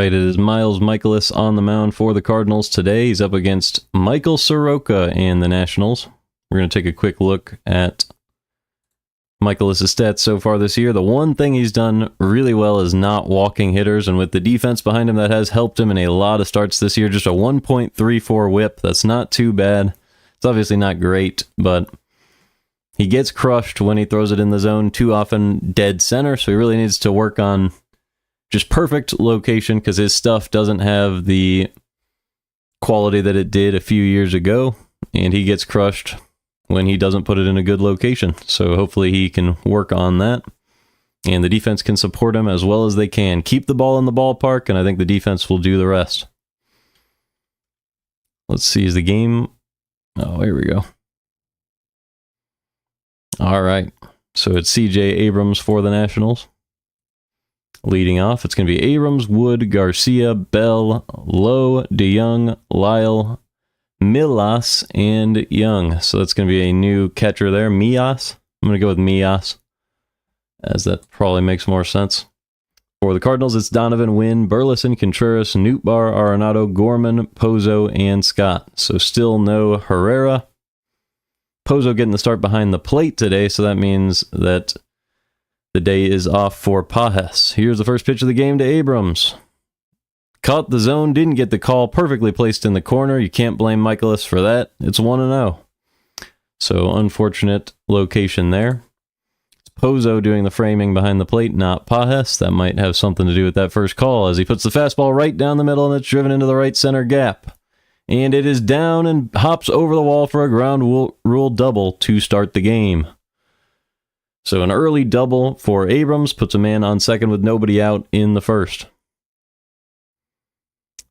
Alright, it is Mikolas on the mound for the Cardinals today. He's up against Michael Soroka in the Nationals. We're going to take a quick look at Mikolas' stats so far this year. The one thing he's done really well is not walking hitters, and with the defense behind him, that has helped him in a lot of starts this year. Just a 1.34 whip. That's not too bad. It's obviously not great, but he gets crushed when he throws it in the zone too often dead center, so he really needs to work on just perfect location, because his stuff doesn't have the quality that it did a few years ago, and he gets crushed when he doesn't put it in a good location. So hopefully he can work on that, and the defense can support him as well as they can. Keep the ball in the ballpark, and I think the defense will do the rest. Let's see, is the game... Oh, here we go. All right, so it's C.J. Abrams for the Nationals. Leading off, it's going to be Abrams, Wood, Garcia, Bell, Lowe, DeYoung, Lyle, Mikolas, and Young. So that's going to be a new catcher there. Mias. I'm going to go with Mias, as that probably makes more sense. For the Cardinals, it's Donovan, Wynn, Burleson, Contreras, Nootbaar, Arenado, Gorman, Pozo, and Scott. So still no Herrera. Pozo getting the start behind the plate today, so that means that the day is off for Pajes. Here's the first pitch of the game to Abrams. Caught the zone, didn't get the call, perfectly placed in the corner. You can't blame Mikolas for that. It's 1-0. So unfortunate location there. It's Pozo doing the framing behind the plate, not Pajes. That might have something to do with that first call, as he puts the fastball right down the middle, and it's driven into the right center gap. And it is down and hops over the wall for a ground rule double to start the game. So an early double for Abrams puts a man on second with nobody out in the first.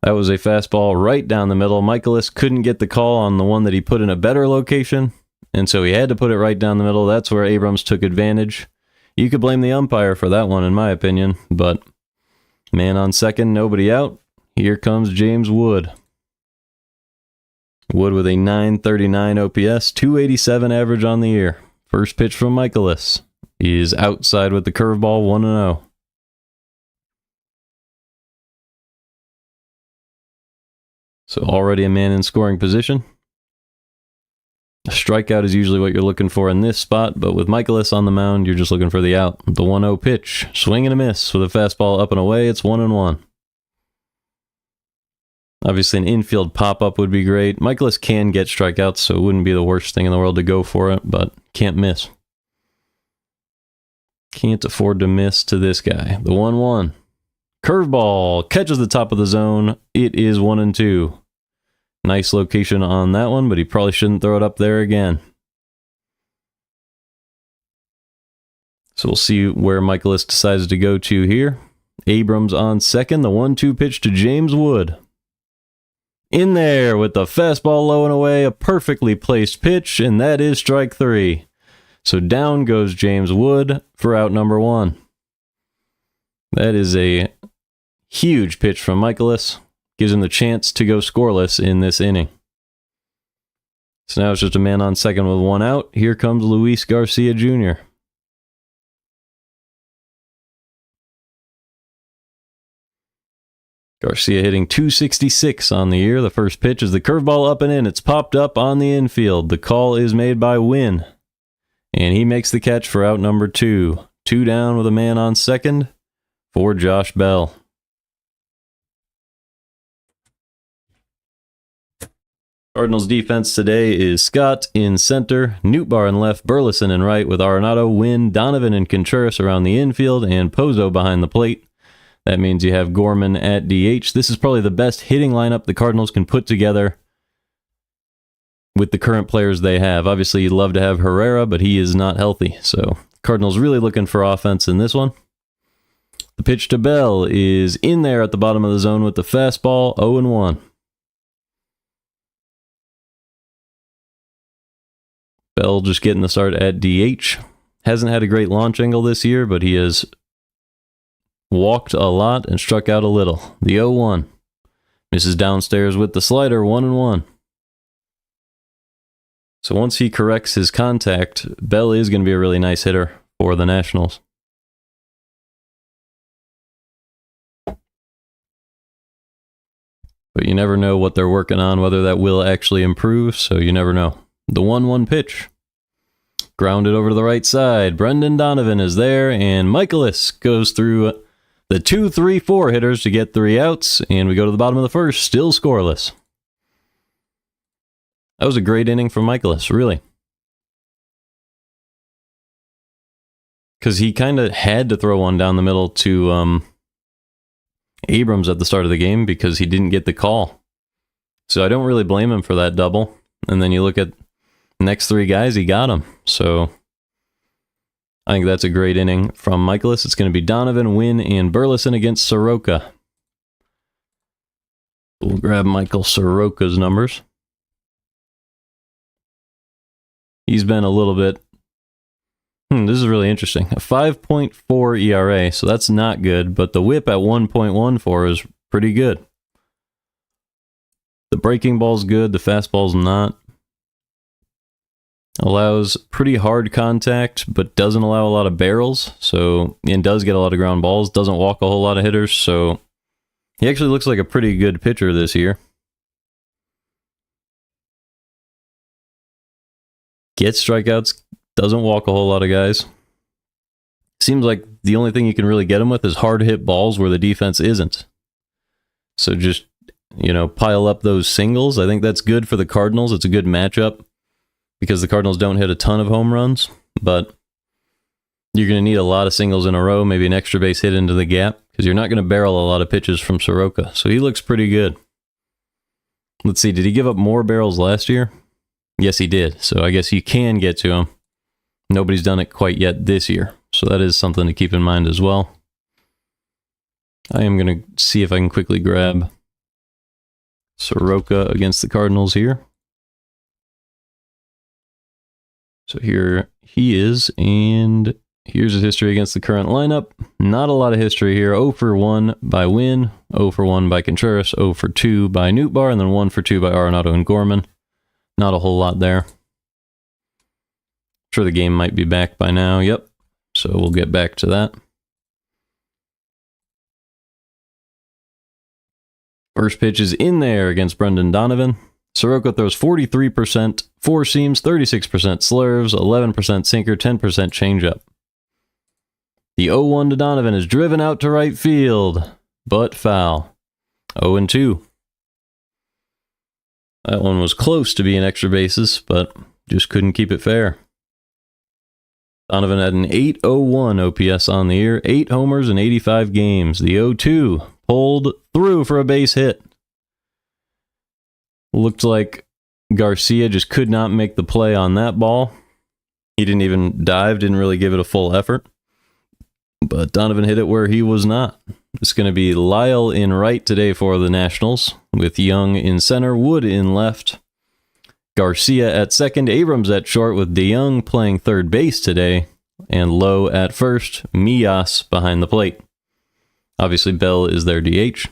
That was a fastball right down the middle. Mikolas couldn't get the call on the one that he put in a better location, and so he had to put it right down the middle. That's where Abrams took advantage. You could blame the umpire for that one, in my opinion, but man on second, nobody out. Here comes James Wood. Wood with a 939 OPS, 287 average on the year. First pitch from Mikolas. He is outside with the curveball, 1-0. So already a man in scoring position. A strikeout is usually what you're looking for in this spot, but with Mikolas on the mound, you're just looking for the out. The 1-0 pitch. Swing and a miss with a fastball up and away. It's 1-1. Obviously, an infield pop-up would be great. Mikolas can get strikeouts, so it wouldn't be the worst thing in the world to go for it, but can't miss. Can't afford to miss to this guy. The 1-1. Curveball. Catches the top of the zone. It is 1-2. Nice location on that one, but he probably shouldn't throw it up there again. So we'll see where Mikolas decides to go to here. Abrams on second. The 1-2 pitch to James Wood. In there with the fastball low and away, a perfectly placed pitch, and that is strike three. So down goes James Wood for out number one. That is a huge pitch from Mikolas. Gives him the chance to go scoreless in this inning. So now it's just a man on second with one out. Here comes Luis Garcia Jr. Garcia hitting 266 on the year. The first pitch is the curveball up and in. It's popped up on the infield. The call is made by Wynn, and he makes the catch for out number two. Two down with a man on second for Josh Bell. Cardinals defense today is Scott in center, Nootbaar in left, Burleson in right, with Arenado, Wynn, Donovan, and Contreras around the infield, and Pozo behind the plate. That means you have Gorman at DH. This is probably the best hitting lineup the Cardinals can put together with the current players they have. Obviously, you'd love to have Herrera, but he is not healthy. So, Cardinals really looking for offense in this one. The pitch to Bell is in there at the bottom of the zone with the fastball, 0-1. Bell just getting the start at DH. Hasn't had a great launch angle this year, but he has walked a lot and struck out a little. The 0-1. Misses downstairs with the slider, 1-1. So once he corrects his contact, Bell is going to be a really nice hitter for the Nationals. But you never know what they're working on, whether that will actually improve, so you never know. The 1-1 pitch. Grounded over to the right side. Brendan Donovan is there, and Mikolas goes through the 2-3-4 hitters to get 3 outs, and we go to the bottom of the first, still scoreless. That was a great inning from Mikolas, really. Because he kind of had to throw one down the middle to Abrams at the start of the game because he didn't get the call. So I don't really blame him for that double. And then you look at the next 3 guys, he got them. So I think that's a great inning from Mikolas. It's going to be Donovan, Wynn, and Burleson against Soroka. We'll grab Michael Soroka's numbers. He's been a little bit... this is really interesting. A 5.4 ERA, so that's not good, but the whip at 1.14 is pretty good. The breaking ball's good, the fastball's not. Allows pretty hard contact, but doesn't allow a lot of barrels, and does get a lot of ground balls, doesn't walk a whole lot of hitters, so he actually looks like a pretty good pitcher this year. Gets strikeouts, doesn't walk a whole lot of guys. Seems like the only thing you can really get him with is hard hit balls where the defense isn't. So just, pile up those singles. I think that's good for the Cardinals. It's a good matchup because the Cardinals don't hit a ton of home runs, but you're going to need a lot of singles in a row, maybe an extra base hit into the gap, because you're not going to barrel a lot of pitches from Soroka. So he looks pretty good. Let's see, did he give up more barrels last year? Yes, he did. So I guess you can get to him. Nobody's done it quite yet this year. So that is something to keep in mind as well. I am going to see if I can quickly grab Soroka against the Cardinals here. So here he is, and here's his history against the current lineup. Not a lot of history here. 0 for 1 by Wynn, 0 for 1 by Contreras, 0 for 2 by Nootbaar, and then 1 for 2 by Arenado and Gorman. Not a whole lot there. Sure the game might be back by now. Yep. So we'll get back to that. First pitch is in there against Brendan Donovan. Soroka throws 43%, 4 seams, 36% slurves, 11% sinker, 10% changeup. The 0-1 to Donovan is driven out to right field, but foul. 0-2. That one was close to being extra bases, but just couldn't keep it fair. Donovan had an 801 OPS on the year, 8 homers in 85 games. The 0-2 pulled through for a base hit. Looked like Garcia just could not make the play on that ball. He didn't even dive, didn't really give it a full effort. But Donovan hit it where he was not. It's going to be Lyle in right today for the Nationals, with Young in center, Wood in left, Garcia at second, Abrams at short, with DeYoung playing third base today, and Lowe at first, Mikolas behind the plate. Obviously, Bell is their DH.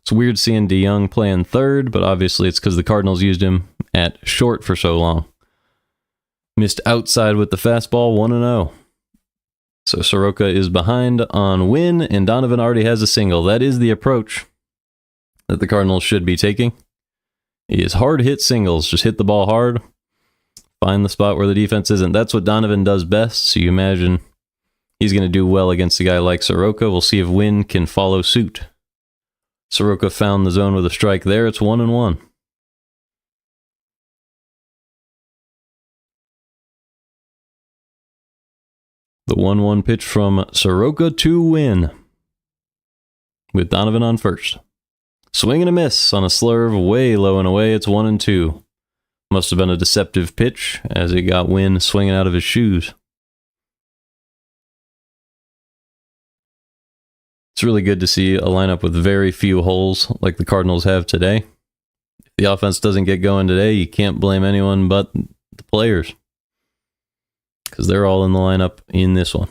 It's weird seeing DeYoung playing third, but obviously it's because the Cardinals used him at short for so long. Missed outside with the fastball, 1-0. So Soroka is behind on Wynn, and Donovan already has a single. That is the approach that the Cardinals should be taking. It is hard hit singles. Just hit the ball hard. Find the spot where the defense isn't. That's what Donovan does best, so you imagine he's going to do well against a guy like Soroka. We'll see if Wynn can follow suit. Soroka found the zone with a strike there. It's 1-1. The 1-1 pitch from Soroka to Wynn, with Donovan on first. Swing and a miss on a slurve way low and away. It's 1-2. Must have been a deceptive pitch as it got Wynn swinging out of his shoes. It's really good to see a lineup with very few holes like the Cardinals have today. If the offense doesn't get going today, you can't blame anyone but the players, because they're all in the lineup in this one.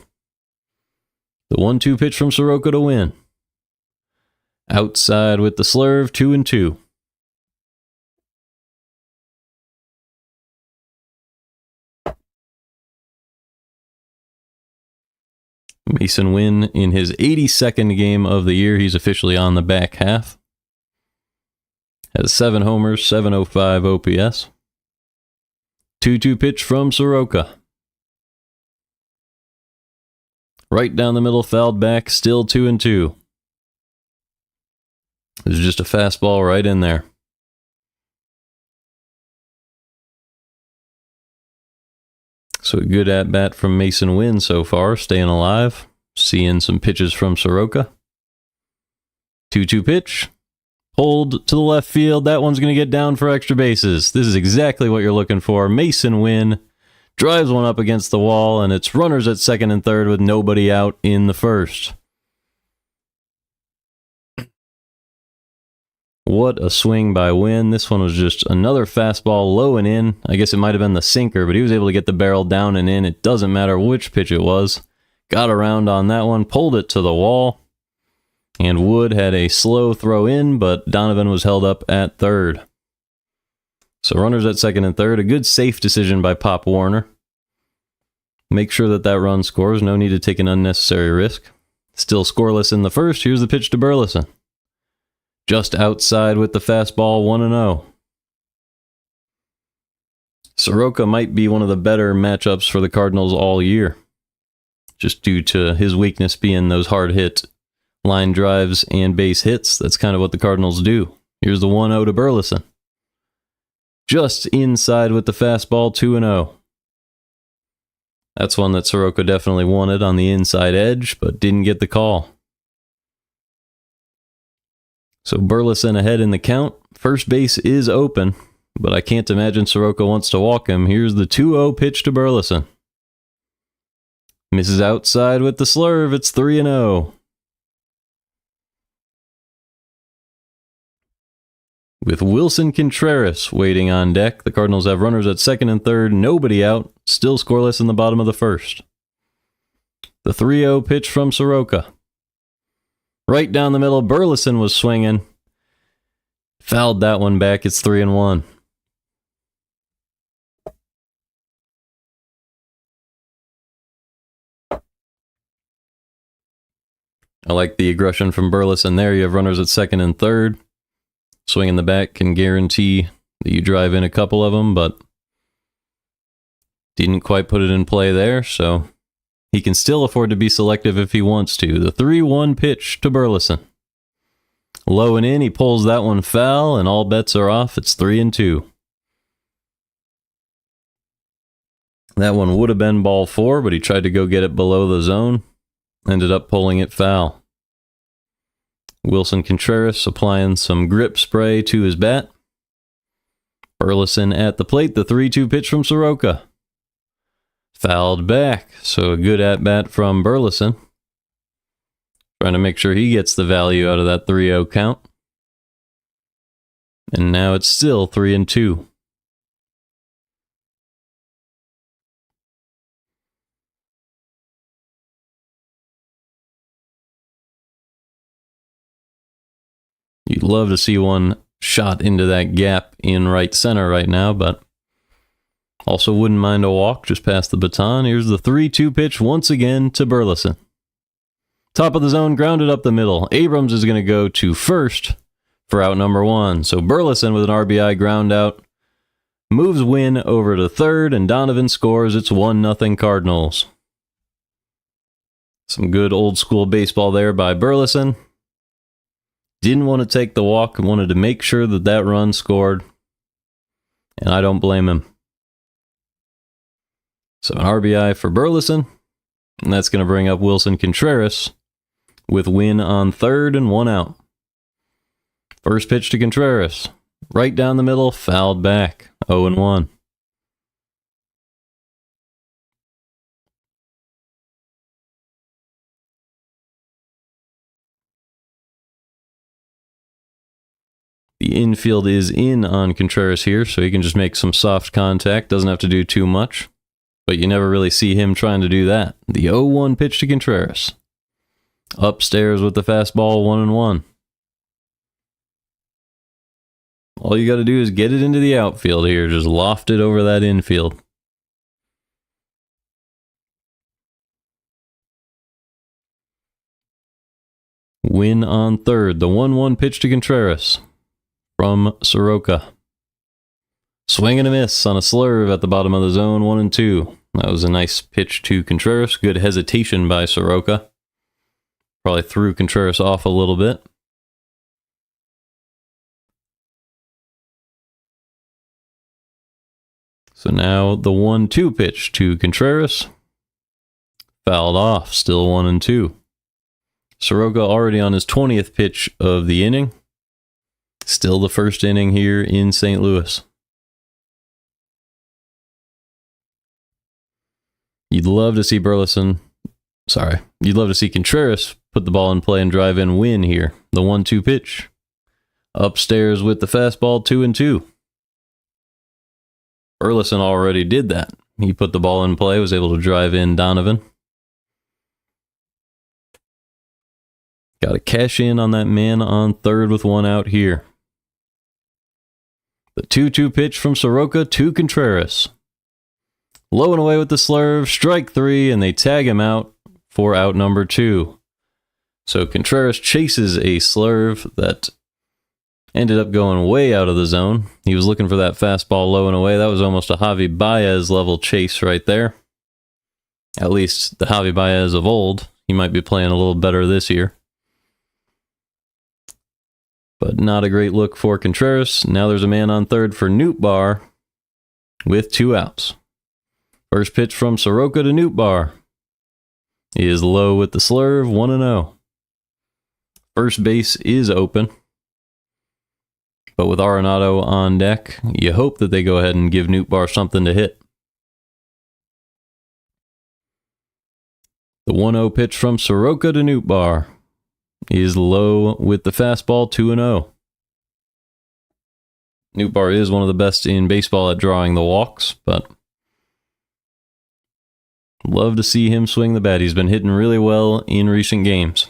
The 1-2 pitch from Soroka to Wynn. Outside with the slurve, 2-2. Mason Wynn in his 82nd game of the year. He's officially on the back half. Has 7 homers, 705 OPS. 2-2 pitch from Soroka. Right down the middle, fouled back, still 2-2. There's just a fastball right in there. So a good at-bat from Mason Wynn so far, staying alive. Seeing some pitches from Soroka. 2-2 pitch. Hold to the left field. That one's going to get down for extra bases. This is exactly what you're looking for. Mason Wynn drives one up against the wall, and it's runners at second and third with nobody out in the first. What a swing by Wynn. This one was just another fastball low and in. I guess it might have been the sinker, but he was able to get the barrel down and in. It doesn't matter which pitch it was. Got around on that one, pulled it to the wall. And Wood had a slow throw in, but Donovan was held up at third. So runners at second and third. A good safe decision by Pop Warner. Make sure that that run scores. No need to take an unnecessary risk. Still scoreless in the first. Here's the pitch to Burleson. Just outside with the fastball, 1-0. Soroka might be one of the better matchups for the Cardinals all year, just due to his weakness being those hard hit line drives and base hits. That's kind of what the Cardinals do. Here's the 1-0 to Burleson. Just inside with the fastball, 2-0. That's one that Soroka definitely wanted on the inside edge, but didn't get the call. So Burleson ahead in the count. First base is open, but I can't imagine Soroka wants to walk him. Here's the 2-0 pitch to Burleson. Misses outside with the slurve. It's 3-0. With Wilson Contreras waiting on deck, the Cardinals have runners at second and third, nobody out, still scoreless in the bottom of the first. The 3-0 pitch from Soroka. Right down the middle, Burleson was swinging. Fouled that one back, it's 3-1. I like the aggression from Burleson there. You have runners at second and third. Swing in the back can guarantee that you drive in a couple of them, but didn't quite put it in play there, so he can still afford to be selective if he wants to. The 3-1 pitch to Burleson. Low and in, he pulls that one foul, and all bets are off. It's 3-2. That one would have been ball 4, but he tried to go get it below the zone. Ended up pulling it foul. Wilson Contreras applying some grip spray to his bat. Burleson at the plate, the 3-2 pitch from Soroka. Fouled back, so a good at-bat from Burleson. Trying to make sure he gets the value out of that 3-0 count. And now it's still 3-2. You'd love to see one shot into that gap in right center right now, but also wouldn't mind a walk just past the baton. Here's the 3-2 pitch once again to Burleson. Top of the zone, grounded up the middle. Abrams is going to go to first for out number 1. So Burleson with an RBI ground out moves Wynn over to third, and Donovan scores. It's 1-0 Cardinals. Some good old school baseball there by Burleson. Didn't want to take the walk and wanted to make sure that that run scored. And I don't blame him. So an RBI for Burleson. And that's going to bring up Wilson Contreras with Wynn on third and 1 out. First pitch to Contreras. Right down the middle, fouled back. 0-1. The infield is in on Contreras here, so he can just make some soft contact. Doesn't have to do too much. But you never really see him trying to do that. The 0-1 pitch to Contreras. Upstairs with the fastball, 1-1. All you got to do is get it into the outfield here. Just loft it over that infield. Win on third. The 1-1 pitch to Contreras. from Soroka. Swing and a miss on a slurve at the bottom of the zone, 1 and 2. That was a nice pitch to Contreras. Good hesitation by Soroka. Probably threw Contreras off a little bit. So now the 1-2 pitch to Contreras. Fouled off, still 1 and 2. Soroka already on his 20th pitch of the inning. Still the first inning here in St. Louis. You'd love to see you'd love to see Contreras put the ball in play and drive in win here. The 1-2 pitch. Upstairs with the fastball, 2 and 2. Burleson already did that. He put the ball in play, was able to drive in Donovan. Got to cash in on that man on third with 1 out here. The 2-2 pitch from Soroka to Contreras. Low and away with the slurve, strike 3, and they tag him out for out number 2. So Contreras chases a slurve that ended up going way out of the zone. He was looking for that fastball low and away. That was almost a Javi Baez level chase right there. At least the Javi Baez of old. He might be playing a little better this year. But not a great look for Contreras. Now there's a man on third for Nootbaar with 2 outs. First pitch from Soroka to Nootbaar. He is low with the slurve, 1 and 0. First base is open. But with Arenado on deck, you hope that they go ahead and give Nootbaar something to hit. The 1-0 pitch from Soroka to Nootbaar is low with the fastball, 2 and 0. Nootbaar is one of the best in baseball at drawing the walks, but love to see him swing the bat. He's been hitting really well in recent games.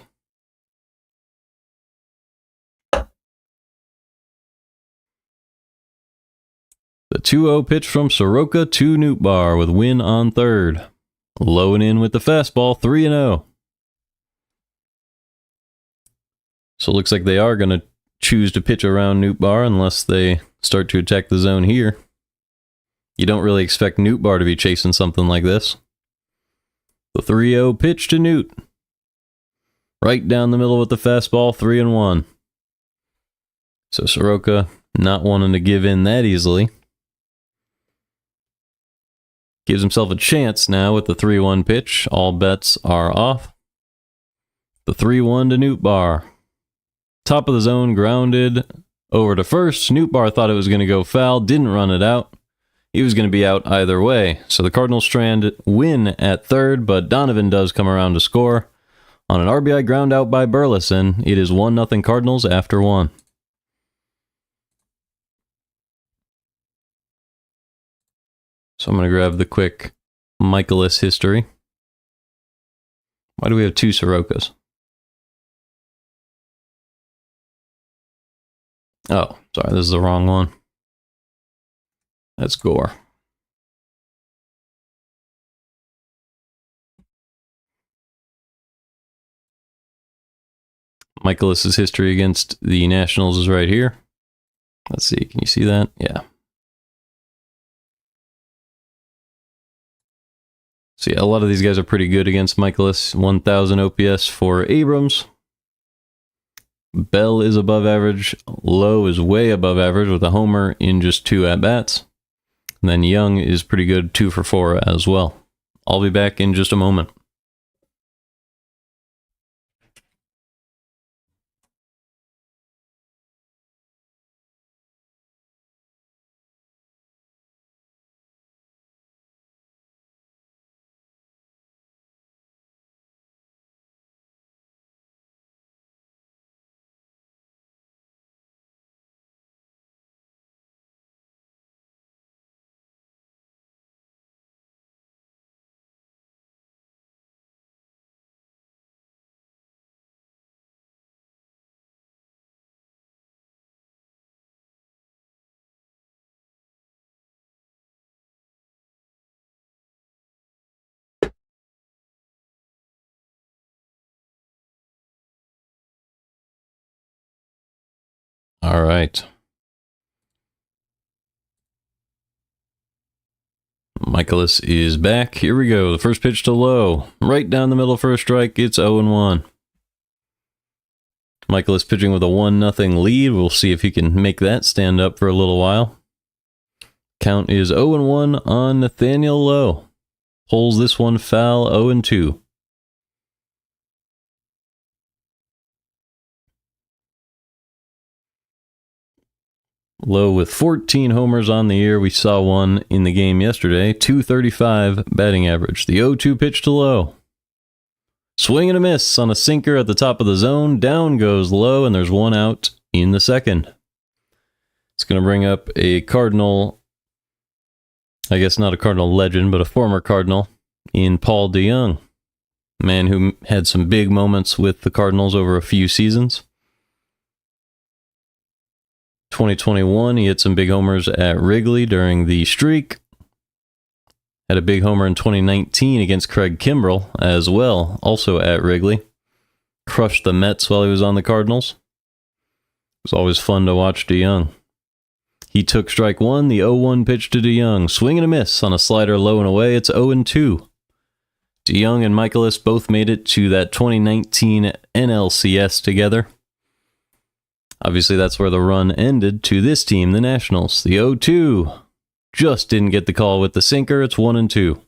The 2-0 pitch from Soroka to Nootbaar with Win on third. Low and in with the fastball, 3 and 0. So it looks like they are going to choose to pitch around Nootbaar unless they start to attack the zone here. You don't really expect Nootbaar to be chasing something like this. The 3-0 pitch to Newt. Right down the middle with the fastball, 3 and 1. So Soroka not wanting to give in that easily. Gives himself a chance now with the 3-1 pitch. All bets are off. The 3-1 to Nootbaar. Top of the zone, grounded over to first. Nootbaar thought it was going to go foul, didn't run it out. He was going to be out either way. So the Cardinals strand win at third, but Donovan does come around to score. On an RBI ground out by Burleson, it is 1-0 Cardinals after 1. So I'm going to grab the quick Mikolas history. Why do we have 2 Sorokas? Oh, sorry, this is the wrong one. That's Gore. Mikolas' history against the Nationals is right here. Let's see, can you see that? Yeah. So yeah, a lot of these guys are pretty good against Mikolas. 1,000 OPS for Abrams. Bell is above average. Lowe is way above average with a homer in just 2 at-bats. And then Young is pretty good, 2 for 4 as well. I'll be back in just a moment. All right. Mikolas is back. Here we go. The first pitch to Lowe. Right down the middle for a strike. It's 0-1. Mikolas pitching with a 1-0 lead. We'll see if he can make that stand up for a little while. Count is 0-1 on Nathaniel Lowe. Pulls this one foul, 0-2. Lowe with 14 homers on the year. We saw one in the game yesterday. .235 batting average. The 0-2 pitch to Lowe. Swing and a miss on a sinker at the top of the zone. Down goes Lowe, and there's one out in the second. It's going to bring up a Cardinal, I guess not a Cardinal legend, but a former Cardinal in Paul DeJong. A man who had some big moments with the Cardinals over a few seasons. 2021, he hit some big homers at Wrigley during the streak. Had a big homer in 2019 against Craig Kimbrell as well, also at Wrigley. Crushed the Mets while he was on the Cardinals. It was always fun to watch DeJong. He took strike one, the 0-1 pitch to DeJong. Swing and a miss on a slider low and away. It's 0-2. DeJong and Mikolas both made it to that 2019 NLCS together. Obviously, that's where the run ended to this team, the Nationals. The 0-2 just didn't get the call with the sinker. It's 1-2.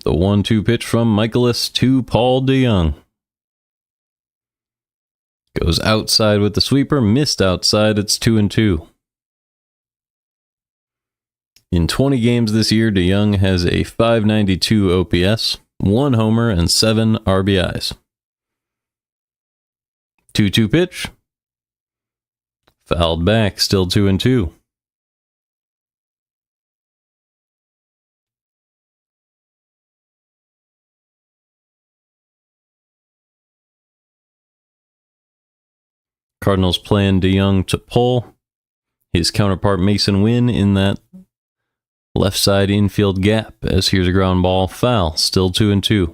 The 1-2 pitch from Mikolas to Paul DeJong. Goes outside with the sweeper, missed outside. It's 2-2. In 20 games this year, DeJong has a .592 OPS, 1 homer, and 7 RBIs. 2-2 pitch. Fouled back, still 2-2. Cardinals plan DeJong to pull. His counterpart Mason Wynn in that left side infield gap, as here's a ground ball foul, still 2-2.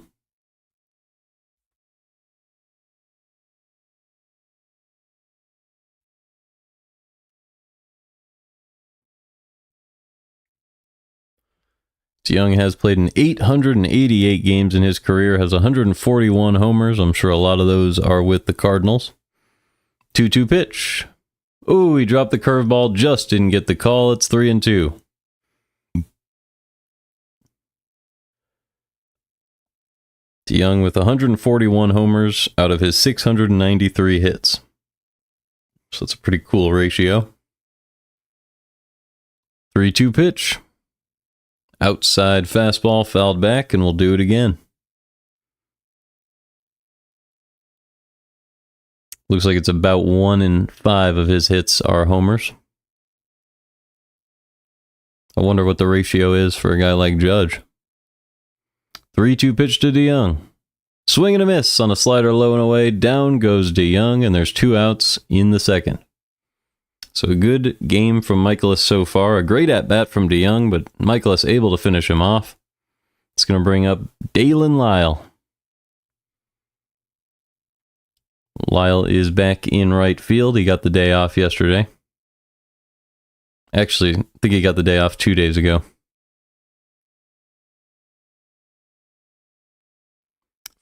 DeJong has played in 888 games in his career, has 141 homers. I'm sure a lot of those are with the Cardinals. 2-2 pitch. Oh, he dropped the curveball, just didn't get the call. It's 3-2. DeJong with 141 homers out of his 693 hits. So that's a pretty cool ratio. 3-2 pitch. Outside fastball, fouled back, and we'll do it again. Looks like it's about 1 in 5 of his hits are homers. I wonder what the ratio is for a guy like Judge. 3-2 pitch to DeJong. Swing and a miss on a slider low and away. Down goes DeJong, and there's 2 outs in the second. So a good game from Mikolas so far. A great at-bat from DeJong, but Mikolas able to finish him off. It's going to bring up Dalen Lyle. Lyle is back in right field. He got the day off yesterday. Actually, I think he got the day off 2 days ago.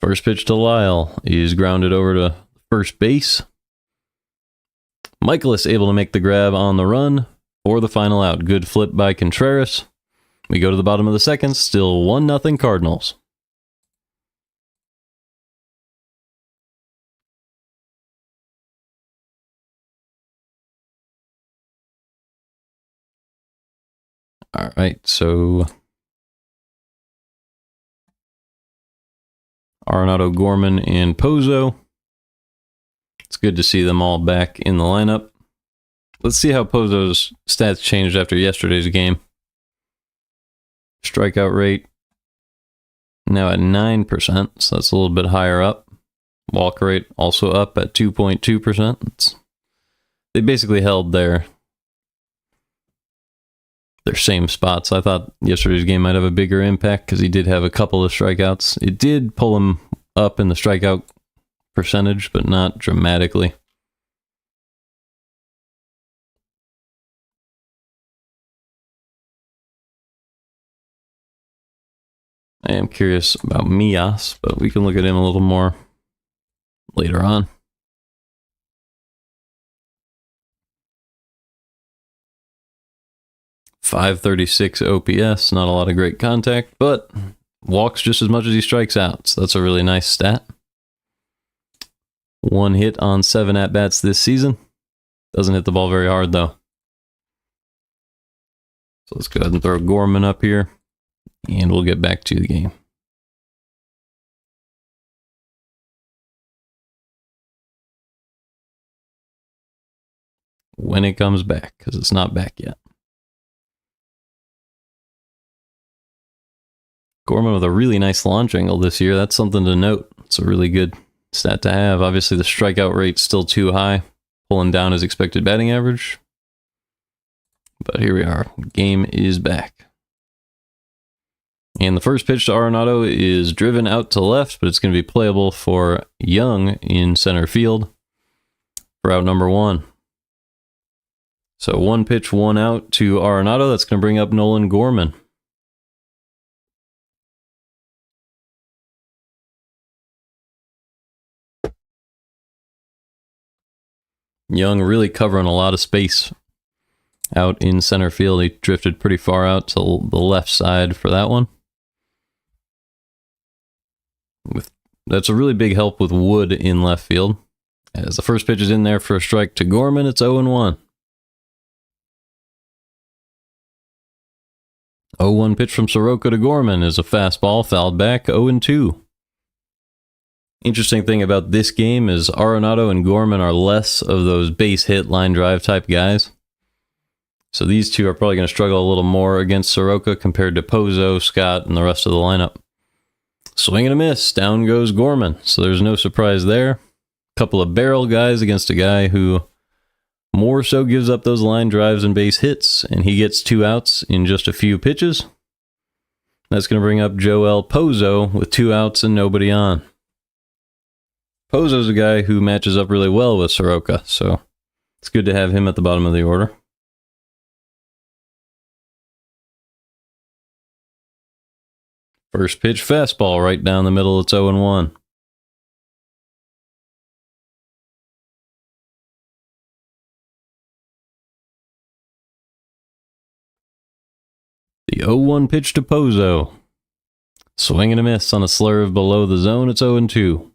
First pitch to Lyle is grounded over to first base. Mikolas able to make the grab on the run for the final out. Good flip by Contreras. We go to the bottom of the second. Still 1-0 Cardinals. All right, so Arenado, Gorman, and Pozo. It's good to see them all back in the lineup. Let's see how Pozo's stats changed after yesterday's game. Strikeout rate now at 9%, so that's a little bit higher up. Walk rate also up at 2.2%. They basically held their same spots. I thought yesterday's game might have a bigger impact because he did have a couple of strikeouts. It did pull him up in the strikeout percentage, but not dramatically. I am curious about Mikolas, but we can look at him a little more later on. .536 OPS, not a lot of great contact, but walks just as much as he strikes out, so that's a really nice stat. 1 hit on 7 at-bats this season. Doesn't hit the ball very hard, though. So let's go ahead and throw Gorman up here, and we'll get back to the game. When it comes back, because it's not back yet. Gorman with a really nice launch angle this year. That's something to note. It's a really good stat to have. Obviously, the strikeout rate's still too high, pulling down his expected batting average. But here we are. Game is back. And the first pitch to Arenado is driven out to left, but it's going to be playable for Young in center field for out number 1. So 1 pitch, 1 out to Arenado. That's going to bring up Nolan Gorman. Young really covering a lot of space out in center field. He drifted pretty far out to the left side for that one. That's a really big help with Wood in left field. As the first pitch is in there for a strike to Gorman, it's 0-1. 0-1 pitch from Soroka to Gorman is a fastball, fouled back, 0-2. Interesting thing about this game is Arenado and Gorman are less of those base hit, line drive type guys. So these two are probably going to struggle a little more against Soroka compared to Pozo, Scott, and the rest of the lineup. Swing and a miss, down goes Gorman. So there's no surprise there. Couple of barrel guys against a guy who more so gives up those line drives and base hits, and he gets 2 outs in just a few pitches. That's going to bring up Joel Pozo with 2 outs and nobody on. Pozo's a guy who matches up really well with Soroka, so it's good to have him at the bottom of the order. First pitch fastball right down the middle, it's 0-1. The 0-1 pitch to Pozo. Swing and a miss on a slurve below the zone, it's 0-2.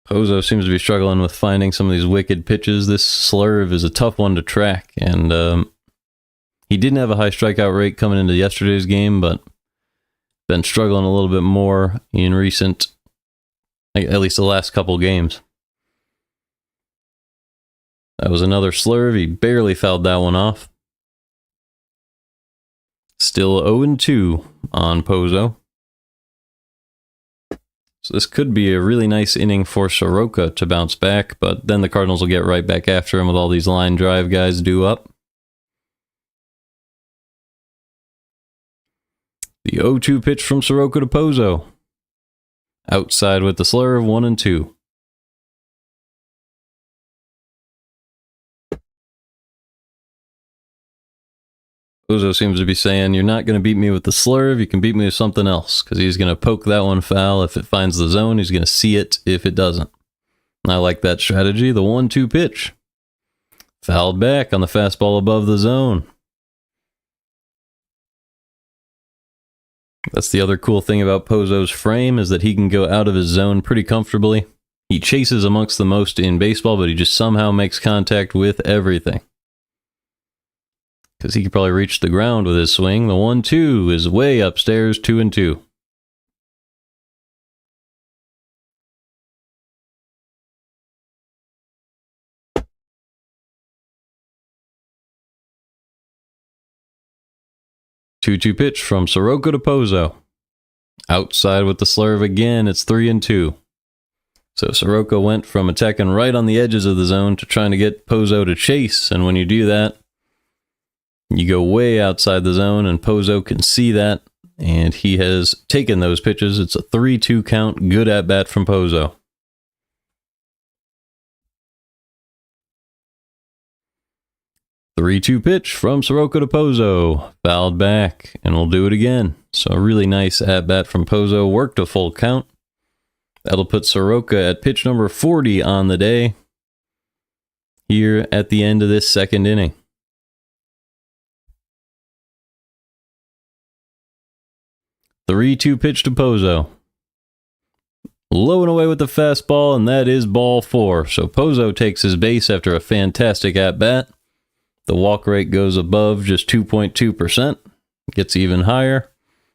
Pozo seems to be struggling with finding some of these wicked pitches. This slurve is a tough one to track, and he didn't have a high strikeout rate coming into yesterday's game, but been struggling a little bit more in recent, at least the last couple games. That was another slurve. He barely fouled that one off. Still 0-2 on Pozo. So this could be a really nice inning for Soroka to bounce back, but then the Cardinals will get right back after him with all these line drive guys due up. The 0-2 pitch from Soroka to Pozo. Outside with the slurve, 1-2. Pozo seems to be saying, you're not going to beat me with the slurve, you can beat me with something else, because he's going to poke that one foul if it finds the zone, he's going to see it if it doesn't. I like that strategy. The 1-2 pitch. Fouled back on the fastball above the zone. That's the other cool thing about Pozo's frame, is that he can go out of his zone pretty comfortably. He chases amongst the most in baseball, but he just somehow makes contact with everything. Because he could probably reach the ground with his swing. The 1-2 is way upstairs, 2-2. Two-two pitch from Soroka to Pozo. Outside with the slurve again, it's 3-2. So Soroka went from attacking right on the edges of the zone to trying to get Pozo to chase, and when you do that, you go way outside the zone, and Pozo can see that and he has taken those pitches. It's a 3-2 count. Good at bat from Pozo. Three-two pitch from Soroka to Pozo. Fouled back, and we'll do it again. So a really nice at bat from Pozo. Worked a full count. That'll put Soroka at pitch number 40 on the day here at the end of this second inning. Three-two pitch to Pozo. Low and away with the fastball, and that is ball 4. So Pozo takes his base after a fantastic at-bat. The walk rate goes above just 2.2%. Gets even higher.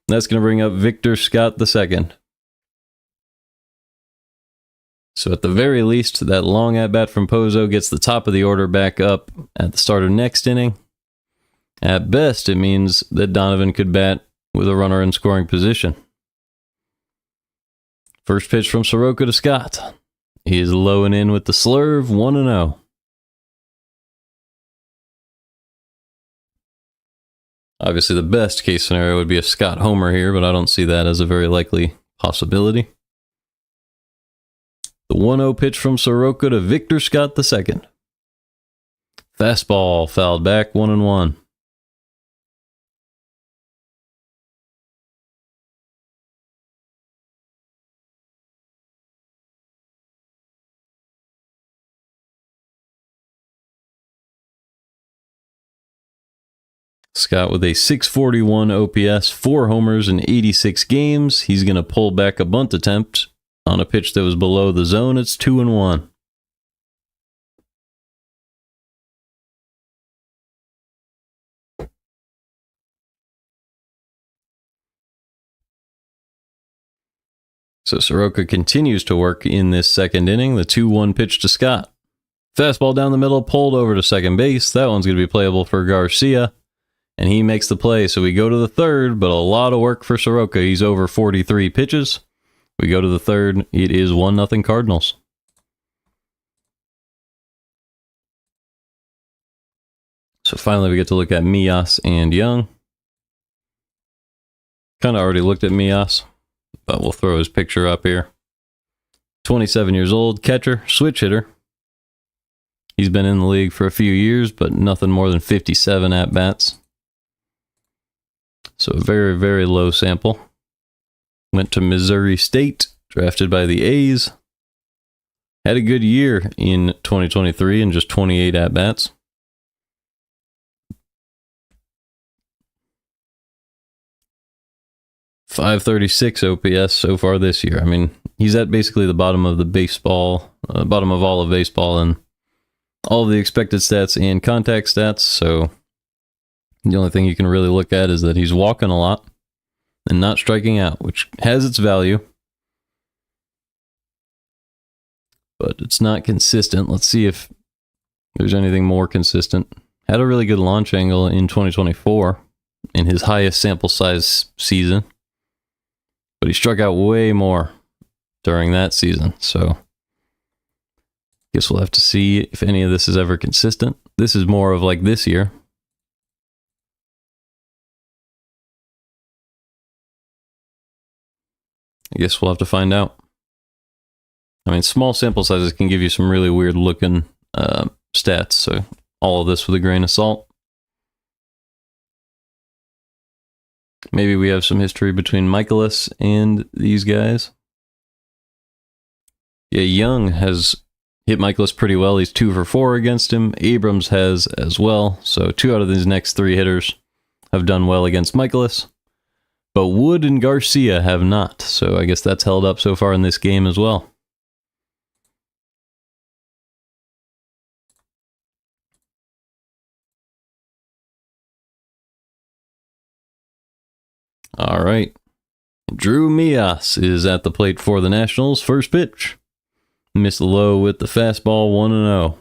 That's going to bring up Victor Scott II. So at the very least, that long at-bat from Pozo gets the top of the order back up at the start of next inning. At best, it means that Donovan could bat with a runner in scoring position. First pitch from Soroka to Scott. He is low and in with the slurve, 1-0. Obviously, the best case scenario would be a Scott homer here, but I don't see that as a very likely possibility. The 1-0 pitch from Soroka to Victor Scott II. Fastball fouled back, 1-1. Scott with a 641 OPS, 4 homers in 86 games. He's going to pull back a bunt attempt on a pitch that was below the zone. It's 2-1. So Soroka continues to work in this second inning. The 2-1 pitch to Scott. Fastball down the middle, pulled over to second base. That one's going to be playable for Garcia. And he makes the play, so we go to the third, but a lot of work for Soroka. He's over 43 pitches. We go to the third. It is 1-0 Cardinals. So finally we get to look at Mikolas and Young. Kind of already looked at Mikolas, but we'll throw his picture up here. 27 years old, catcher, switch hitter. He's been in the league for a few years, but nothing more than 57 at-bats. So a very, very low sample. Went to Missouri State, drafted by the A's. Had a good year in 2023 and just 28 at-bats. .536 OPS so far this year. I mean, he's at basically the bottom of the baseball, bottom of all of baseball and all of the expected stats and contact stats, so the only thing you can really look at is that he's walking a lot and not striking out, which has its value. But it's not consistent. Let's see if there's anything more consistent. Had a really good launch angle in 2024 in his highest sample size season. But he struck out way more during that season. So guess we'll have to see if any of this is ever consistent. This is more of like this year. I guess we'll have to find out. I mean, small sample sizes can give you some really weird looking stats, so all of this with a grain of salt. Maybe we have some history between Mikolas and these guys. Yeah, Young has hit Mikolas pretty well. He's 2 for 4 against him. Abrams has as well. So 2 out of these next 3 hitters have done well against Mikolas. But Wood and Garcia have not, so I guess that's held up so far in this game as well. All right. Drew Mikolas is at the plate for the Nationals. First pitch. Missed low with the fastball, 1-0.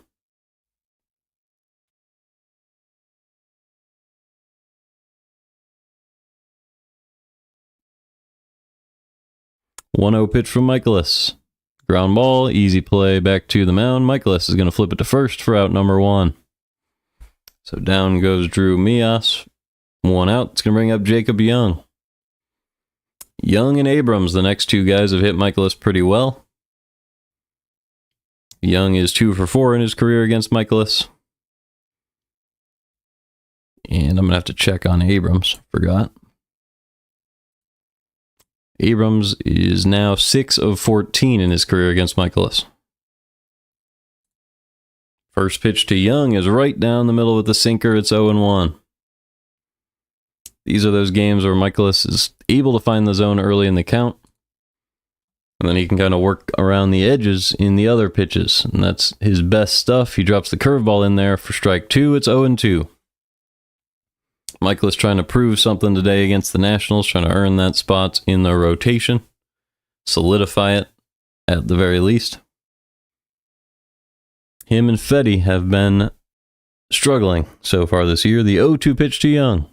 One-0 pitch from Mikolas. Ground ball, easy play back to the mound. Mikolas is going to flip it to first for out number 1. So down goes Drew Mikolas. 1 out. It's going to bring up Jacob Young. Young and Abrams, the next two guys, have hit Mikolas pretty well. Young is 2 for 4 in his career against Mikolas. And I'm going to have to check on Abrams. Forgot. Abrams is now 6 of 14 in his career against Mikolas. First pitch to Young is right down the middle with the sinker. It's 0-1. These are those games where Mikolas is able to find the zone early in the count. And then he can kind of work around the edges in the other pitches. And that's his best stuff. He drops the curveball in there for strike 2. It's 0-2. Mikolas trying to prove something today against the Nationals, trying to earn that spot in the rotation. Solidify it at the very least. Him and Fetty have been struggling so far this year. The 0-2 pitch to Young.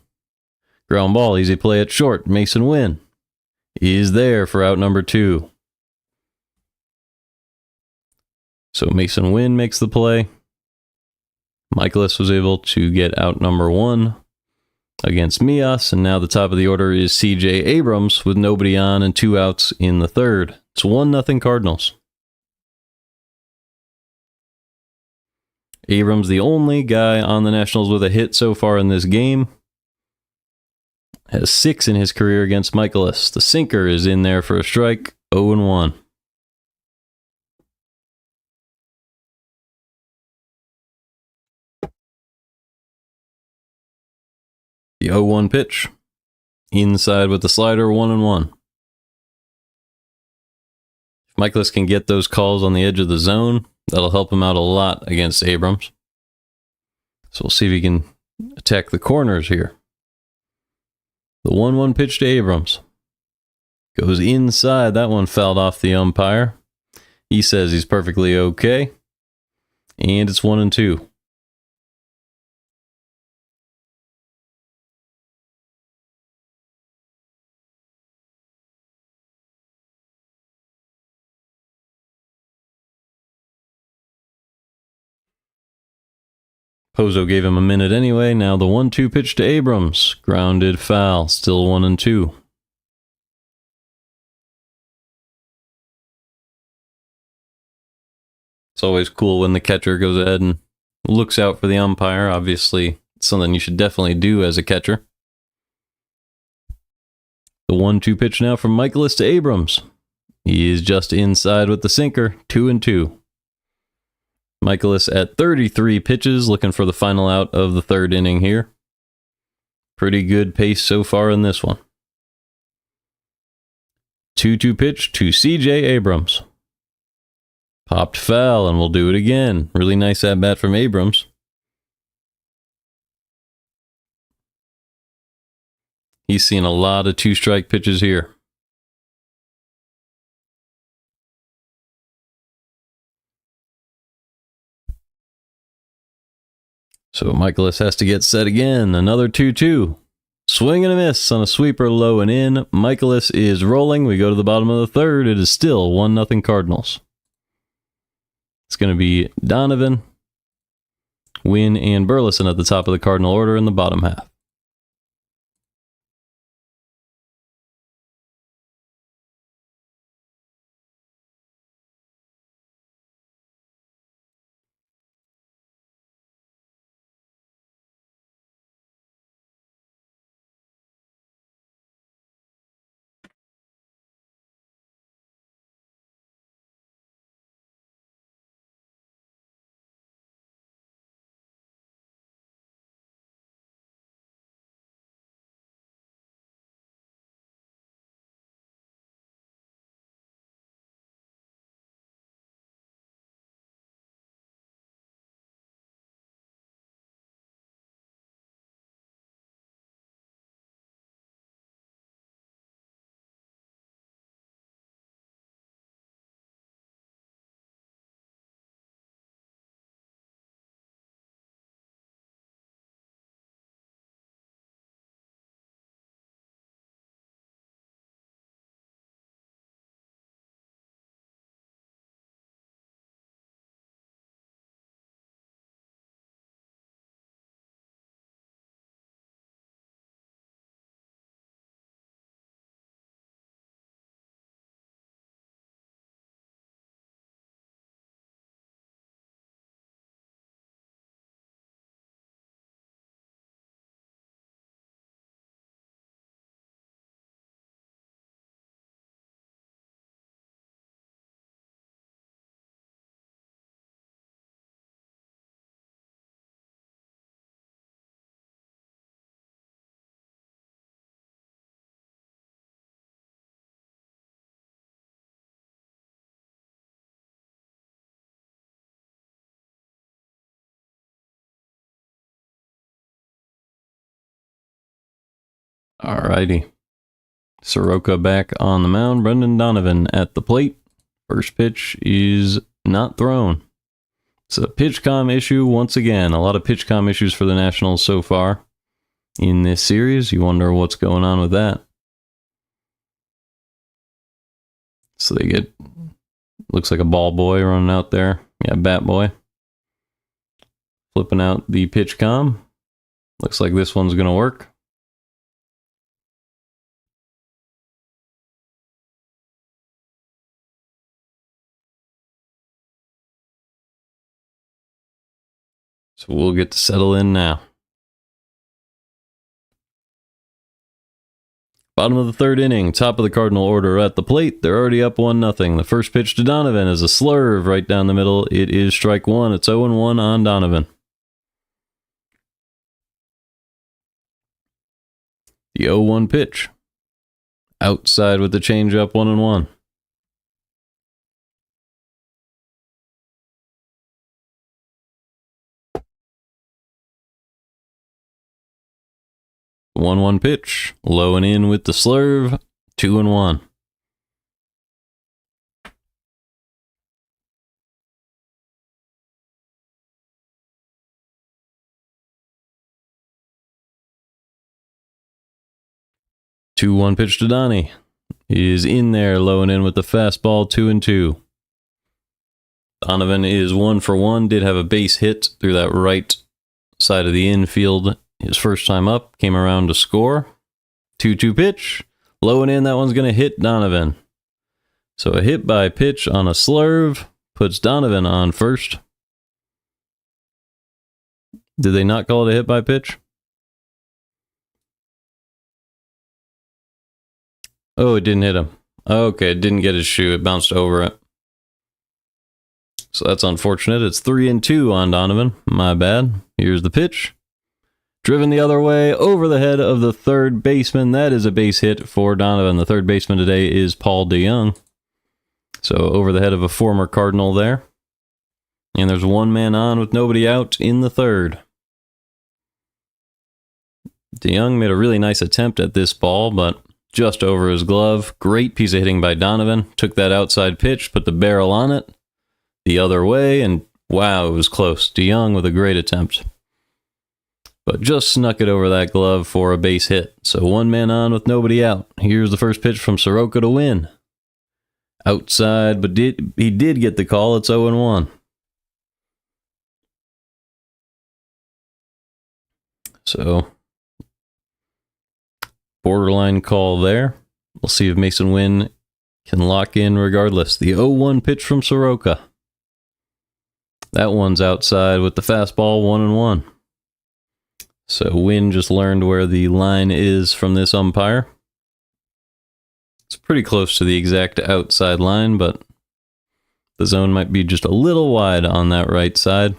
Ground ball, easy play at short. Mason Wynn is there for out number 2. So Mason Wynn makes the play. Mikolas was able to get out number 1 against Mias, and now the top of the order is CJ Abrams with nobody on and 2 outs in the third. It's 1-0 Cardinals. Abrams, the only guy on the Nationals with a hit so far in this game, has 6 in his career against Mikolas. The sinker is in there for a strike, 0-1. The 0-1 pitch. Inside with the slider, 1-1. If Mikolas can get those calls on the edge of the zone, that'll help him out a lot against Abrams. So we'll see if he can attack the corners here. The 1-1 pitch to Abrams. Goes inside. That one fouled off the umpire. He says he's perfectly okay. And it's 1-2. Pozo gave him a minute anyway. Now the 1-2 pitch to Abrams. Grounded foul. Still 1-2. It's always cool when the catcher goes ahead and looks out for the umpire. Obviously, it's something you should definitely do as a catcher. The 1-2 pitch now from Mikolas to Abrams. He is just inside with the sinker. 2-2. Mikolas at 33 pitches, looking for the final out of the third inning here. Pretty good pace so far in this one. 2-2 pitch to CJ Abrams. Popped foul, and we'll do it again. Really nice at-bat from Abrams. He's seen a lot of 2-strike pitches here. So Mikolas has to get set again. Another 2-2. Swing and a miss on a sweeper low and in. Mikolas is rolling. We go to the bottom of the third. It is still 1-0 Cardinals. It's going to be Donovan, Wynn, and Burleson at the top of the Cardinal order in the bottom half. Alrighty. Soroka back on the mound. Brendan Donovan at the plate. First pitch is not thrown. It's a pitch-com issue once again. A lot of pitch-com issues for the Nationals so far in this series. You wonder what's going on with that. So they get, looks like a ball boy running out there. Yeah, bat boy. Flipping out the pitch-com. Looks like this one's going to work. So we'll get to settle in now. Bottom of the third inning, top of the Cardinal order at the plate. They're already up 1-0. The first pitch to Donovan is a slurve right down the middle. It is strike one. It's 0-1 on Donovan. The 0-1 pitch. Outside with the changeup, 1-1. The 1-1 pitch. Low and in with the slurve, 2-1. The 2-1 pitch to Donnie is in there, low and in with the fastball, 2-2. Donovan is 1 for 1. Did have a base hit through that right side of the infield. His first time up, came around to score. 2-2 pitch, low and in. That one's going to hit Donovan. So a hit by pitch on a slurve puts Donovan on first. Did they not call it a hit by pitch? Oh, it didn't hit him. Okay, it didn't get his shoe. It bounced over it. So that's unfortunate. It's 3-2 on Donovan. My bad. Here's the pitch. Driven the other way over the head of the third baseman. That is a base hit for Donovan. The third baseman today is Paul DeJong. So over the head of a former Cardinal there. And there's one man on with nobody out in the third. DeJong made a really nice attempt at this ball, but just over his glove. Great piece of hitting by Donovan. Took that outside pitch, put the barrel on it the other way, and wow, it was close. DeJong with a great attempt. But just snuck it over that glove for a base hit. So one man on with nobody out. Here's the first pitch from Soroka to win. Outside, but he did get the call. It's 0-1. So, borderline call there. We'll see if Mason Wynn can lock in regardless. The 0-1 pitch from Soroka. That one's outside with the fastball, 1-1. So Wynn just learned where the line is from this umpire. It's pretty close to the exact outside line, but the zone might be just a little wide on that right side.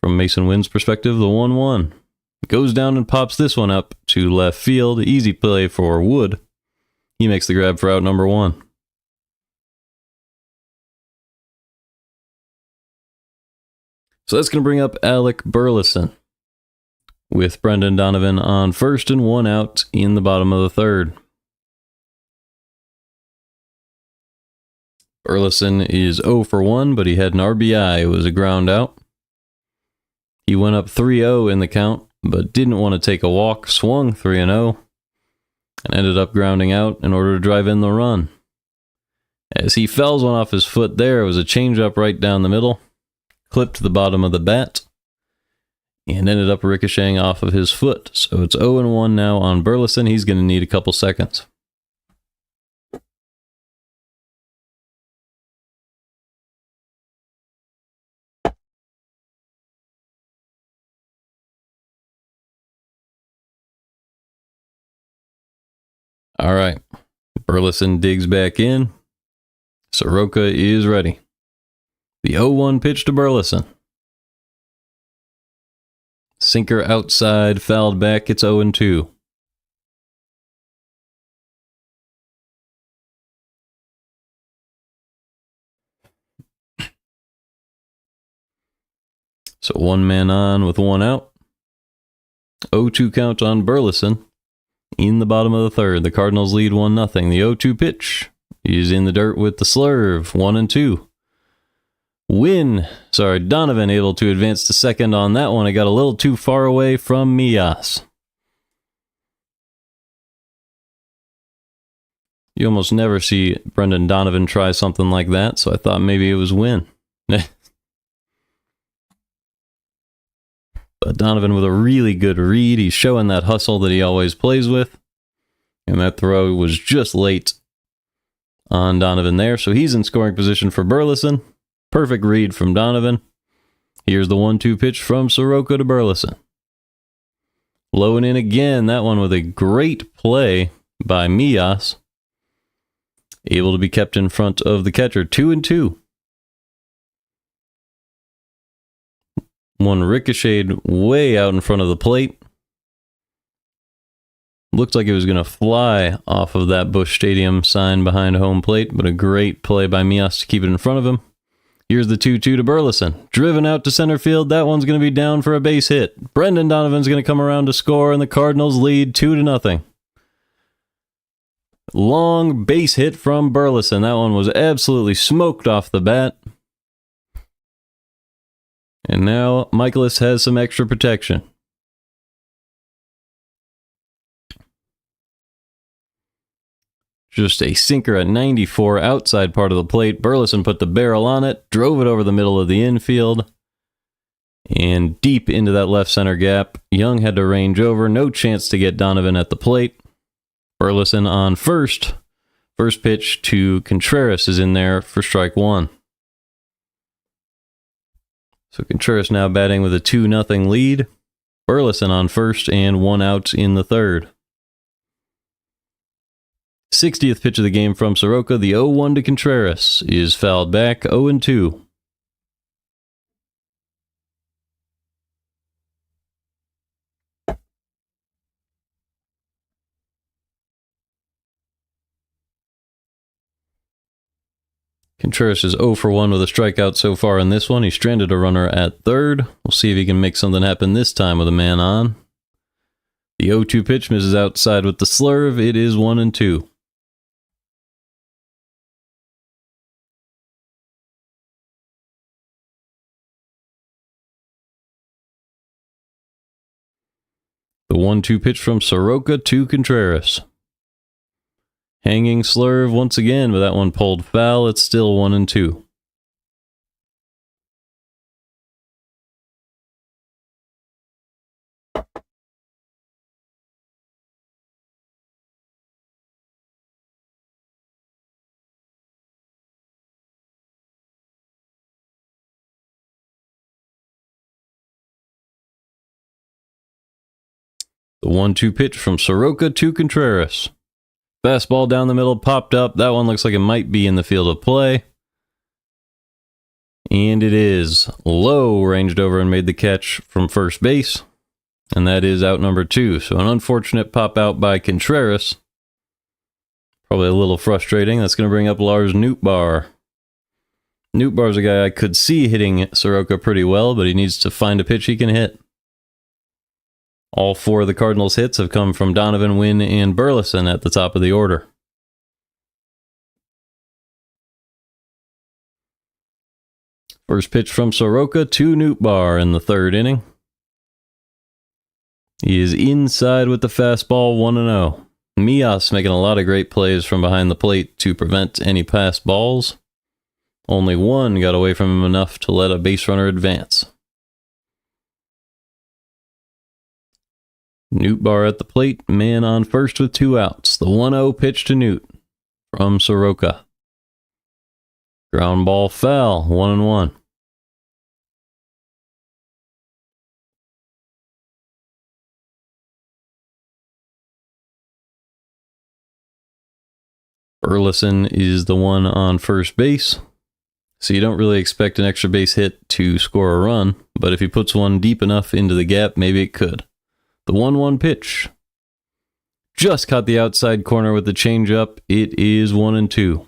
From Mason Wynn's perspective, the 1-1 goes down and pops this one up to left field. Easy play for Wood. He makes the grab for out number 1. So that's going to bring up Alec Burleson with Brendan Donovan on first and 1 out in the bottom of the third. Burleson is 0 for 1, but he had an RBI. It was a ground out. He went up 3-0 in the count, but didn't want to take a walk, swung 3-0, and ended up grounding out in order to drive in the run. As he fouls one off his foot there, it was a changeup right down the middle. Clipped the bottom of the bat and ended up ricocheting off of his foot. So it's 0-1 now on Burleson. He's going to need a couple seconds. All right. Burleson digs back in. Soroka is ready. The 0-1 pitch to Burleson. Sinker outside, fouled back. It's 0-2. So one man on with one out. 0-2 count on Burleson in the bottom of the third. The Cardinals lead 1-0. The 0-2 pitch is in the dirt with the slurve, 1-2. Donovan able to advance to second on that one. It got a little too far away from Mikolas. You almost never see Brendan Donovan try something like that, so I thought maybe it was Wynn. But Donovan with a really good read. He's showing that hustle that he always plays with. And that throw was just late on Donovan there, so he's in scoring position for Burleson. Perfect read from Donovan. Here's the 1-2 pitch from Soroka to Burleson. Low and in again. That one with a great play by Mikolas. Able to be kept in front of the catcher. 2-2. One ricocheted way out in front of the plate. Looked like it was going to fly off of that Busch Stadium sign behind home plate, but a great play by Mikolas to keep it in front of him. Here's the 2-2 to Burleson. Driven out to center field. That one's going to be down for a base hit. Brendan Donovan's going to come around to score, and the Cardinals lead 2-0. Long base hit from Burleson. That one was absolutely smoked off the bat. And now Mikolas has some extra protection. Just a sinker at 94 outside part of the plate. Burleson put the barrel on it, drove it over the middle of the infield, and deep into that left center gap. Young had to range over. No chance to get Donovan at the plate. Burleson on first. First pitch to Contreras is in there for strike one. So Contreras now batting with a 2-0 lead. Burleson on first and 1 out in the third. 60th pitch of the game from Soroka. The 0-1 to Contreras is fouled back, 0-2. Contreras is 0 for 1 with a strikeout so far in this one. He stranded a runner at third. We'll see if he can make something happen this time with a man on. The 0-2 pitch misses outside with the slurve. It is 1-2. The 1-2 pitch from Soroka to Contreras. Hanging slurve once again, but that one pulled foul. It's still 1-2. The 1-2 pitch from Soroka to Contreras. Fastball down the middle, popped up. That one looks like it might be in the field of play. And it is. Low ranged over and made the catch from first base. And that is out number 2. So an unfortunate pop out by Contreras. Probably a little frustrating. That's going to bring up Lars Nootbaar. Nootbaar's a guy I could see hitting Soroka pretty well, but he needs to find a pitch he can hit. All 4 of the Cardinals' hits have come from Donovan, Wynn, and Burleson at the top of the order. First pitch from Soroka to Nootbaar in the third inning. He is inside with the fastball, 1-0. Mikolas making a lot of great plays from behind the plate to prevent any passed balls. Only one got away from him enough to let a base runner advance. Nootbaar at the plate, man on first with 2 outs. The 1-0 pitch to Newt from Soroka. Ground ball foul, 1-1. Burleson is the one on first base. So you don't really expect an extra base hit to score a run, but if he puts one deep enough into the gap, maybe it could. The 1-1 pitch. Just caught the outside corner with the changeup. It is 1-2.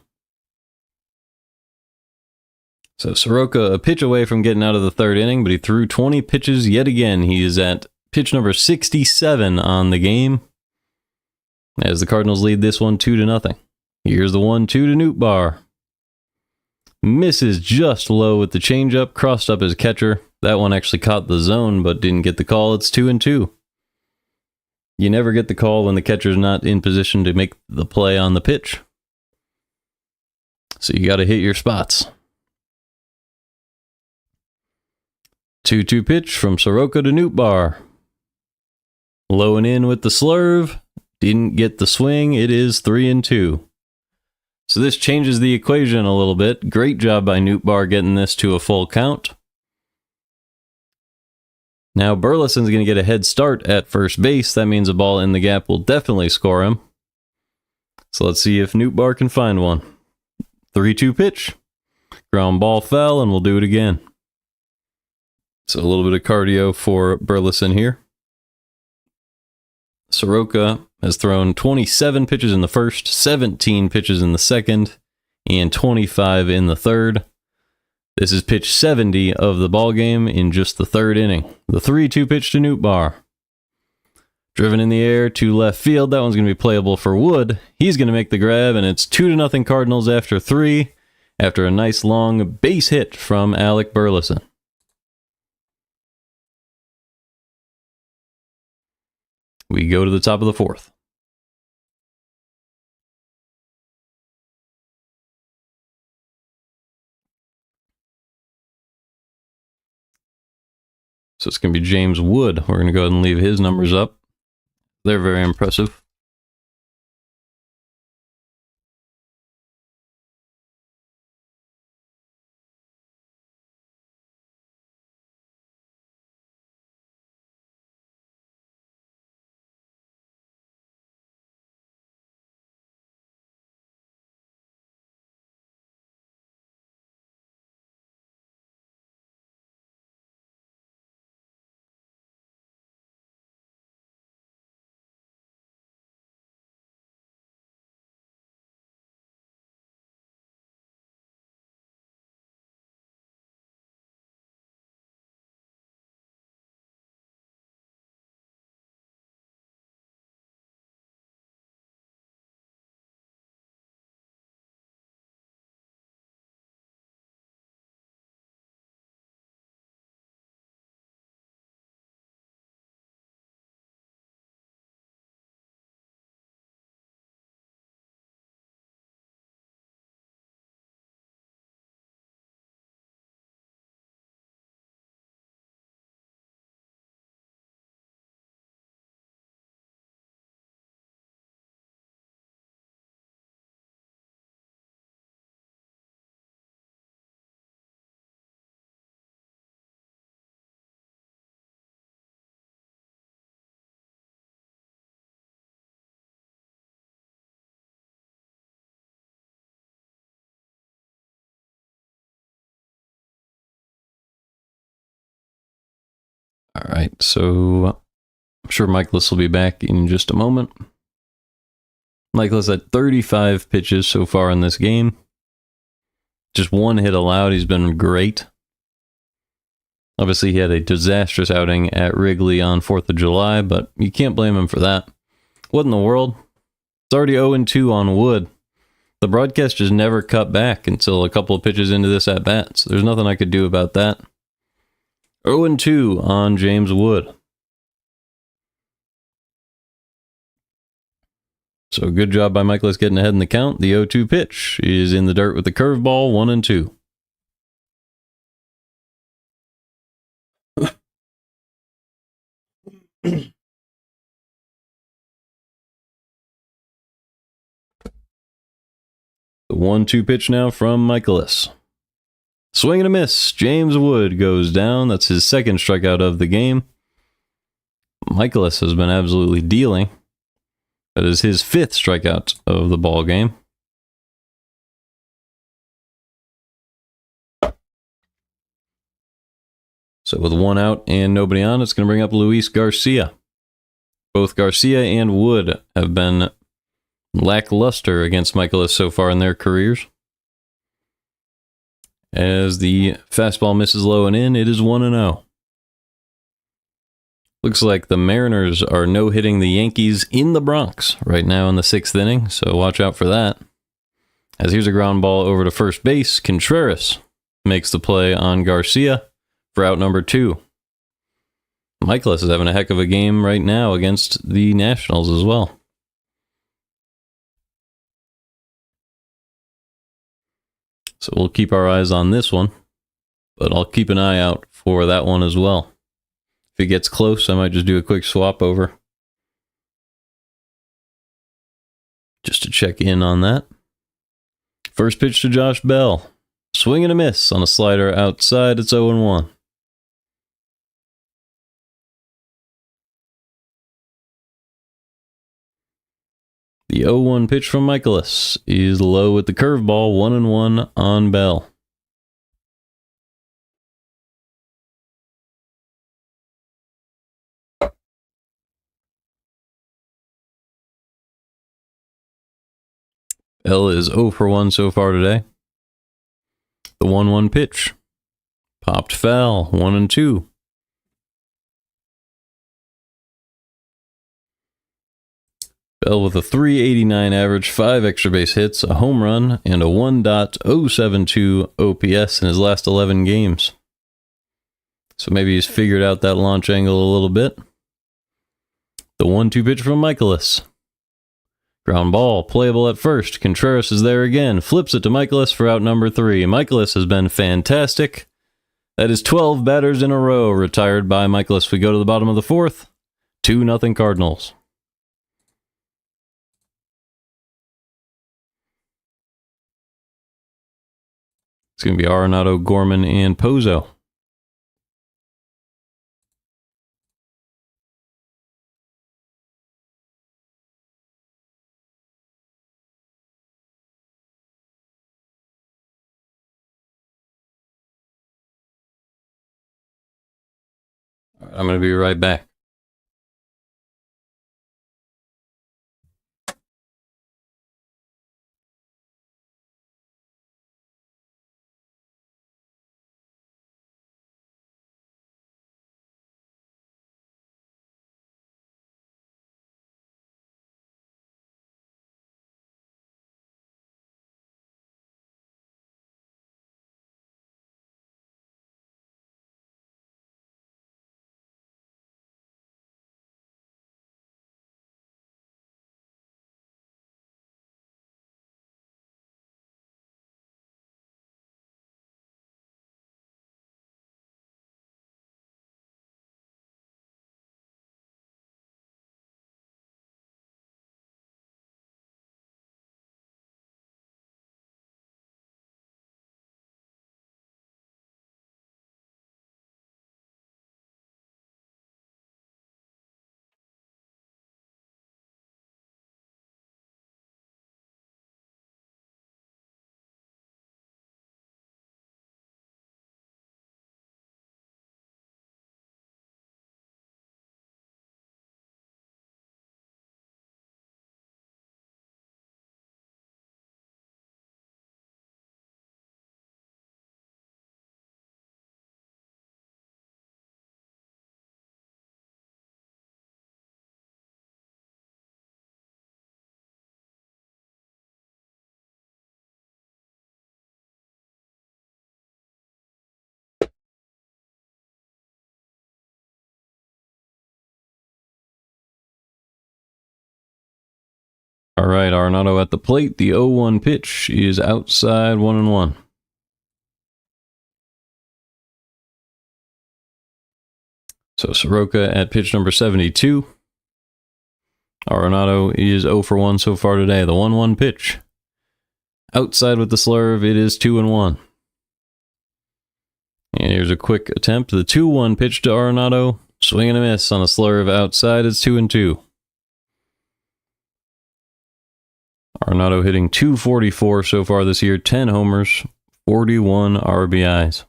So Soroka a pitch away from getting out of the third inning, but he threw 20 pitches yet again. He is at Pitch number 67 on the game, as the Cardinals lead this one 2-0. Here's the 1-2 to Nootbaar. Misses just low with the changeup, crossed up his catcher. That one actually caught the zone, but didn't get the call. It's 2-2. You never get the call when the catcher's not in position to make the play on the pitch. So you got to hit your spots. 2-2 pitch from Soroka to Nootbaar. Low and in with the slurve. Didn't get the swing. It is 3-2. So this changes the equation a little bit. Great job by Nootbaar getting this to a full count. Now Burleson's going to get a head start at first base. That means a ball in the gap will definitely score him. So let's see if Nootbaar can find one. 3-2 pitch. Ground ball fell, and we'll do it again. So a little bit of cardio for Burleson here. Soroka has thrown 27 pitches in the first, 17 pitches in the second, and 25 in the third. This is pitch 70 of the ball game in just the third inning. The 3-2 pitch to Nootbaar. Driven in the air to left field. That one's going to be playable for Wood. He's going to make the grab, and it's 2-0 Cardinals after 3, after a nice long base hit from Alec Burleson. We go to the top of the fourth. So it's going to be James Wood. We're going to go ahead and leave his numbers up. They're very impressive. All right, so I'm sure Mikolas will be back in just a moment. Mikolas had 35 pitches so far in this game. Just one hit allowed. He's been great. Obviously, he had a disastrous outing at Wrigley on 4th of July, but you can't blame him for that. What in the world? It's already 0-2 on Wood. The broadcast just never cut back until a couple of pitches into this at-bat, so there's nothing I could do about that. 0-2 on James Wood. So good job by Mikolas getting ahead in the count. The 0-2 pitch is in the dirt with the curveball, 1-2. The 1-2 pitch now from Mikolas. Swing and a miss. James Wood goes down. That's his second strikeout of the game. Mikolas has been absolutely dealing. That is his 5th strikeout of the ball game. So with 1 out and nobody on, it's going to bring up Luis Garcia. Both Garcia and Wood have been lackluster against Mikolas so far in their careers. As the fastball misses low and in, it is 1-0. Looks like the Mariners are no-hitting the Yankees in the Bronx right now in the 6th inning, so watch out for that. As here's a ground ball over to first base, Contreras makes the play on Garcia for out number 2. Mikolas is having a heck of a game right now against the Nationals as well. So we'll keep our eyes on this one, but I'll keep an eye out for that one as well. If it gets close, I might just do a quick swap over just to check in on that. First pitch to Josh Bell. Swing and a miss on a slider outside. It's 0-1. The 0-1 pitch from Mikolas is low with the curveball, 1-1 on Bell. Bell is 0 for 1 so far today. The 1-1 pitch. Popped foul, 1-2. Bell with a .389 average, 5 extra base hits, a home run, and a 1.072 OPS in his last 11 games. So maybe he's figured out that launch angle a little bit. The 1-2 pitch from Mikolas. Ground ball, playable at first. Contreras is there again, flips it to Mikolas for out number 3. Mikolas has been fantastic. That is 12 batters in a row retired by Mikolas. We go to the bottom of the 4th. 2-0 Cardinals. It's going to be Arenado, Gorman, and Pozo. All right, I'm going to be right back. All right, Arenado at the plate. The 0-1 pitch is outside, 1-1. So Soroka at pitch number 72. Arenado is 0 for 1 so far today. The 1-1 pitch. Outside with the slurve, it is 2-1. And here's a quick attempt. The 2-1 pitch to Arenado. Swing and a miss on a slurve outside. It's 2-2. Arenado hitting .244 so far this year. 10 homers, 41 RBIs.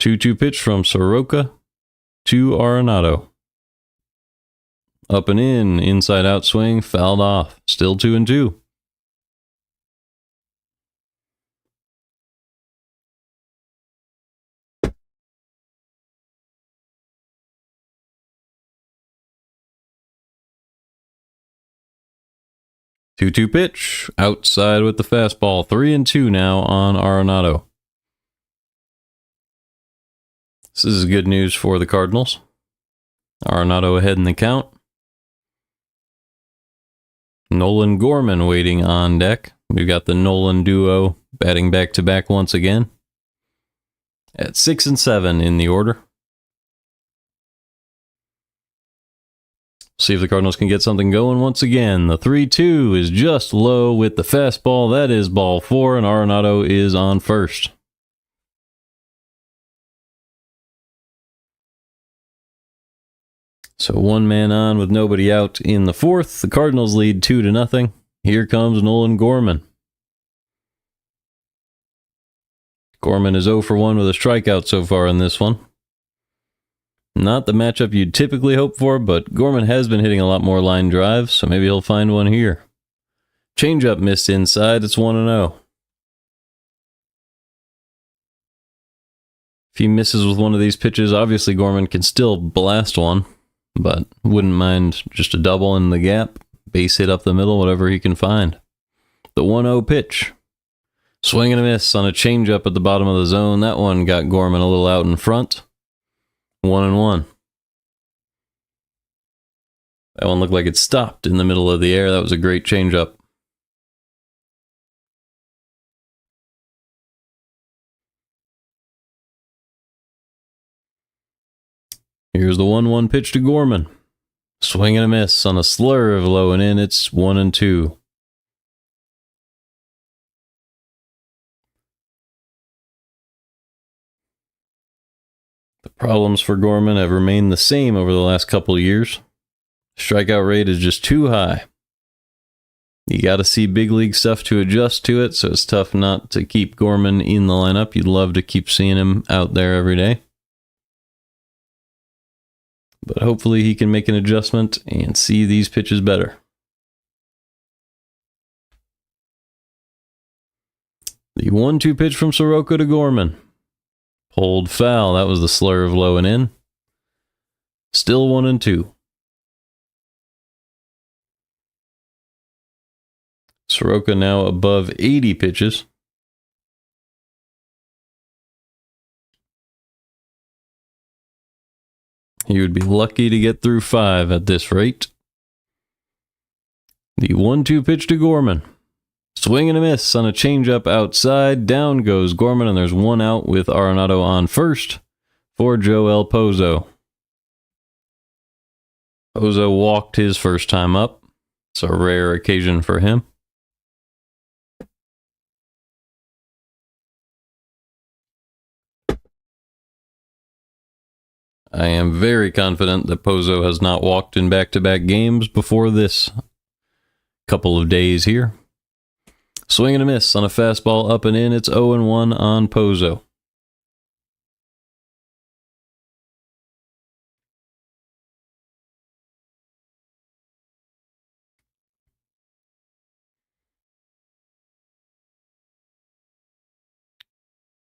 2-2 pitch from Soroka to Arenado. Up and in, inside out swing, fouled off. Still 2-2. 2-2 pitch. Outside with the fastball. 3-2 now on Arenado. This is good news for the Cardinals. Arenado ahead in the count. Nolan Gorman waiting on deck. We've got the Nolan duo batting back-to-back once again. At 6 and 7 in the order. See if the Cardinals can get something going once again. The 3-2 is just low with the fastball. That is ball 4, and Arenado is on first. So one man on with nobody out in the fourth. The Cardinals lead 2-0. Here comes Nolan Gorman. Gorman is 0 for 1 with a strikeout so far in this one. Not the matchup you'd typically hope for, but Gorman has been hitting a lot more line drives, so maybe he'll find one here. Changeup missed inside, it's 1-0. If he misses with one of these pitches, obviously Gorman can still blast one, but wouldn't mind just a double in the gap, base hit up the middle, whatever he can find. The 1-0 pitch. Swing and a miss on a changeup at the bottom of the zone. That one got Gorman a little out in front. 1-1. That one looked like it stopped in the middle of the air. That was a great changeup. Here's the 1-1 pitch to Gorman. Swing and a miss on a slurve low and in. It's 1-2. The problems for Gorman have remained the same over the last couple of years. Strikeout rate is just too high. You got to see big league stuff to adjust to it, so it's tough not to keep Gorman in the lineup. You'd love to keep seeing him out there every day. But hopefully he can make an adjustment and see these pitches better. The 1-2 pitch from Soroka to Gorman. Pulled foul. That was the slurve low and in. Still 1-2. Soroka now above 80 pitches. He would be lucky to get through 5 at this rate. The 1-2 pitch to Gorman. Swing and a miss on a changeup outside. Down goes Gorman, and there's one out with Arenado on first for Joel Pozo. Pozo walked his first time up. It's a rare occasion for him. I am very confident that Pozo has not walked in back-to-back games before this couple of days here. Swing and a miss on a fastball up and in. It's 0-1 on Pozo.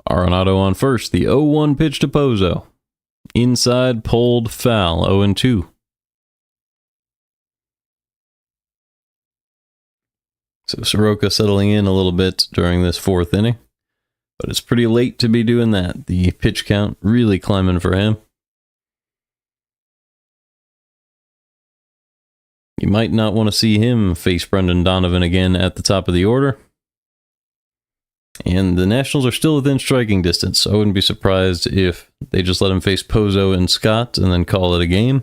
Arenado on first. The 0-1 pitch to Pozo. Inside, pulled foul. 0-2. So Soroka settling in a little bit during this fourth inning. But it's pretty late to be doing that. The pitch count really climbing for him. You might not want to see him face Brendan Donovan again at the top of the order. And the Nationals are still within striking distance, so I wouldn't be surprised if they just let him face Pozo and Scott and then call it a game.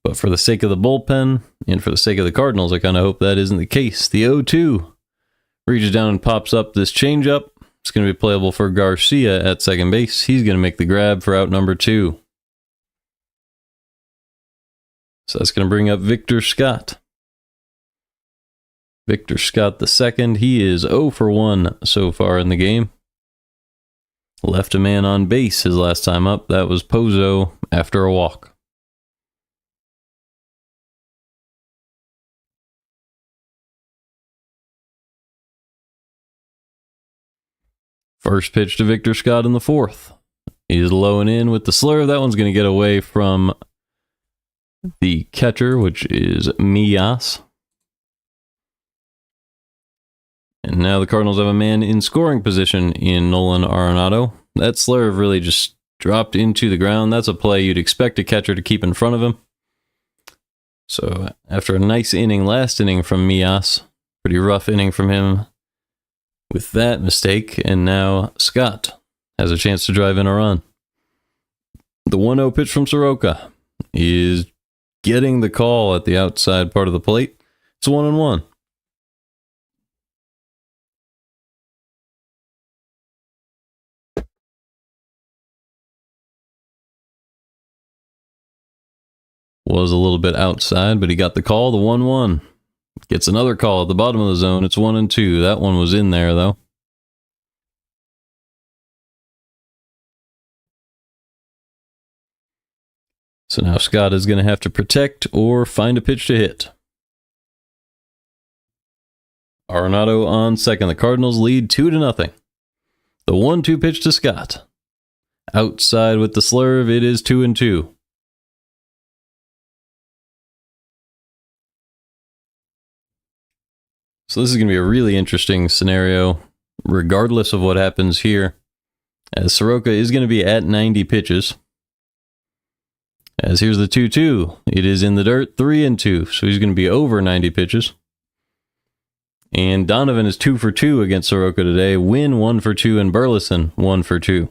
But for the sake of the bullpen and for the sake of the Cardinals, I kind of hope that isn't the case. The 0-2 reaches down and pops up this changeup. It's going to be playable for Garcia at second base. He's going to make the grab for out number 2. So that's going to bring up Victor Scott. Victor Scott II, he is 0 for 1 so far in the game. Left a man on base his last time up. That was Pozo after a walk. First pitch to Victor Scott in the fourth. He's low and in with the slurve. That one's going to get away from the catcher, which is Mikolas. And now the Cardinals have a man in scoring position in Nolan Arenado. That slurve really just dropped into the ground. That's a play you'd expect a catcher to keep in front of him. So after a nice inning, last inning from Mikolas, pretty rough inning from him with that mistake, and now Scott has a chance to drive in a run. The 1-0 pitch from Soroka is getting the call at the outside part of the plate. It's 1-1. Was a little bit outside, but he got the call. The 1-1 gets another call at the bottom of the zone. It's 1-2. That one was in there, though. So now Scott is going to have to protect or find a pitch to hit. Arenado on second. The Cardinals lead 2-0. The 1-2 pitch to Scott. Outside with the slurve. It is 2-2. So this is going to be a really interesting scenario, regardless of what happens here, as Soroka is going to be at 90 pitches. As here's the 2-2. It is in the dirt, 3-2, so he's going to be over 90 pitches. And Donovan is 2 for 2 against Soroka today. Wynn 1 for 2, and Burleson 1 for 2.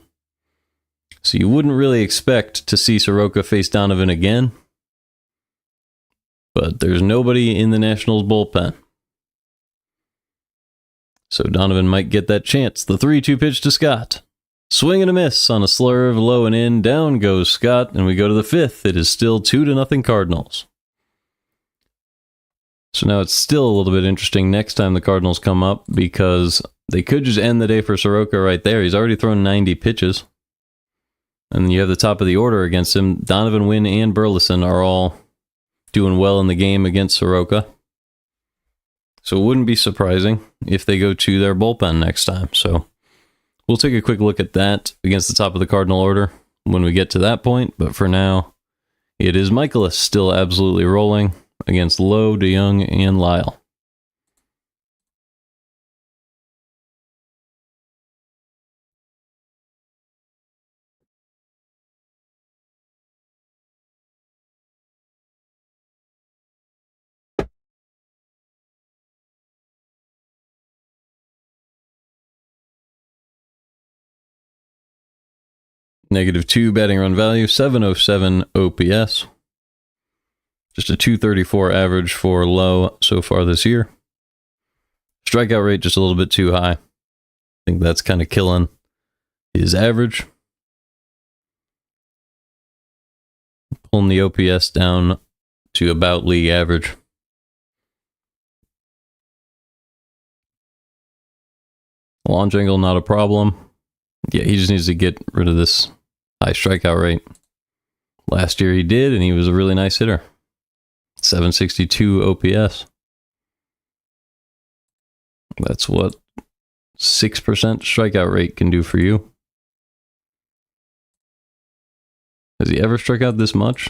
So you wouldn't really expect to see Soroka face Donovan again, but there's nobody in the Nationals bullpen. So Donovan might get that chance. The 3-2 pitch to Scott. Swing and a miss on a slurve, low and in. Down goes Scott, and we go to the fifth. It is still 2-0 Cardinals. So now it's still a little bit interesting next time the Cardinals come up, because they could just end the day for Soroka right there. He's already thrown 90 pitches. And you have the top of the order against him. Donovan, Wynn, and Burleson are all doing well in the game against Soroka. So it wouldn't be surprising if they go to their bullpen next time. So we'll take a quick look at that against the top of the Cardinal order when we get to that point. But for now, it is Mikolas still absolutely rolling against Lowe, DeYoung, and Lyle. -2 batting run value, 707 OPS. Just a 234 average for Lowe so far this year. Strikeout rate just a little bit too high. I think that's kind of killing his average. Pulling the OPS down to about league average. Launch angle, not a problem. Yeah, he just needs to get rid of this high strikeout rate. Last year he did, and he was a really nice hitter. 762 OPS. That's what 6% strikeout rate can do for you. Has he ever struck out this much?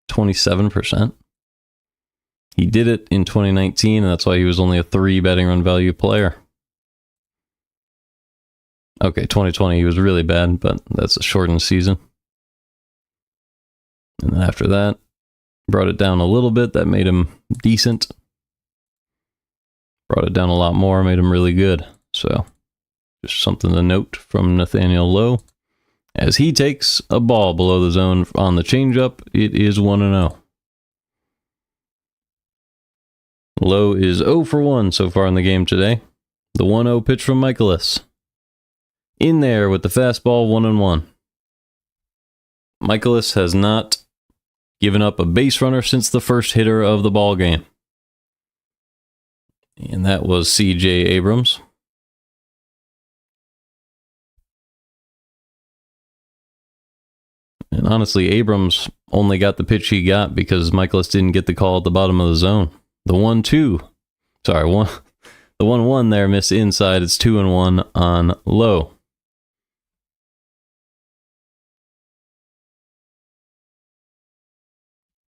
27%. He did it in 2019, and that's why he was only a 3 batting run value player. Okay, 2020 he was really bad, but that's a shortened season. And then after that, brought it down a little bit. That made him decent. Brought it down a lot more, made him really good. So, just something to note from Nathaniel Lowe. As he takes a ball below the zone on the changeup, it is 1-0. Lowe is 0 for 1 so far in the game today. The 1-0 pitch from Mikolas. In there with the fastball, 1-1. Mikolas has not given up a base runner since the first hitter of the ball game. And that was C.J. Abrams. And honestly, Abrams only got the pitch he got because Mikolas didn't get the call at the bottom of the zone. The 1-2. Sorry, the 1-1 there missed inside. It's 2-1 on Lowe.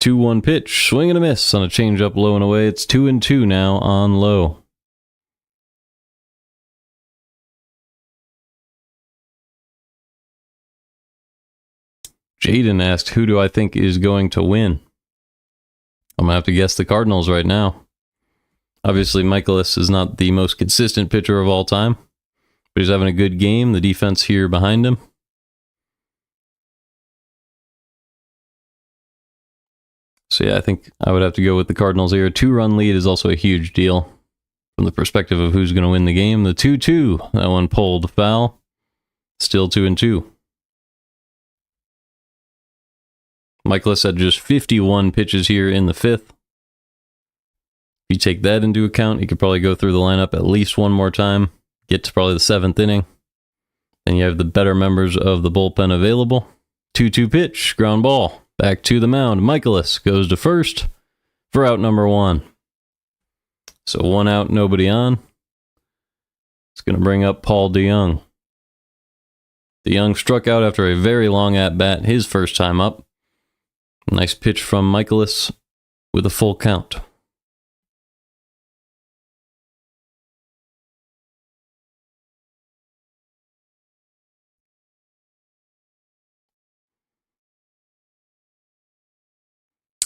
2-1 pitch, swing and a miss on a changeup low and away. It's 2-2 now on low. Jaden asked, who do I think is going to win? I'm going to have to guess the Cardinals right now. Obviously, Mikolas is not the most consistent pitcher of all time, but he's having a good game. The defense here behind him. So yeah, I think I would have to go with the Cardinals here. A 2-run lead is also a huge deal from the perspective of who's going to win the game. The 2-2, that one pulled foul. Still 2-2. Mikolas had just 51 pitches here in the 5th. If you take that into account, you could probably go through the lineup at least one more time, get to probably the 7th inning. Then you have the better members of the bullpen available. 2-2 pitch, ground ball. Back to the mound. Mikolas goes to first for out number 1. So 1 out, nobody on. It's going to bring up Paul DeJong. DeJong struck out after a very long at-bat, his first time up. Nice pitch from Mikolas with a full count.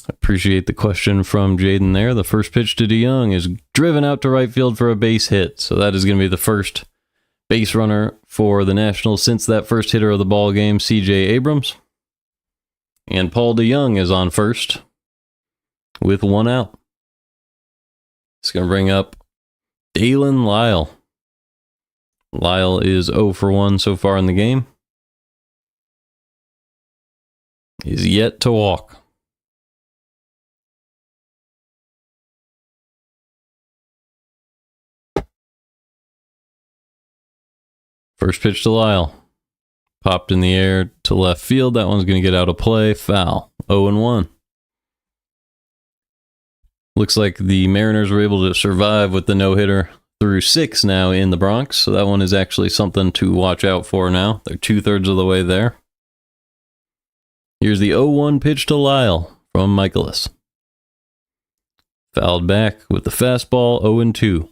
Appreciate the question from Jaden there. The first pitch to DeJong is driven out to right field for a base hit. So that is going to be the first base runner for the Nationals since that first hitter of the ball game, C.J. Abrams. And Paul DeJong is on first with 1 out. It's going to bring up Dalen Lyle. Lyle is 0 for 1 so far in the game. He's yet to walk. First pitch to Lyle. Popped in the air to left field. That one's going to get out of play. Foul. 0-1. Looks like the Mariners were able to survive with the no-hitter through 6 now in the Bronx. So that one is actually something to watch out for now. They're 2/3 of the way there. Here's the 0-1 pitch to Lyle from Mikolas. Fouled back with the fastball. 0-2.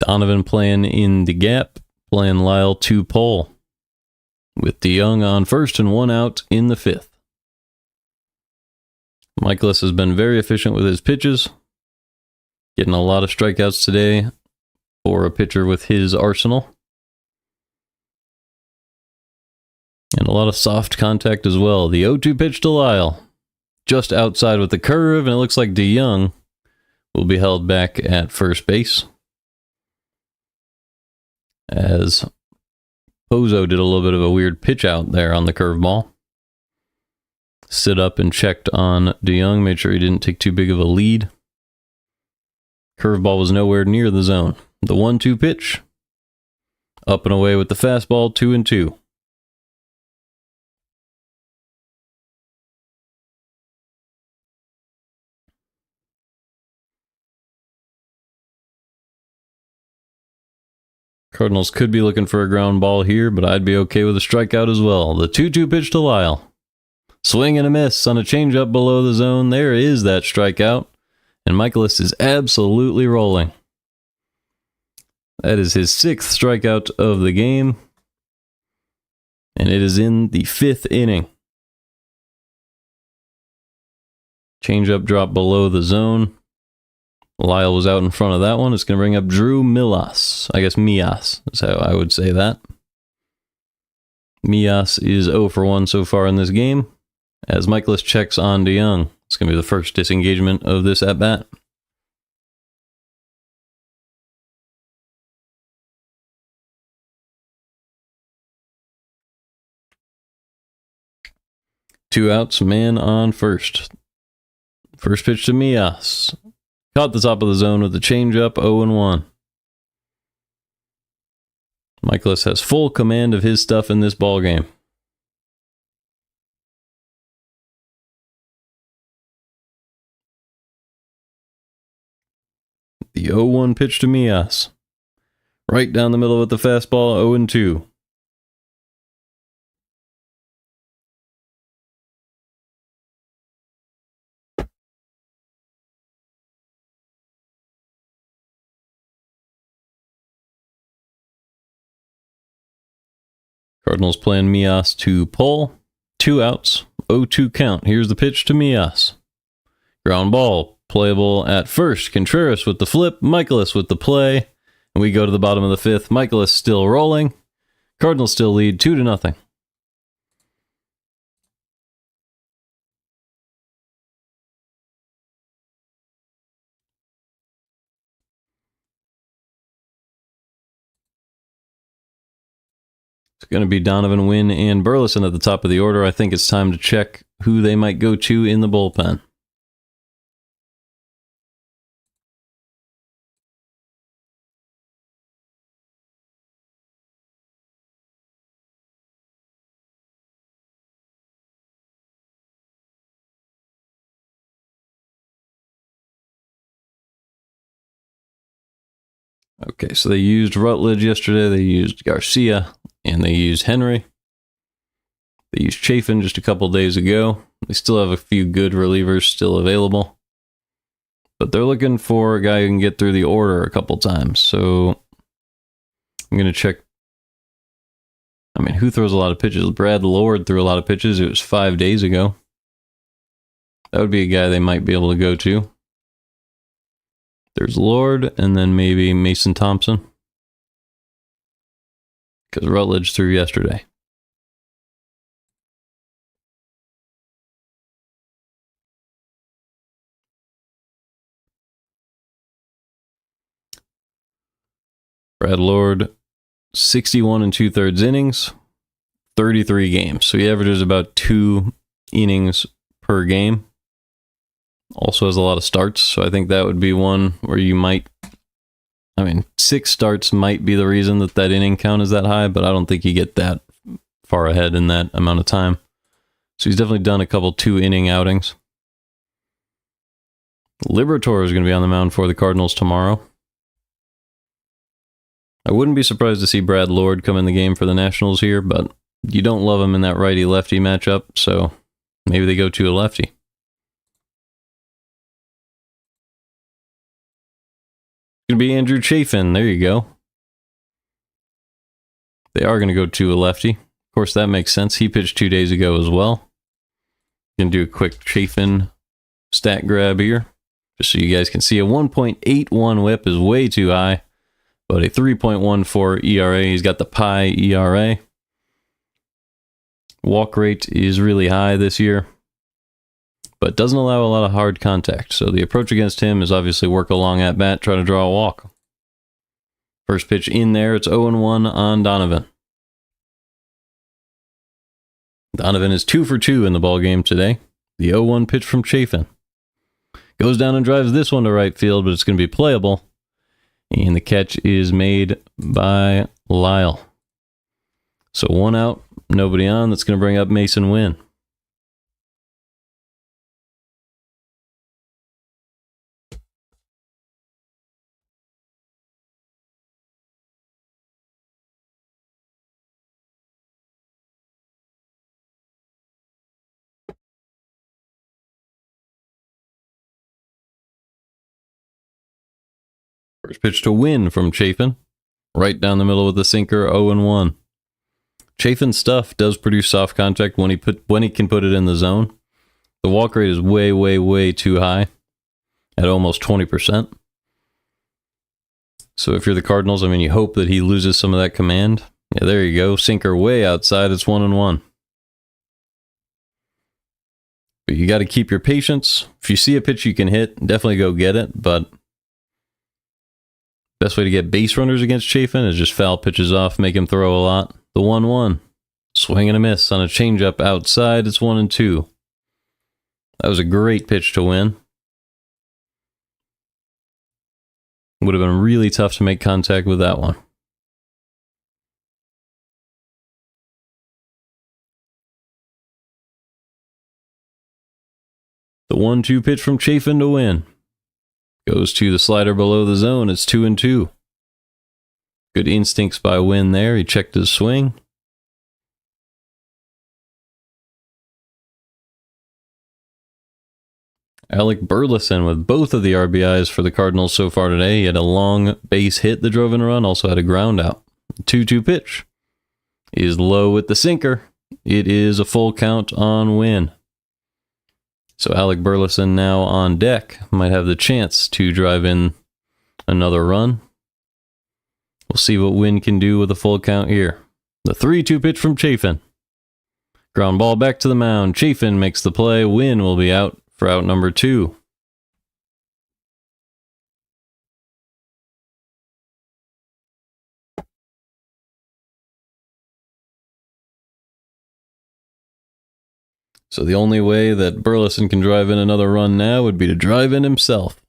Donovan playing in the gap, playing Lyle to pole. With DeJong on first and 1 out in the 5th. Mikolas has been very efficient with his pitches. Getting a lot of strikeouts today for a pitcher with his arsenal. And a lot of soft contact as well. The 0-2 pitch to Lyle. Just outside with the curve, and it looks like DeJong will be held back at first base. As Pozo did a little bit of a weird pitch out there on the curveball. Stood up and checked on DeJong, made sure he didn't take too big of a lead. Curveball was nowhere near the zone. The 1-2 pitch. Up and away with the fastball, 2-2. Cardinals could be looking for a ground ball here, but I'd be okay with a strikeout as well. The 2-2 pitch to Lyle. Swing and a miss on a changeup below the zone. There is that strikeout. And Mikolas is absolutely rolling. That is his 6th strikeout of the game. And it is in the 5th inning. Changeup drop below the zone. Lyle was out in front of that one. It's going to bring up Drew Millas. I guess Mias is how I would say that. Mias is 0 for 1 so far in this game. As Mikolas checks on DeJong. It's going to be the first disengagement of this at-bat. Two outs, man on first. First pitch to Mias. Caught the top of the zone with the changeup, 0-1. Mikolas has full command of his stuff in this ballgame. The 0-1 pitch to Mikolas. Right down the middle with the fastball, 0-2. Cardinals playing Mikolas to pull. 2 outs, 0-2 count. Here's the pitch to Mikolas. Ground ball, playable at first. Contreras with the flip, Mikolas with the play. And we go to the bottom of the 5th. Mikolas still rolling. Cardinals still lead 2-0. It's going to be Donovan, Wynn, and Burleson at the top of the order. I think it's time to check who they might go to in the bullpen. Okay, so they used Rutledge yesterday, they used Garcia, and they used Henry. They used Chafin just a couple days ago. They still have a few good relievers still available. But they're looking for a guy who can get through the order a couple times. So I'm going to check. I mean, who throws a lot of pitches? Brad Lord threw a lot of pitches. It was 5 days ago. That would be a guy they might be able to go to. There's Lord, and then maybe Mason Thompson. Because Rutledge threw yesterday. Brad Lord, 61 2/3 innings, 33 games. So he averages about 2 innings per game. Also has a lot of starts, so I think that would be one where you might... I mean, 6 starts might be the reason that inning count is that high, but I don't think you get that far ahead in that amount of time. So he's definitely done a couple 2-inning outings. Liberatore is going to be on the mound for the Cardinals tomorrow. I wouldn't be surprised to see Brad Lord come in the game for the Nationals here, but you don't love him in that righty-lefty matchup, so maybe they go to a lefty. Going to be Andrew Chafin. There you go. They are going to go to a lefty. Of course, that makes sense. He pitched 2 days ago as well. Going to do a quick Chafin stat grab here, just so you guys can see. A 1.81 whip is way too high, but a 3.14 ERA. He's got the pi ERA. Walk rate is really high this year, but doesn't allow a lot of hard contact. So the approach against him is obviously work a long at bat, try to draw a walk. First pitch in there, it's 0-1 on Donovan. Donovan is 2 for 2 in the ballgame today. The 0-1 pitch from Chafin. Goes down and drives this one to right field, but it's going to be playable. And the catch is made by Lyle. So 1 out, nobody on. That's going to bring up Mason Wynn. First pitch to Wynn from Chafin. Right down the middle with the sinker, 0-1. Chafin's stuff does produce soft contact when he can put it in the zone. The walk rate is way, way, way too high at almost 20%. So if you're the Cardinals, I mean, you hope that he loses some of that command. Yeah, there you go. Sinker way outside. It's 1-1. But you got to keep your patience. If you see a pitch you can hit, definitely go get it. But best way to get base runners against Chafin is just foul pitches off, make him throw a lot. The 1-1. Swing and a miss on a changeup outside. It's 1-2. That was a great pitch to Win. Would have been really tough to make contact with that one. The 1-2 pitch from Chafin to Win. Goes to the slider below the zone. It's 2-2. Good instincts by Wynn there. He checked his swing. Alec Burleson with both of the RBIs for the Cardinals so far today. He had a long base hit that drove in a run, also had a ground out. 2-2 pitch is low with the sinker. It is a full count on Wynn. So Alec Burleson now on deck. Might have the chance to drive in another run. We'll see what Wynn can do with a full count here. The 3-2 pitch from Chafin. Ground ball back to the mound. Chafin makes the play. Wynn will be out for out number 2. So the only way that Burleson can drive in another run now would be to drive in himself.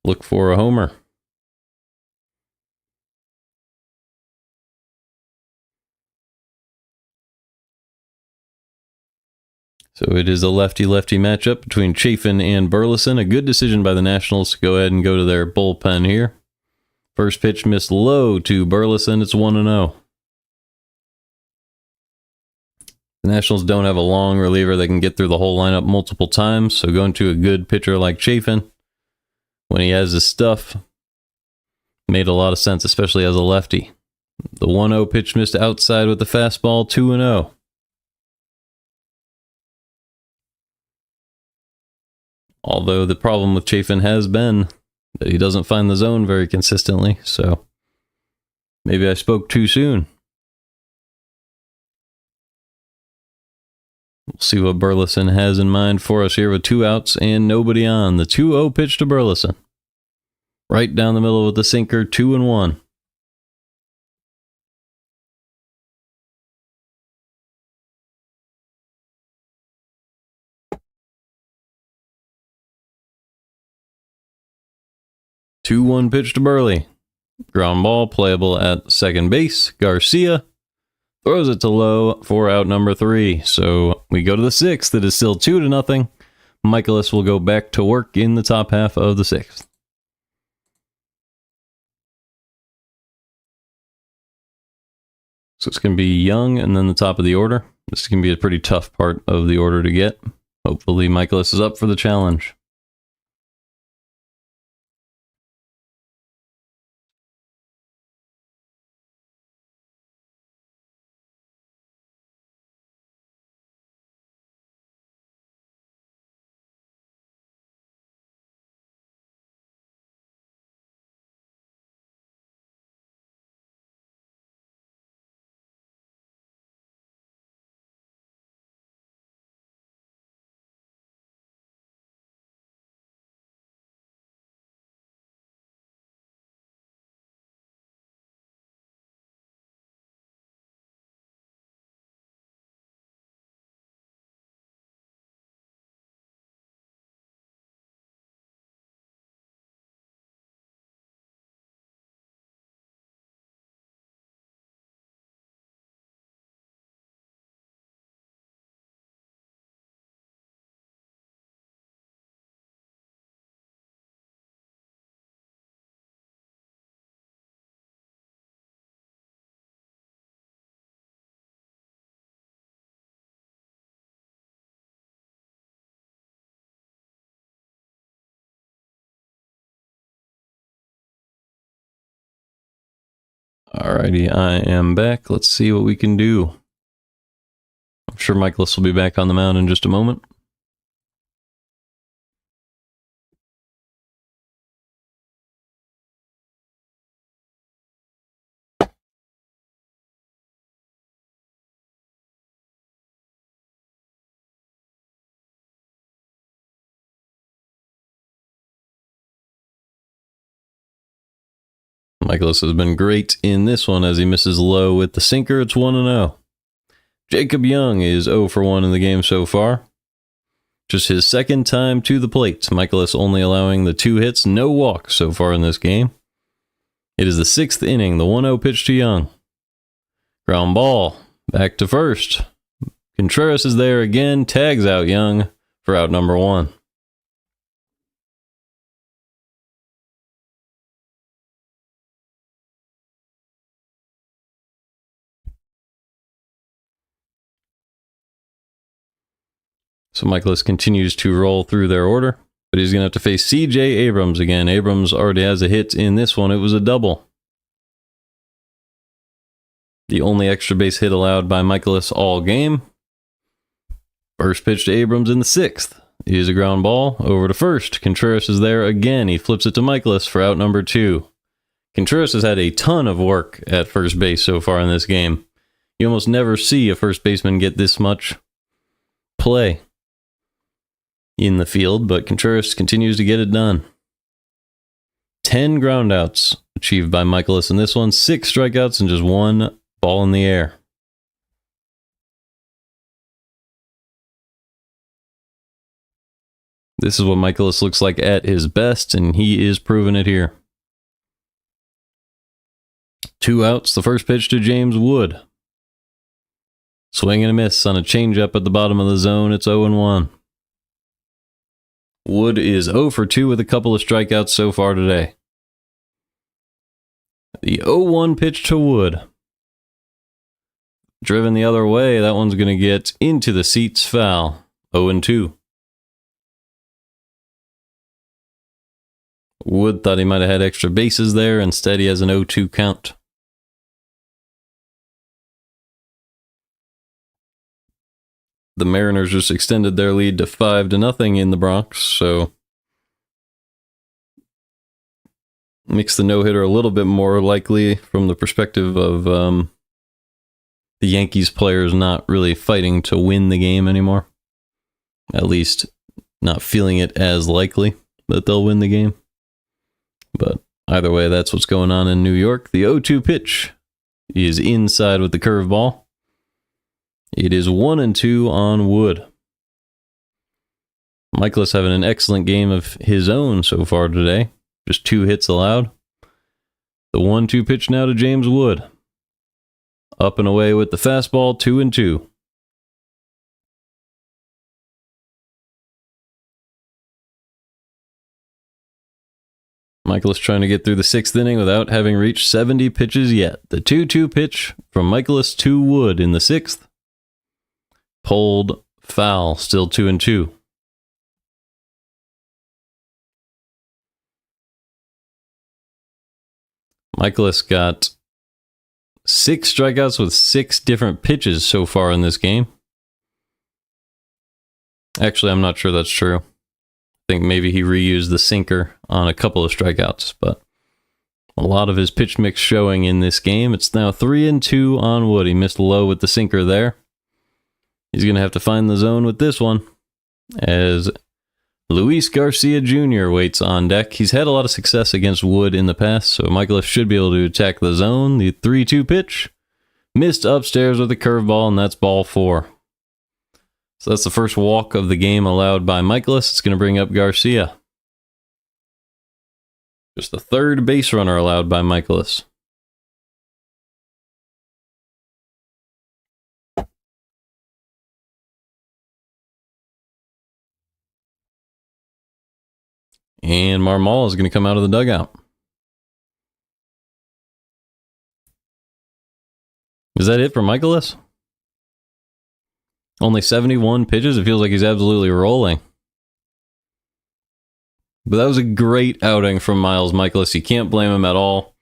Look for a homer. So it is a lefty-lefty matchup between Chafin and Burleson. A good decision by the Nationals to go ahead and go to their bullpen here. First pitch missed low to Burleson. It's 1-0. The Nationals don't have a long reliever that can get through the whole lineup multiple times, so going to a good pitcher like Chafin, when he has his stuff, made a lot of sense, especially as a lefty. The 1-0 pitch missed outside with the fastball, 2-0. Although the problem with Chafin has been that he doesn't find the zone very consistently, so maybe I spoke too soon. We'll see what Burleson has in mind for us here with 2 outs and nobody on. The 2-0 pitch to Burleson. Right down the middle with the sinker, 2-1. Two-one pitch to Burley. Ground ball playable at second base. Garcia throws it to low for out number 3. So we go to the 6th. It is still 2-0. Mikolas will go back to work in the top half of the 6th. So it's going to be Young and then the top of the order. This is going to be a pretty tough part of the order to get. Hopefully Mikolas is up for the challenge. Alrighty, I am back. Let's see what we can do. I'm sure Mikolas will be back on the mound in just a moment. Mikolas has been great in this one as he misses low with the sinker. It's 1-0. Jacob Young is 0 for 1 in the game so far. Just his second time to the plate. Mikolas only allowing the 2 hits, no walks so far in this game. It is the 6th inning, the 1-0 pitch to Young. Ground ball, back to first. Contreras is there again, tags out Young for out number 1. So Mikolas continues to roll through their order, but he's going to have to face CJ Abrams again. Abrams already has a hit in this one. It was a double. The only extra base hit allowed by Mikolas all game. First pitch to Abrams in the 6th. Is a ground ball over to first. Contreras is there again. He flips it to Mikolas for out number 2. Contreras has had a ton of work at first base so far in this game. You almost never see a first baseman get this much play in the field, but Contreras continues to get it done. 10 groundouts achieved by Mikolas in this one, 6 strikeouts and just 1 ball in the air. This is what Mikolas looks like at his best, and he is proving it here. 2 outs, the first pitch to James Wood. Swing and a miss on a changeup at the bottom of the zone. It's 0-1. Wood is 0 for 2 with a couple of strikeouts so far today. The 0-1 pitch to Wood. Driven the other way, that one's going to get into the seats, foul. 0-2. Wood thought he might have had extra bases there. Instead, he has an 0-2 count. The Mariners just extended their lead to 5-0 in the Bronx, so makes the no-hitter a little bit more likely from the perspective of the Yankees players not really fighting to win the game anymore. At least not feeling it as likely that they'll win the game. But either way, that's what's going on in New York. The 0-2 pitch is inside with the curveball. It is 1-2 on Wood. Mikolas having an excellent game of his own so far today. Just 2 hits allowed. The 1-2 pitch now to James Wood. Up and away with the fastball, 2-2. Mikolas trying to get through the 6th inning without having reached 70 pitches yet. The 2-2 pitch from Mikolas to Wood in the 6th. Pulled foul, still 2-2. Mikolas got 6 strikeouts with 6 different pitches so far in this game. Actually, I'm not sure that's true. I think maybe he reused the sinker on a couple of strikeouts, but a lot of his pitch mix showing in this game. It's now 3-2 on Wood. He missed low with the sinker there. He's going to have to find the zone with this one as Luis Garcia Jr. waits on deck. He's had a lot of success against Wood in the past, so Mikolas should be able to attack the zone. The 3-2 pitch missed upstairs with a curveball, and that's ball 4. So that's the first walk of the game allowed by Mikolas. It's going to bring up Garcia. Just the 3rd base runner allowed by Mikolas. And Marmol is going to come out of the dugout. Is that it for Mikolas? Only 71 pitches? It feels like he's absolutely rolling. But that was a great outing from Miles Mikolas. You can't blame him at all.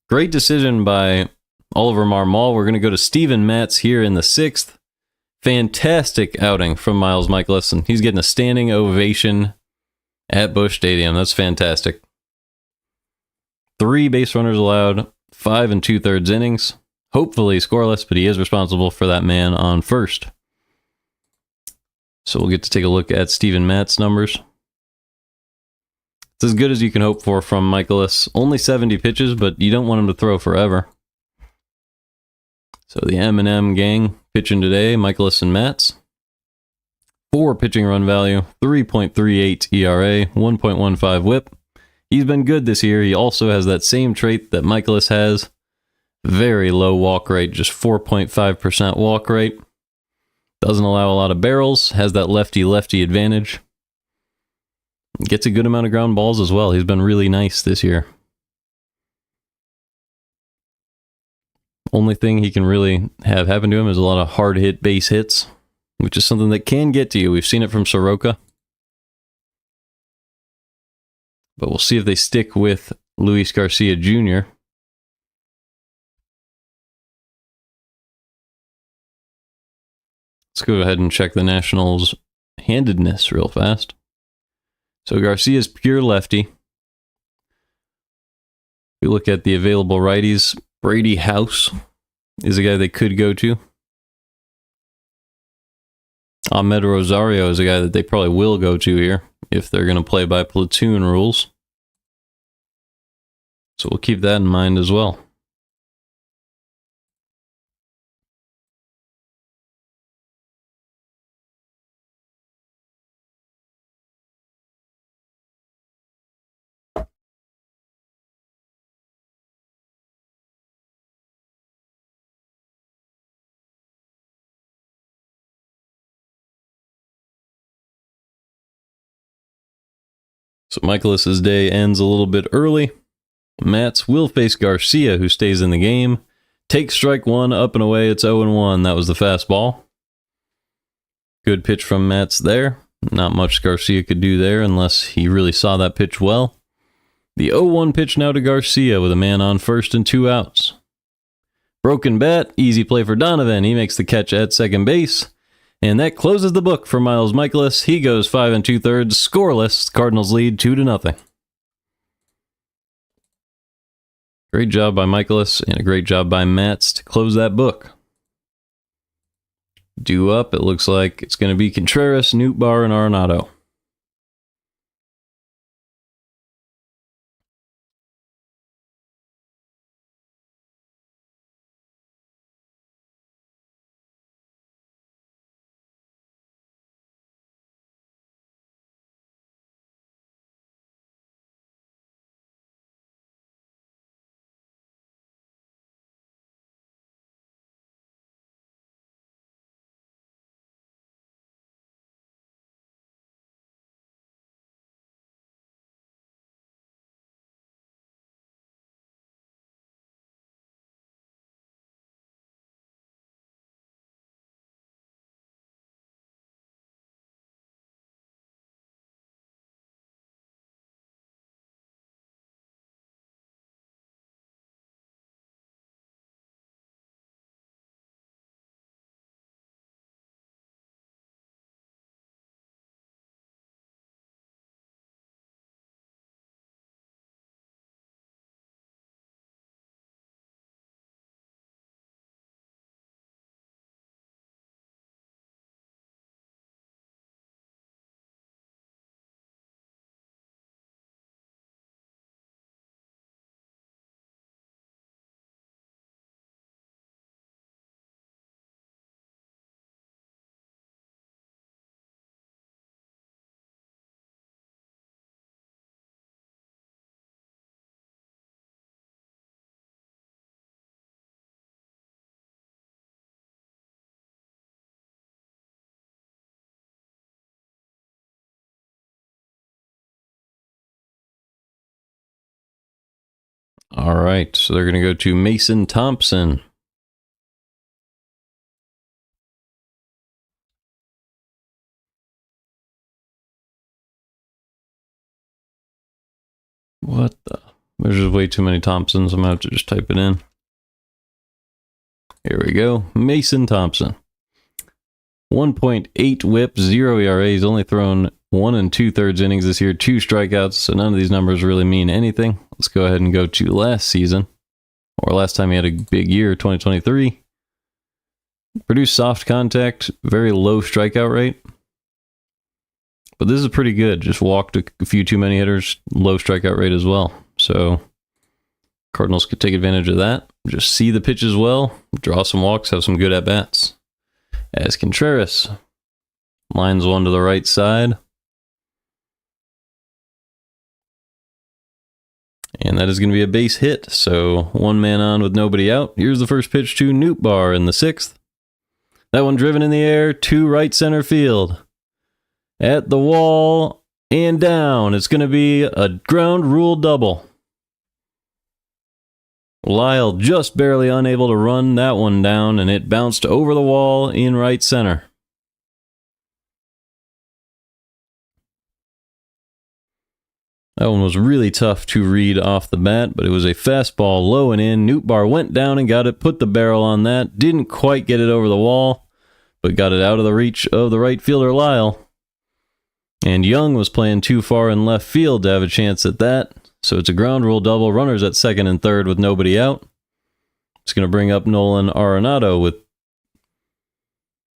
Great decision by Oliver Marmol. We're going to go to Steven Matz here in the 6th. Fantastic outing from Miles Mikolas, and he's getting a standing ovation at Busch Stadium. That's fantastic. 3 base runners allowed, 5 2/3 innings. Hopefully scoreless, but he is responsible for that man on first. So we'll get to take a look at Steven Matt's numbers. It's as good as you can hope for from Mikolas. Only 70 pitches, but you don't want him to throw forever. So the M&M gang pitching today, Mikolas and Matz. 4 pitching run value, 3.38 ERA, 1.15 whip. He's been good this year. He also has that same trait that Mikolas has. Very low walk rate, just 4.5% walk rate. Doesn't allow a lot of barrels, has that lefty-lefty advantage. Gets a good amount of ground balls as well. He's been really nice this year. Only thing he can really have happen to him is a lot of hard hit base hits. which is something that can get to you. We've seen it from Soroka. But we'll see if they stick with Luis Garcia Jr. Let's go ahead and check the Nationals' handedness real fast. So Garcia's pure lefty. We look at the available righties. Brady House is a guy they could go to. Ahmed Rosario is a guy that they probably will go to here if they're going to play by platoon rules. So we'll keep that in mind as well. So Mikolas' day ends a little bit early. Mats will face Garcia, who stays in the game. Takes strike one, up and away. It's 0-1. That was the fastball. Good pitch from Mats there. Not much Garcia could do there unless he really saw that pitch well. The 0-1 pitch now to Garcia with a man on first and 2 outs. Broken bat, easy play for Donovan. He makes the catch at second base. And that closes the book for Miles Mikolas. He goes 5 2/3, scoreless. Cardinals lead 2-0. Great job by Mikolas and a great job by Mats to close that book. Due up, it looks like it's going to be Contreras, Nootbaar, and Arenado. All right, so they're going to go to Mason Thompson. What the? There's just way too many Thompsons. I'm going to have to just type it in. Here we go. Mason Thompson. 1.8 whip, 0 ERA. He's only thrown 1 2/3 innings this year, 2 strikeouts, so none of these numbers really mean anything. Let's go ahead and go to last season, or last time he had a big year, 2023. Produced soft contact, very low strikeout rate. But this is pretty good. Just walked a few too many hitters, low strikeout rate as well. So Cardinals could take advantage of that. Just see the pitches well, draw some walks, have some good at-bats. As Contreras lines one to the right side. And that is going to be a base hit. So 1 man on with nobody out. Here's the first pitch to Nootbaar in the 6th. That one driven in the air to right center field. At the wall and down. It's going to be a ground rule double. Lyle just barely unable to run that one down, and it bounced over the wall in right center. That one was really tough to read off the bat, but it was a fastball low and in. Nootbaar went down and got it, put the barrel on that. Didn't quite get it over the wall, but got it out of the reach of the right fielder, Lyle. And Young was playing too far in left field to have a chance at that. So it's a ground rule double. Runners at second and third with nobody out. It's going to bring up Nolan Arenado with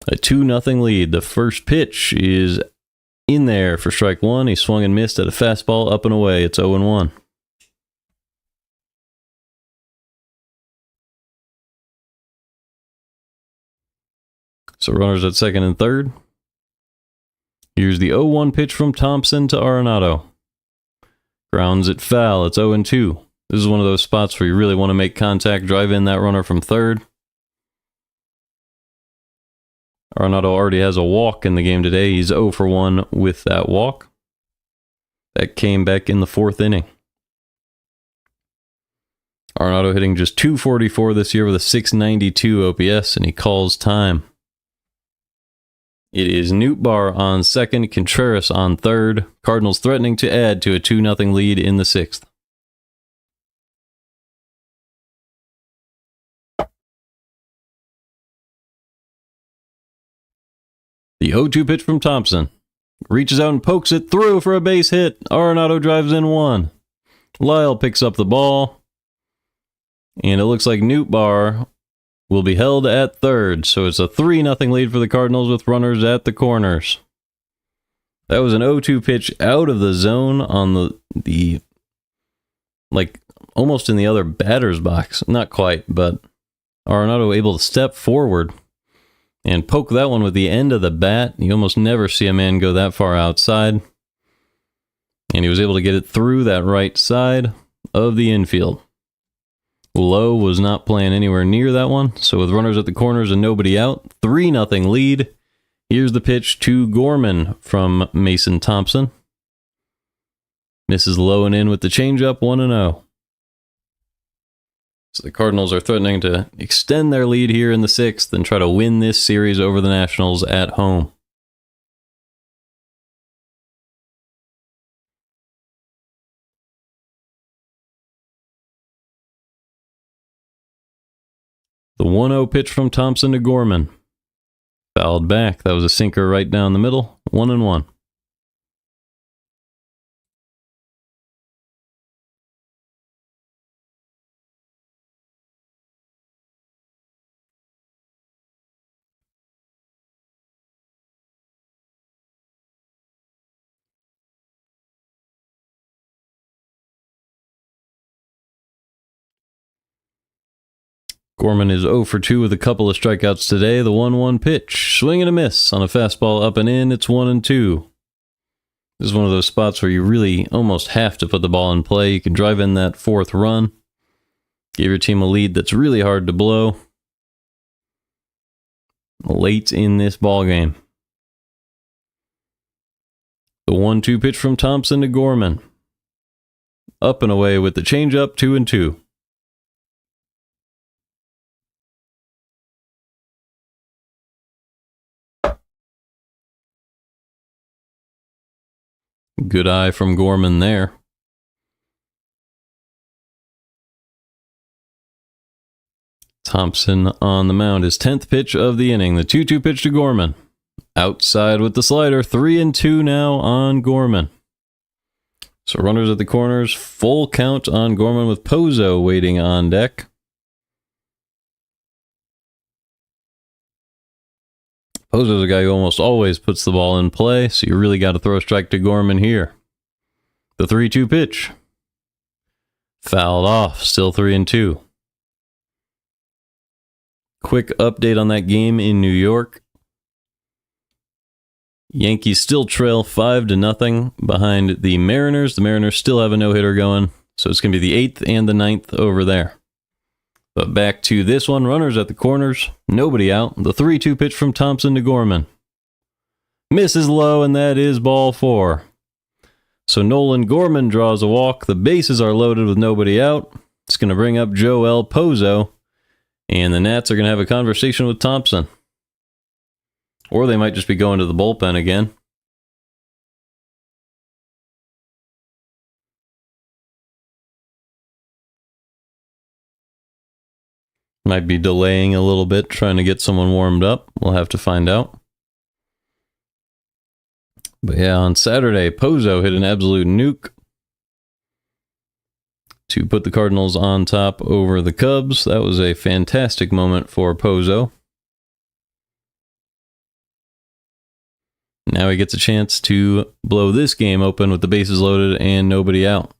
a 2-0 lead. The first pitch is in there for strike one. He swung and missed at a fastball up and away. It's 0-1. So runners at second and third. Here's the 0-1 pitch from Thompson to Arenado. Grounds it foul. It's 0-2. This is one of those spots where you really want to make contact, drive in that runner from third. Arenado already has a walk in the game today. He's 0 for 1 with that walk. That came back in the fourth inning. Arenado hitting just .244 this year with a .692 OPS, and he calls time. It is Nootbaar on second, Contreras on third. Cardinals threatening to add to a 2-0 lead in the sixth. The 0-2 pitch from Thompson. Reaches out and pokes it through for a base hit. Arenado drives in one. Lyle picks up the ball. And it looks like Nootbaar will be held at third. So it's a 3-0 lead for the Cardinals with runners at the corners. That was an 0-2 pitch out of the zone on the like almost in the other batter's box. Not quite, but Arenado able to step forward and poke that one with the end of the bat. You almost never see a man go that far outside. And he was able to get it through that right side of the infield. Lowe was not playing anywhere near that one. So with runners at the corners and nobody out, 3-0 lead. Here's the pitch to Gorman from Mason Thompson. Misses low and in with the changeup, 1-0. So the Cardinals are threatening to extend their lead here in the sixth and try to win this series over the Nationals at home. The 1-0 pitch from Thompson to Gorman. Fouled back. That was a sinker right down the middle. 1-1. Gorman is 0 for 2 with a couple of strikeouts today. The 1-1 pitch. Swing and a miss on a fastball up and in. It's 1-2. This is one of those spots where you really almost have to put the ball in play. You can drive in that fourth run. Give your team a lead that's really hard to blow late in this ball game. The 1-2 pitch from Thompson to Gorman. Up and away with the changeup, 2-2. Good eye from Gorman there. Thompson on the mound. His 10th pitch of the inning. The 2-2 pitch to Gorman. Outside with the slider. 3-2 now on Gorman. So runners at the corners. Full count on Gorman with Pozo waiting on deck. Pozo's a guy who almost always puts the ball in play, so you really got to throw a strike to Gorman here. The 3-2 pitch. Fouled off, still 3-2. Quick update on that game in New York. Yankees still trail 5-0 behind the Mariners. The Mariners still have a no-hitter going, so it's going to be the 8th and the 9th over there. But back to this one, runners at the corners, nobody out. The 3-2 pitch from Thompson to Gorman. Misses low, and that is ball 4. So Nolan Gorman draws a walk. The bases are loaded with nobody out. It's going to bring up Joel Pozo, and the Nats are going to have a conversation with Thompson. Or they might just be going to the bullpen again. might be delaying a little bit, trying to get someone warmed up. We'll have to find out. But yeah, on Saturday, Pozo hit an absolute nuke to put the Cardinals on top over the Cubs. That was a fantastic moment for Pozo. Now he gets a chance to blow this game open with the bases loaded and nobody out.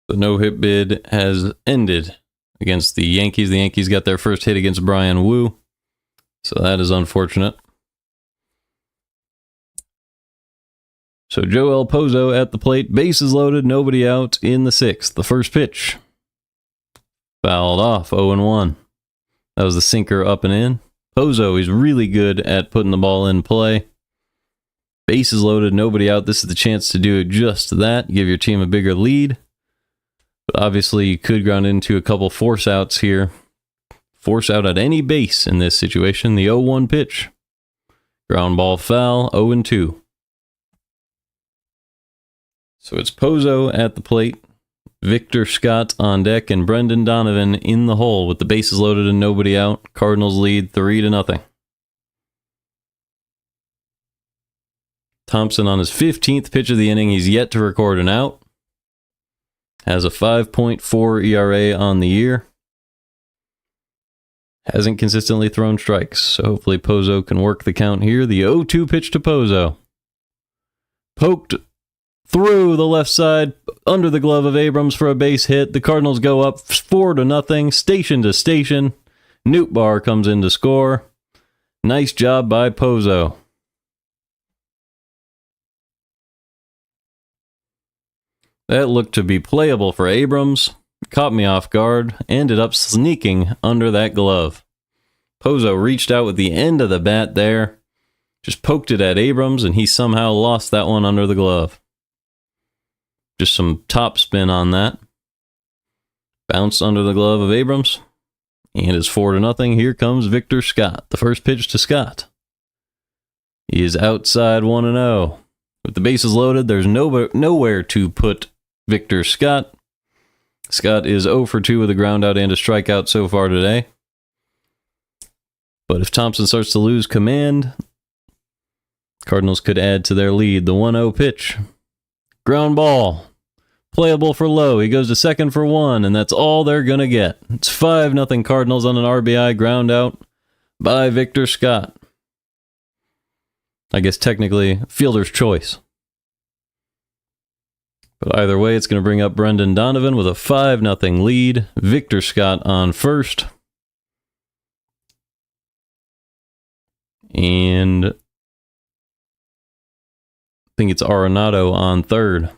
The no-hit bid has ended against the Yankees. The Yankees got their first hit against Brian Wu, so that is unfortunate. So Joel Pozo at the plate, bases loaded, nobody out in the sixth. The first pitch fouled off, 0-1. That was the sinker up and in. Pozo is really good at putting the ball in play. Bases loaded, nobody out. This is the chance to do just that, give your team a bigger lead. But obviously, you could ground into a couple force outs here. Force out at any base in this situation. The 0-1 pitch. Ground ball foul, 0-2. So it's Pozo at the plate, Victor Scott on deck, and Brendan Donovan in the hole with the bases loaded and nobody out. Cardinals lead 3-0. Thompson on his 15th pitch of the inning. He's yet to record an out. Has a 5.4 ERA on the year. Hasn't consistently thrown strikes, so hopefully Pozo can work the count here. The 0-2 pitch to Pozo. Poked through the left side, under the glove of Abrams for a base hit. The Cardinals go up 4-0, station to station. Nootbaar comes in to score. Nice job by Pozo. That looked to be playable for Abrams. Caught me off guard. Ended up sneaking under that glove. Pozo reached out with the end of the bat there. Just poked it at Abrams, and he somehow lost that one under the glove. Just some top spin on that. Bounced under the glove of Abrams. And it's 4-0. Here comes Victor Scott. The first pitch to Scott. He is outside 1-0. With the bases loaded, there's nowhere to put Victor Scott. Scott is 0 for 2 with a ground out and a strikeout so far today. But if Thompson starts to lose command, Cardinals could add to their lead. The 1-0 pitch. Ground ball. Playable for Lowe. He goes to second for 1, and that's all they're going to get. It's 5-0 Cardinals on an RBI ground out by Victor Scott. I guess technically fielder's choice. But either way, it's going to bring up Brendan Donovan with a 5-0 lead. Victor Scott on first. And I think it's Arenado on third.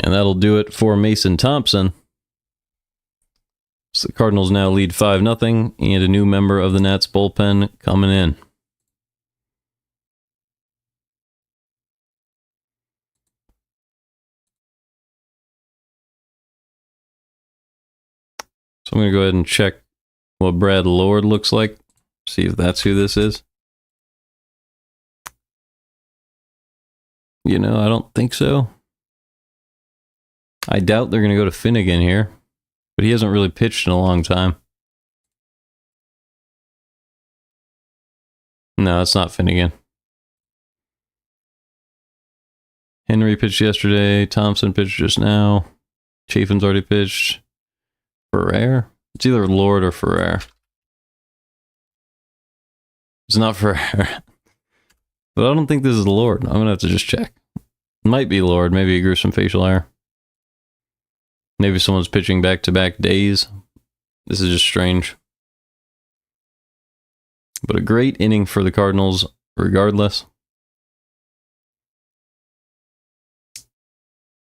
And that'll do it for Mason Thompson. So the Cardinals now lead 5-0, and a new member of the Nats bullpen coming in. So I'm going to go ahead and check what Brad Lord looks like. See if that's who this is. You know, I don't think so. I doubt they're going to go to Finnegan here. But he hasn't really pitched in a long time. No, it's not Finnegan. Henry pitched yesterday. Thompson pitched just now. Chafin's already pitched. Ferrer? It's either Lord or Ferrer. It's not Ferrer. But I don't think this is Lord. I'm going to have to just check. It might be Lord. Maybe he grew some facial hair. Maybe someone's pitching back-to-back days. This is just strange. But a great inning for the Cardinals regardless.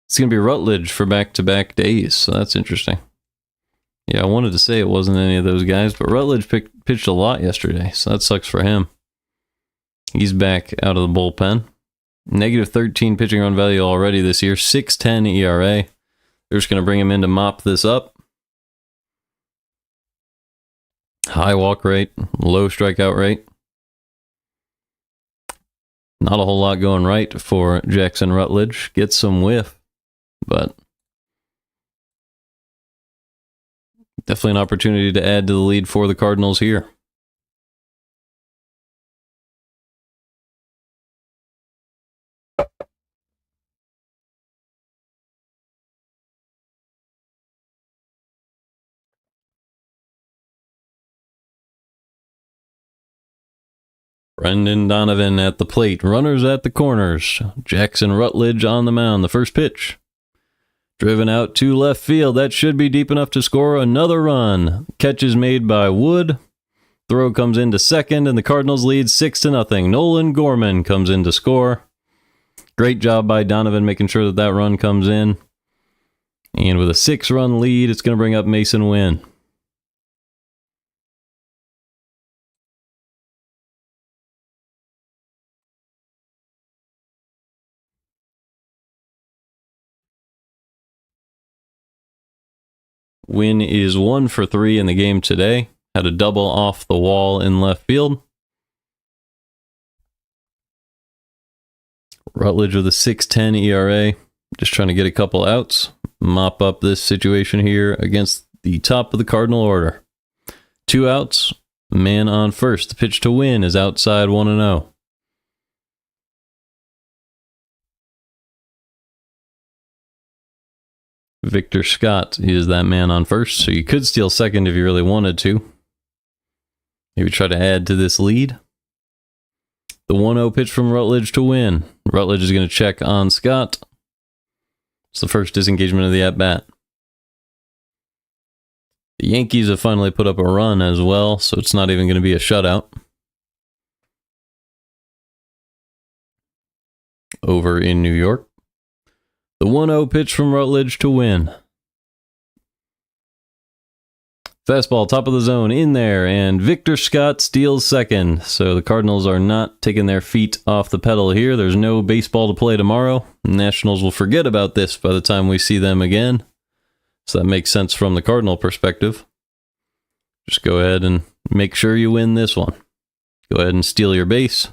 It's going to be Rutledge for back-to-back days, so that's interesting. Yeah, I wanted to say it wasn't any of those guys, but Rutledge pitched a lot yesterday, so that sucks for him. He's back out of the bullpen. Negative 13 pitching run value already this year. 6.10 ERA. They're just going to bring him in to mop this up. High walk rate, low strikeout rate. Not a whole lot going right for Jackson Rutledge. Gets some whiff, but definitely an opportunity to add to the lead for the Cardinals here. Brendan Donovan at the plate. Runners at the corners. Jackson Rutledge on the mound. The first pitch. Driven out to left field. That should be deep enough to score another run. Catch is made by Wood. Throw comes into second, and the Cardinals lead 6-0. Nolan Gorman comes in to score. Great job by Donovan making sure that run comes in. And with a 6-run lead, it's going to bring up Mason Wynn. Wynn is 1 for 3 in the game today. Had a double off the wall in left field. Rutledge with a 6.10 ERA. Just trying to get a couple outs. Mop up this situation here against the top of the Cardinal order. 2 outs. Man on first. The pitch to Wynn is outside 1-0. Victor Scott is that man on first, so you could steal second if you really wanted to. Maybe try to add to this lead. The 1-0 pitch from Rutledge to Wynn. Rutledge is going to check on Scott. It's the first disengagement of the at-bat. The Yankees have finally put up a run as well, so it's not even going to be a shutout. Over in New York. The 1-0 pitch from Rutledge to Wynn. Fastball, top of the zone, in there, and Victor Scott steals second. So the Cardinals are not taking their feet off the pedal here. There's no baseball to play tomorrow. Nationals will forget about this by the time we see them again. So that makes sense from the Cardinal perspective. Just go ahead and make sure you win this one. Go ahead and steal your base.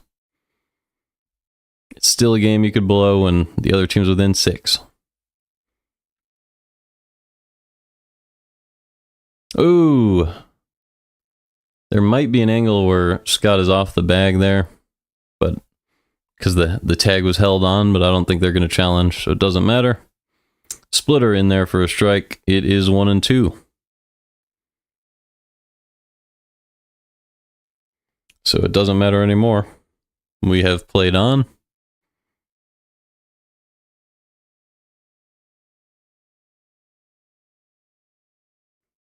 It's still a game you could blow, and the other team's within 6. Ooh. There might be an angle where Scott is off the bag there, but because the tag was held on, but I don't think they're going to challenge, so it doesn't matter. Splitter in there for a strike. It is 1-2. So it doesn't matter anymore. We have played on.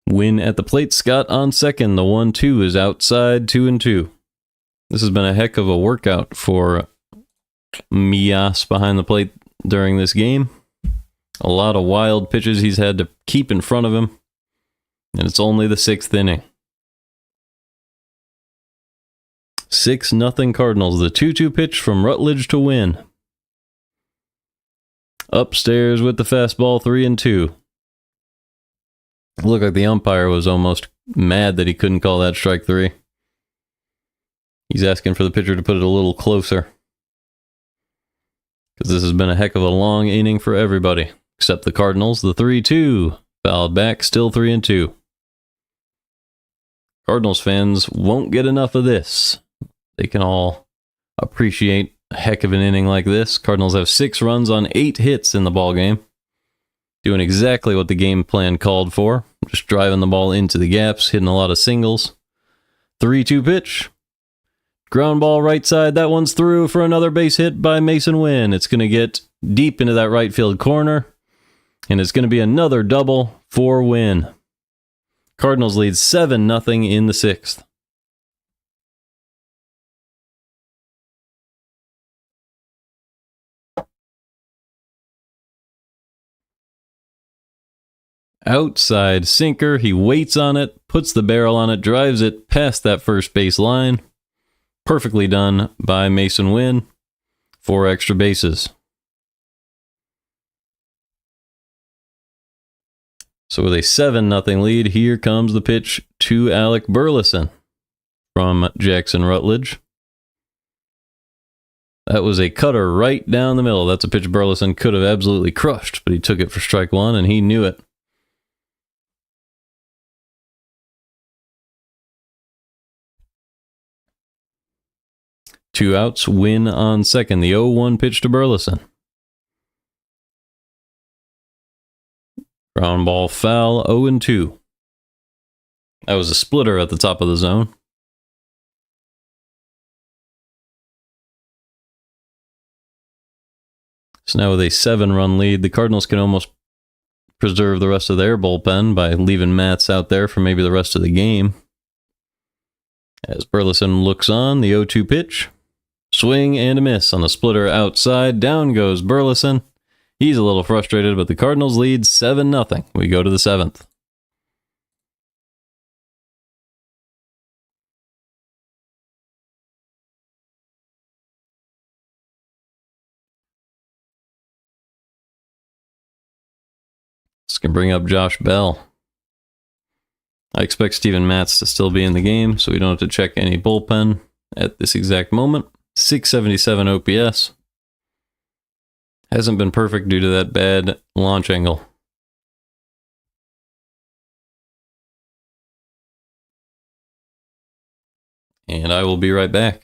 Wynn at the plate. Scott on second. The 1-2 is outside, 2-2. This has been a heck of a workout for Mikolas behind the plate during this game. A lot of wild pitches he's had to keep in front of him. And it's only the 6th inning. 6-0 Cardinals. The 2-2 pitch from Rutledge to Wynn. Upstairs with the fastball, 3-2. It looked like the umpire was almost mad that he couldn't call that strike 3. He's asking for the pitcher to put it a little closer. Because this has been a heck of a long inning for everybody. Except the Cardinals. The 3-2. Fouled back, still 3-2. Cardinals fans won't get enough of this. They can all appreciate a heck of an inning like this. Cardinals have 6 runs on 8 hits in the ballgame. Doing exactly what the game plan called for. Just driving the ball into the gaps, hitting a lot of singles. 3-2 pitch. Ground ball right side. That one's through for another base hit by Mason Wynn. It's going to get deep into that right field corner. And it's going to be another double for Wynn. Cardinals lead 7-0 in the 6th. Outside sinker. He waits on it, puts the barrel on it, drives it past that first base line. Perfectly done by Mason Wynn. 4 extra bases. So with a 7-0 lead, here comes the pitch to Alec Burleson from Jackson Rutledge. That was a cutter right down the middle. That's a pitch Burleson could have absolutely crushed, but he took it for strike 1, and he knew it. Two outs, win on second. The 0-1 pitch to Burleson. Ground ball foul, 0-2. That was a splitter at the top of the zone. So now with a 7-run lead, the Cardinals can almost preserve the rest of their bullpen by leaving Matz out there for maybe the rest of the game. As Burleson looks on, the 0-2 pitch. Swing and a miss on the splitter outside. Down goes Burleson. He's a little frustrated, but the Cardinals lead 7-0. We go to the 7th. This can bring up Josh Bell. I expect Steven Matz to still be in the game, so we don't have to check any bullpen at this exact moment. 677 OPS. Hasn't been perfect due to that bad launch angle. And I will be right back.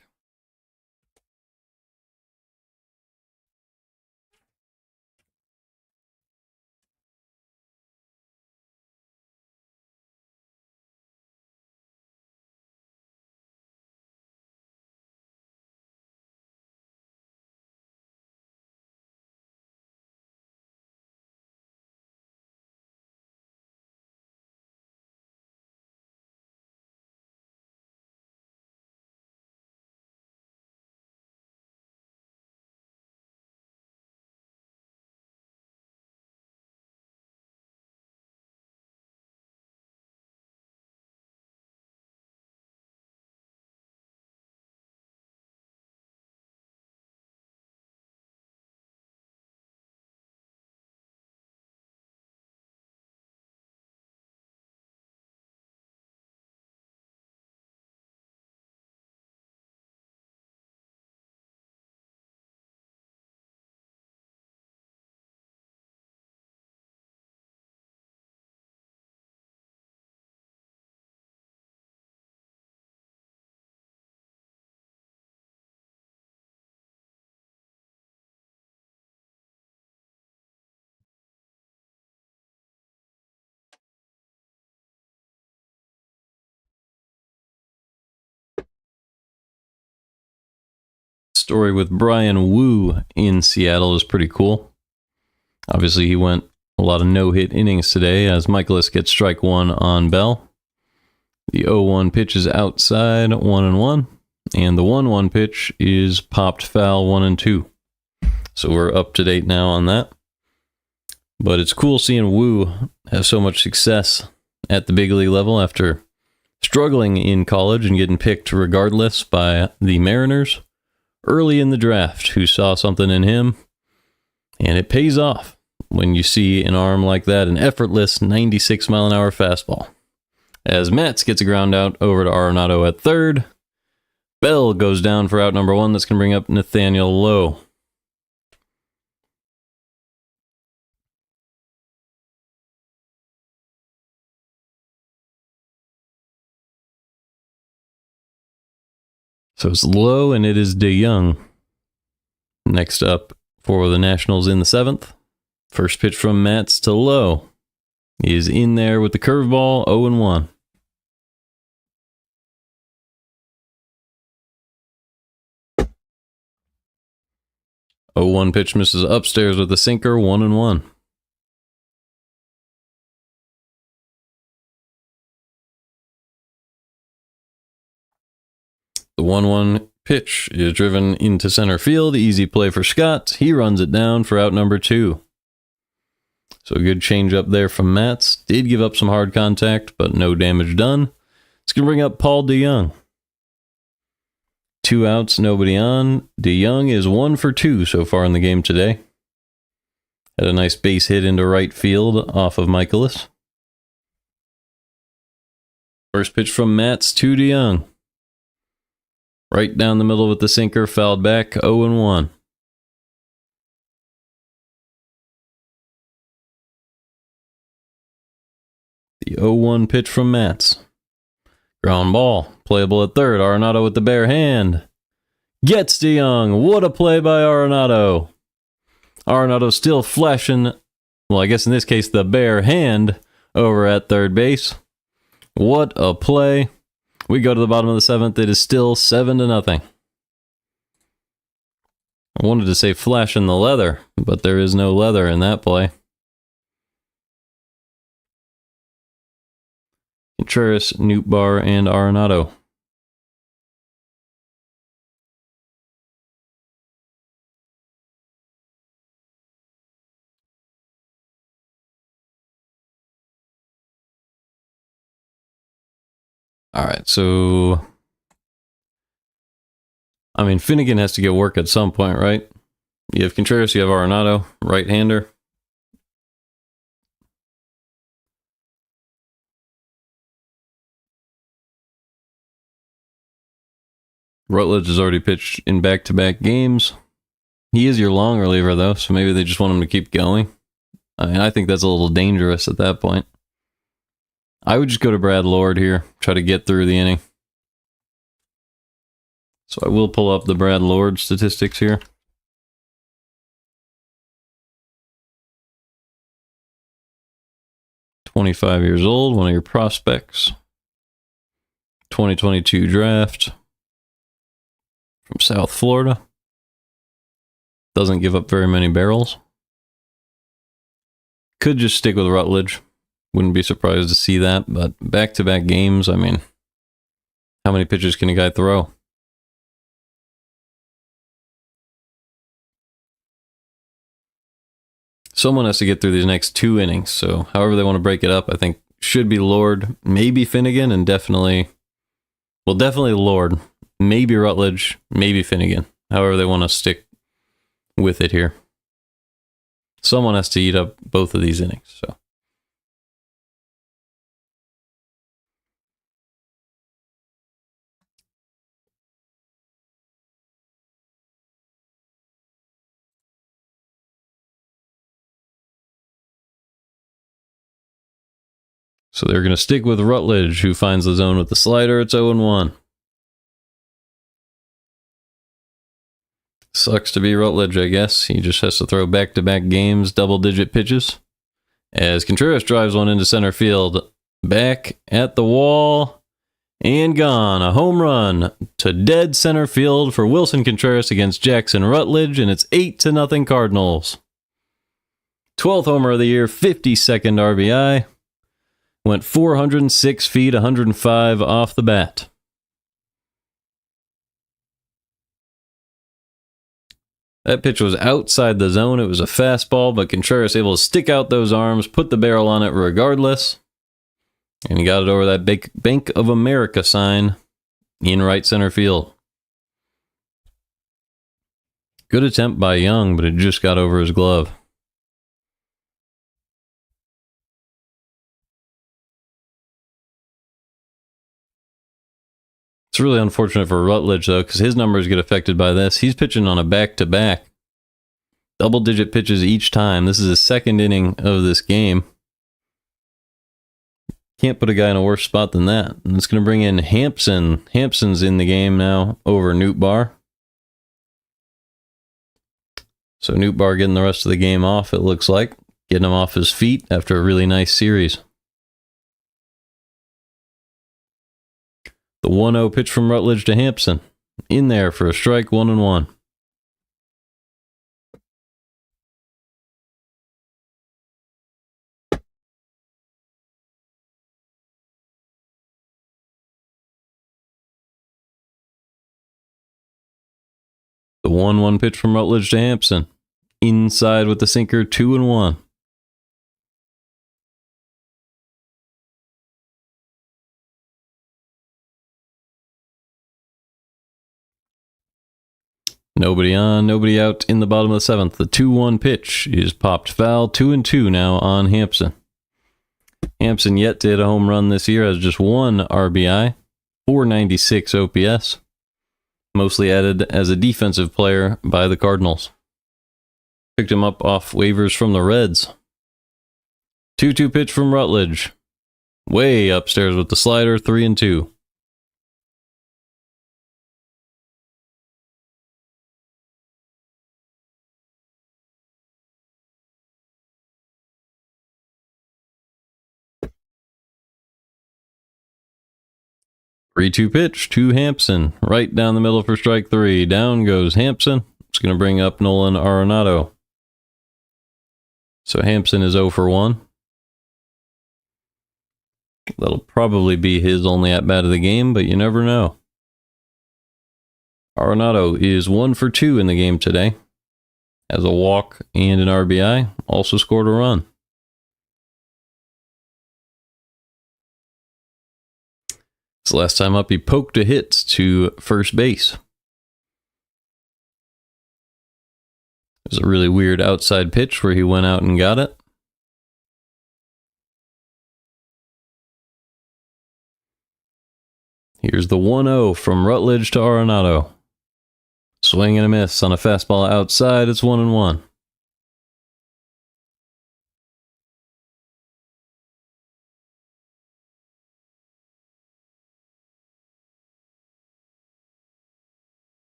Story with Brian Wu in Seattle is pretty cool. Obviously, he went a lot of no-hit innings today as Mikolas gets strike 1 on Bell. The 0-1 pitch is outside, 1-1. And the 1-1 pitch is popped foul, 1-2. So we're up to date now on that. But it's cool seeing Wu have so much success at the big league level after struggling in college and getting picked regardless by the Mariners early in the draft, who saw something in him, and it pays off when you see an arm like that, an effortless 96-mile-an-hour fastball. As Matz gets a ground out over to Arenado at third, Bell goes down for out number 1. That's going to bring up Nathaniel Lowe. So it's Lowe, and it is DeYoung. Next up for the Nationals in the 7th. First pitch from Matz to Lowe. He is in there with the curveball, 0-1. The 0-1 pitch misses upstairs with the sinker, 1-1. The 1-1 pitch is driven into center field. Easy play for Scott. He runs it down for out number 2. So a good change up there from Matz. Did give up some hard contact, but no damage done. It's going to bring up Paul DeYoung. 2 outs, nobody on. DeYoung is 1 for 2 so far in the game today. Had a nice base hit into right field off of Mikolas. First pitch from Matz to DeYoung. Right down the middle with the sinker, fouled back, 0-1. The 0-1 pitch from Matz. Ground ball, playable at third. Arenado with the bare hand. Gets DeYoung. What a play by Arenado. Arenado still flashing, well, I guess in this case, the bare hand over at third base. What a play. We go to the bottom of the 7th. It is still 7-0. I wanted to say flashing the leather, but there is no leather in that play. Contreras, Nootbaar, and Arenado. All right, so I mean, Finnegan has to get work at some point, right? You have Contreras, you have Arenado, right-hander. Rutledge has already pitched in back-to-back games. He is your long reliever, though, so maybe they just want him to keep going. I mean, I think that's a little dangerous at that point. I would just go to Brad Lord here, try to get through the inning. So I will pull up the Brad Lord statistics here. "25 years old, one of your prospects. 2022 draft. From South Florida. Doesn't give up very many barrels. Could just stick with Rutledge. Wouldn't be surprised to see that, but back-to-back games, I mean, how many pitches can a guy throw? Someone has to get through these next 2 innings, so however they want to break it up, I think should be Lord, maybe Finnegan, and definitely Lord, maybe Rutledge, maybe Finnegan, however they want to stick with it here. Someone has to eat up both of these innings, so. So they're going to stick with Rutledge, who finds the zone with the slider. It's 0-1. Sucks to be Rutledge, I guess. He just has to throw back-to-back games, double-digit pitches. As Contreras drives one into center field. Back at the wall. And gone. A home run to dead center field for Wilson Contreras against Jackson Rutledge, and it's 8-0 Cardinals. 12th homer of the year, 52nd RBI. Went 406 feet, 105 off the bat. That pitch was outside the zone. It was a fastball, but Contreras able to stick out those arms, put the barrel on it regardless. And he got it over that big Bank of America sign in right center field. Good attempt by Young, but it just got over his glove. It's really unfortunate for Rutledge, though, because his numbers get affected by this. He's pitching on a back-to-back. Double-digit pitches each time. This is his 2nd inning of this game. Can't put a guy in a worse spot than that. And it's going to bring in Hampson. Hampson's in the game now over Nootbaar. So Nootbaar getting the rest of the game off, it looks like. Getting him off his feet after a really nice series. The 1-0 pitch from Rutledge to Hampson. In there for a strike, 1-1. The 1-1 pitch from Rutledge to Hampson. Inside with the sinker, 2-1. Nobody on, nobody out in the bottom of the 7th. The 2-1 pitch is popped foul. 2-2 now on Hampson. Hampson yet to hit a home run this year, has just 1 RBI, 496 OPS. Mostly added as a defensive player by the Cardinals. Picked him up off waivers from the Reds. 2-2 pitch from Rutledge. Way upstairs with the slider, 3-2. Three-two pitch to Hampson, right down the middle for strike 3. Down goes Hampson. It's going to bring up Nolan Arenado. So Hampson is 0 for 1. That'll probably be his only at-bat of the game, but you never know. Arenado is 1 for 2 in the game today. Has a walk and an RBI. Also scored a run. This last time up, he poked a hit to first base. It was a really weird outside pitch where he went out and got it. Here's the 1-0 from Rutledge to Arenado. Swing and a miss on a fastball outside. It's 1-1.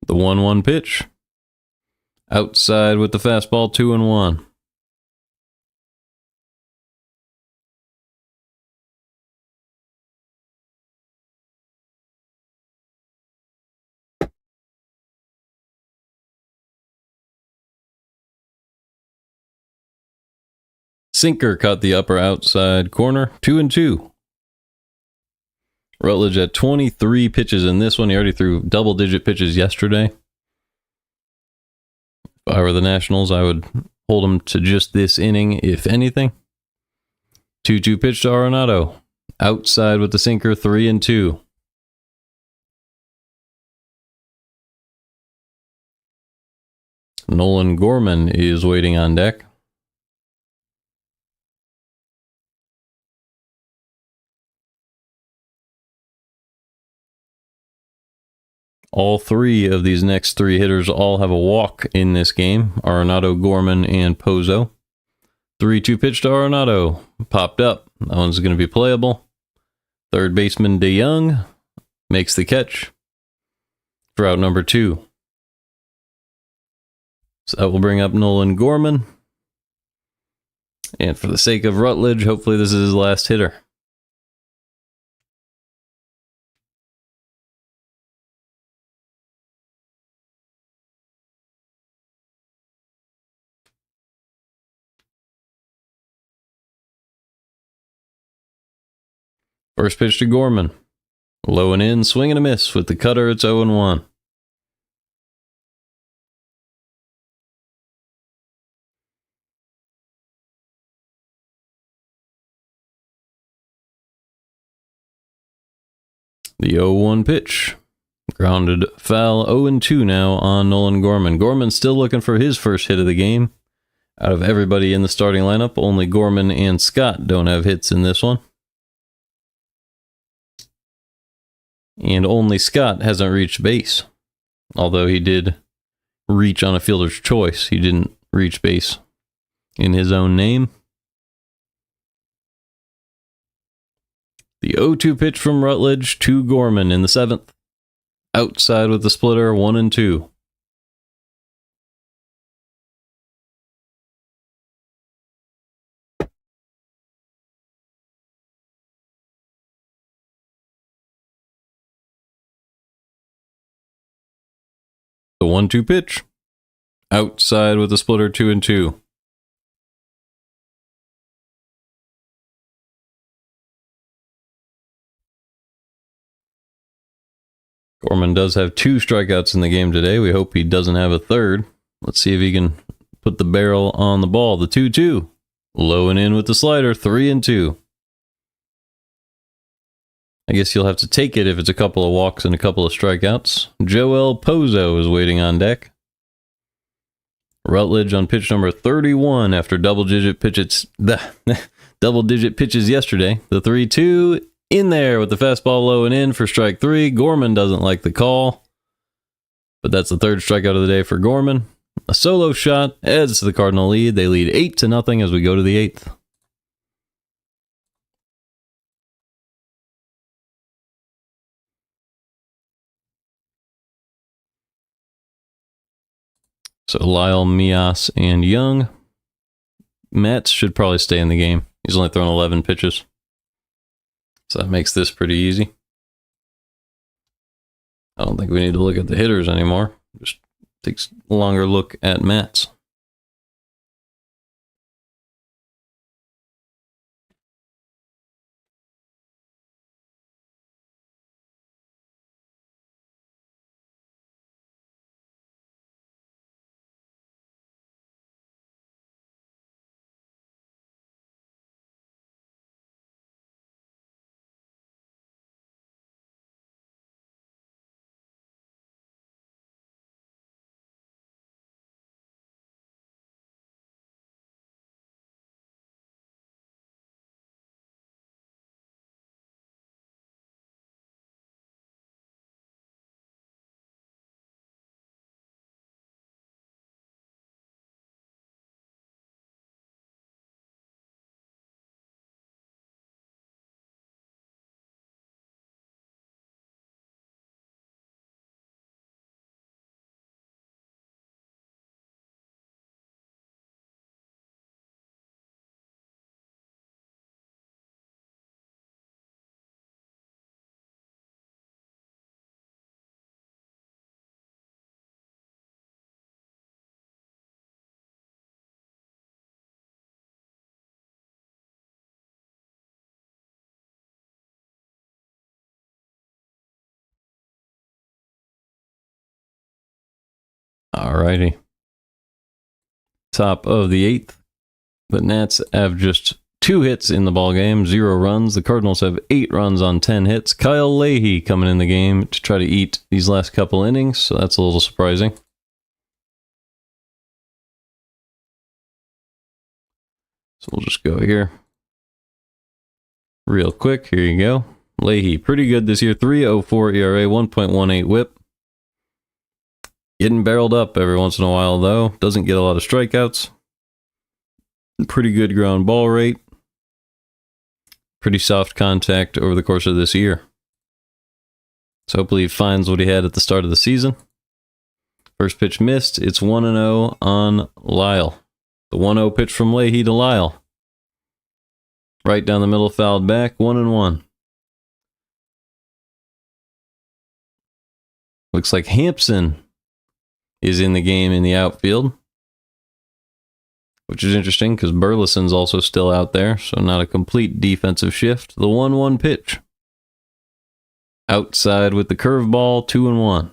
The 1-1 pitch. Outside with the fastball, 2-1. Sinker caught the upper outside corner, 2-2. Rutledge had 23 pitches in this one. He already threw double-digit pitches yesterday. If I were the Nationals, I would hold him to just this inning, if anything. 2-2 pitch to Arenado. Outside with the sinker, 3-2. Nolan Gorman is waiting on deck. All 3 of these next 3 hitters all have a walk in this game. Arenado, Gorman, and Pozo. 3-2 pitch to Arenado. Popped up. That one's going to be playable. Third baseman DeYoung makes the catch for out number 2. So that will bring up Nolan Gorman. And for the sake of Rutledge, hopefully this is his last hitter. First pitch to Gorman. Low and in, swing and a miss with the cutter. It's 0-1. The 0-1 pitch. Grounded foul. 0-2 now on Nolan Gorman. Gorman still looking for his first hit of the game. Out of everybody in the starting lineup, only Gorman and Scott don't have hits in this one. And only Scott hasn't reached base. Although he did reach on a fielder's choice. He didn't reach base in his own name. The 0-2 pitch from Rutledge to Gorman in the 7th. Outside with the splitter, 1-2. The 1-2 pitch. Outside with the splitter, 2-2. Gorman does have 2 strikeouts in the game today. We hope he doesn't have a third. Let's see if he can put the barrel on the ball. The 2-2. Low and in with the slider, 3-2. I guess you'll have to take it if it's a couple of walks and a couple of strikeouts. Joel Pozo is waiting on deck. Rutledge on pitch number 31 after double-digit pitches yesterday. The 3-2 in there with the fastball low and in for strike 3. Gorman doesn't like the call, but that's the third strikeout of the day for Gorman. A solo shot adds to the Cardinal lead. They lead 8-0 as we go to the 8th. So Lyle, Mias, and Young. Metz should probably stay in the game. He's only thrown 11 pitches. So that makes this pretty easy. I don't think we need to look at the hitters anymore. Just takes a longer look at Metz. Alrighty. Top of the 8th. The Nats have just 2 hits in the ballgame, 0 runs. The Cardinals have 8 runs on 10 hits. Kyle Leahy coming in the game to try to eat these last couple innings, so that's a little surprising. So we'll just go here. Real quick, here you go. Leahy, pretty good this year. 3.04 ERA, 1.18 whip. Getting barreled up every once in a while, though. Doesn't get a lot of strikeouts. Pretty good ground ball rate. Pretty soft contact over the course of this year. So hopefully he finds what he had at the start of the season. First pitch missed. It's 1-0 on Lyle. The 1-0 pitch from Leahy to Lyle. Right down the middle, fouled back. 1-1. Looks like Hampson is in the game in the outfield, which is interesting because Burleson's also still out there, so not a complete defensive shift. The 1-1 pitch. Outside with the curveball, 2-1.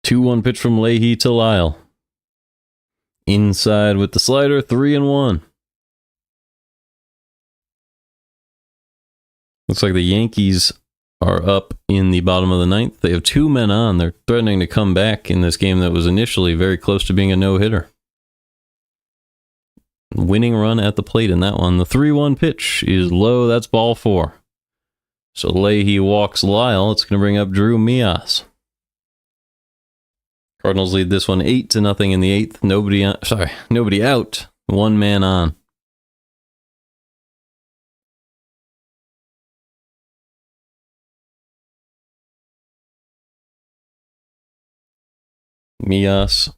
Two-one pitch from Leahy to Lyle. Inside with the slider, 3-1. Looks like the Yankees are up in the bottom of the 9th. They have 2 men on. They're threatening to come back in this game that was initially very close to being a no-hitter. Winning run at the plate in that one. The 3-1 pitch is low. That's ball 4. So Leahy walks Lyle. It's going to bring up Drew Mias. Cardinals lead this one 8-0 in the 8th. Nobody out. 1 man on. Mias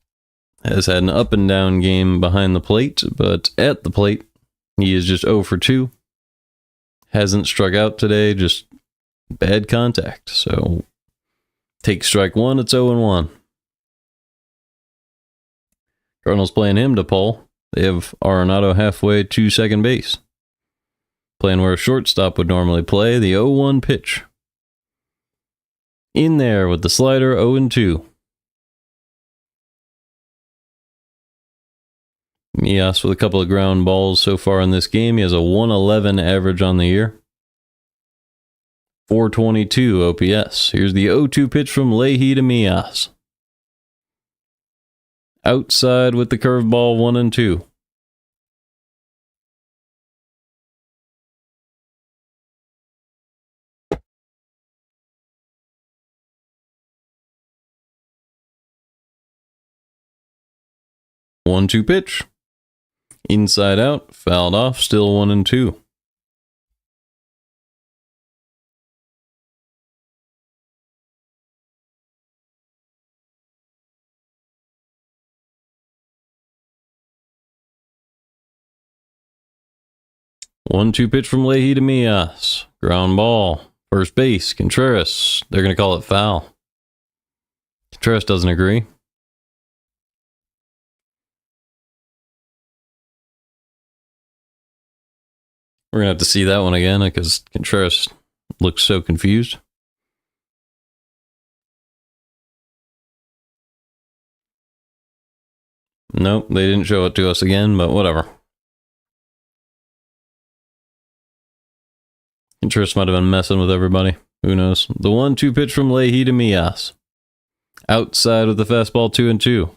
has had an up and down game behind the plate, but at the plate, he is just 0 for 2. Hasn't struck out today, just bad contact. So take strike 1, it's 0-1. Cardinals playing him to pull. They have Arenado halfway to second base. Playing where a shortstop would normally play, the 0-1 pitch. In there with the slider, 0-2. Mikolas with a couple of ground balls so far in this game. He has a 111 average on the year. 422 OPS. Here's the 0-2 pitch from Leahy to Mikolas. Outside with the curveball, 1-2. One-two pitch. Inside out, fouled off, still 1-2. One-two pitch from Leahy to Mikolas. Ground ball. First base, Contreras. They're going to call it foul. Contreras doesn't agree. We're going to have to see that one again because Contreras looks so confused. Nope, they didn't show it to us again, but whatever. Contreras might have been messing with everybody. Who knows? The 1-2 pitch from Leahy to Mikolas. Outside with the fastball, 2-2.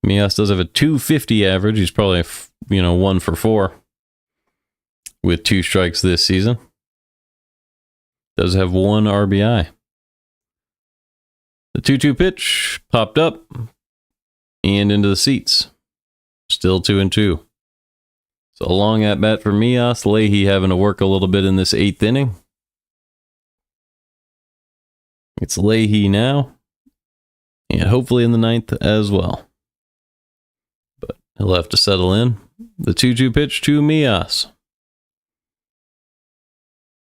Mikolas does have a 250 average. He's probably, 1 for 4 with 2 strikes this season. Does have 1 RBI. The 2-2 pitch popped up and into the seats. Still 2-2. So a long at bat for Mikolas. Leahy having to work a little bit in this 8th inning. It's Leahy now, and hopefully in the 9th as well. But he'll have to settle in. The 2-2 pitch to Mikolas.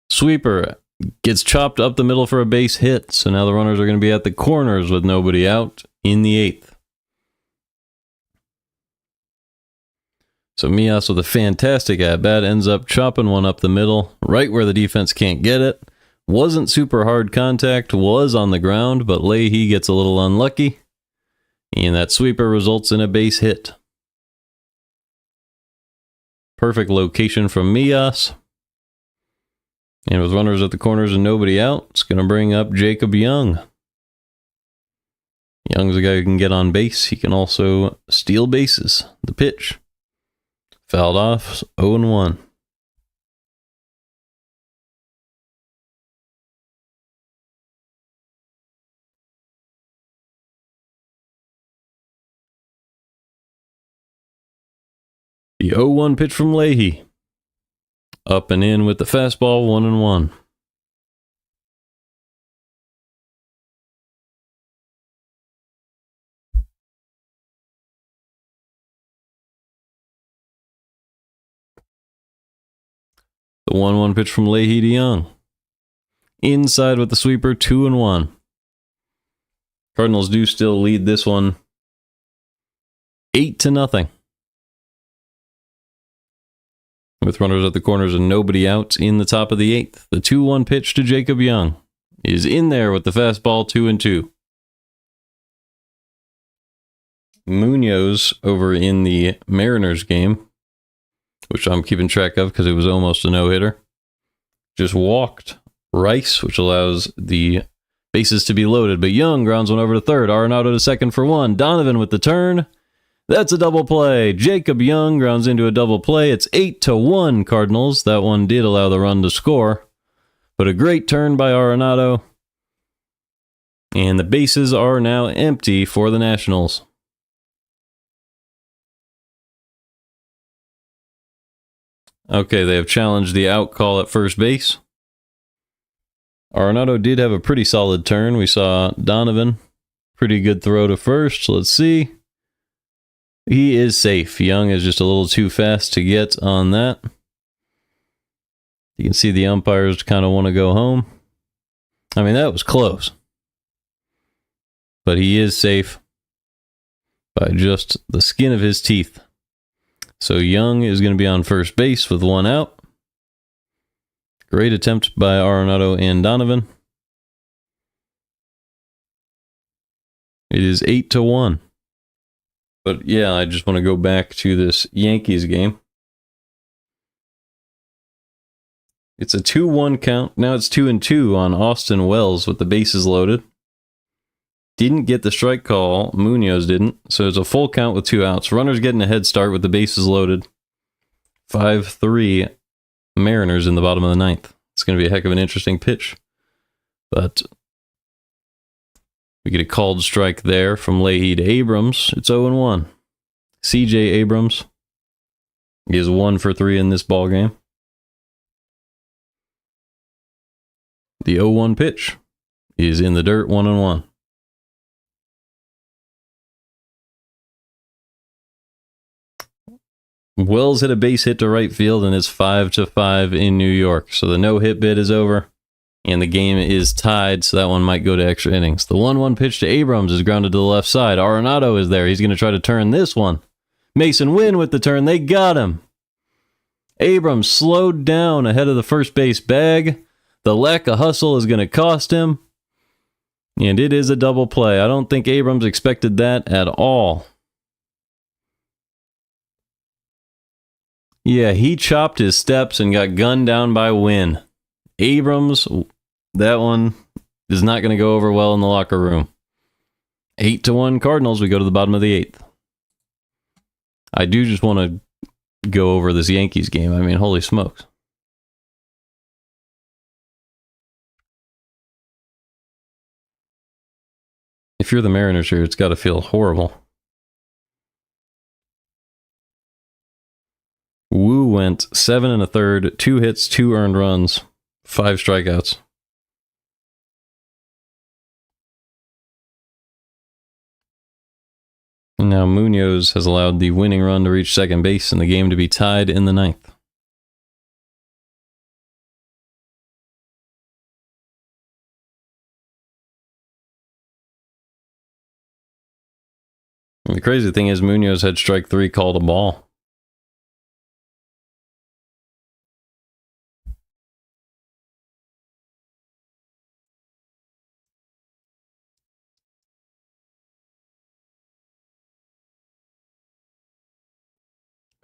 Sweeper gets chopped up the middle for a base hit. So now the runners are going to be at the corners with nobody out in the 8th. So Mikolas with a fantastic at-bat ends up chopping one up the middle, right where the defense can't get it. Wasn't super hard contact, was on the ground, but Leahy gets a little unlucky. And that sweeper results in a base hit. Perfect location from Mikolas. And with runners at the corners and nobody out, it's going to bring up Jacob Young. Young's a guy who can get on base. He can also steal bases. The pitch. Fouled off, 0-1. The 0-1 pitch from Leahy. Up and in with the fastball, 1-1. The 1-1 pitch from Leahy to Young. Inside with the sweeper, 2-1. Cardinals do still lead this one 8-0. With runners at the corners and nobody out in the top of the 8th. The 2-1 pitch to Jacob Young is in there with the fastball, 2-2. Munoz over in the Mariners game, which I'm keeping track of because it was almost a no-hitter, just walked Rice, which allows the bases to be loaded. But Young grounds one over to third. Arenado to second for 1. Donovan with the turn. That's a double play. Jacob Young grounds into a double play. It's 8-1 Cardinals. That one did allow the run to score. But a great turn by Arenado. And the bases are now empty for the Nationals. Okay, they have challenged the out call at first base. Arenado did have a pretty solid turn. We saw Donovan. Pretty good throw to first. Let's see. He is safe. Young is just a little too fast to get on that. You can see the umpires kind of want to go home. I mean, that was close. But he is safe by just the skin of his teeth. So Young is going to be on first base with 1 out. Great attempt by Arenado and Donovan. It is 8-1. But yeah, I just want to go back to this Yankees game. It's a 2-1 count. Now it's 2-2 on Austin Wells with the bases loaded. Didn't get the strike call. Munoz didn't. So it's a full count with 2 outs. Runners getting a head start with the bases loaded. 5-3 Mariners in the bottom of the 9th. It's going to be a heck of an interesting pitch. But we get a called strike there from Leahy to Abrams. It's 0-1. CJ Abrams is 1 for 3 in this ball game. The 0-1 pitch is in the dirt, 1-1. Wells hit a base hit to right field, and it's 5-5 in New York. So the no-hit bid is over, and the game is tied, so that one might go to extra innings. The 1-1 pitch to Abrams is grounded to the left side. Arenado is there. He's going to try to turn this one. Mason Wynn with the turn. They got him. Abrams slowed down ahead of the first base bag. The lack of hustle is going to cost him, and it is a double play. I don't think Abrams expected that at all. Yeah, he chopped his steps and got gunned down by Wynn. Abrams, that one is not going to go over well in the locker room. 8-1 Cardinals. We go to the bottom of the 8th. I do just want to go over this Yankees game. I mean, holy smokes. If you're the Mariners here, it's got to feel horrible. Wu went 7 1/3, 2 hits, 2 earned runs, 5 strikeouts. And now Munoz has allowed the winning run to reach second base and the game to be tied in the 9th. And the crazy thing is Munoz had strike 3 called a ball.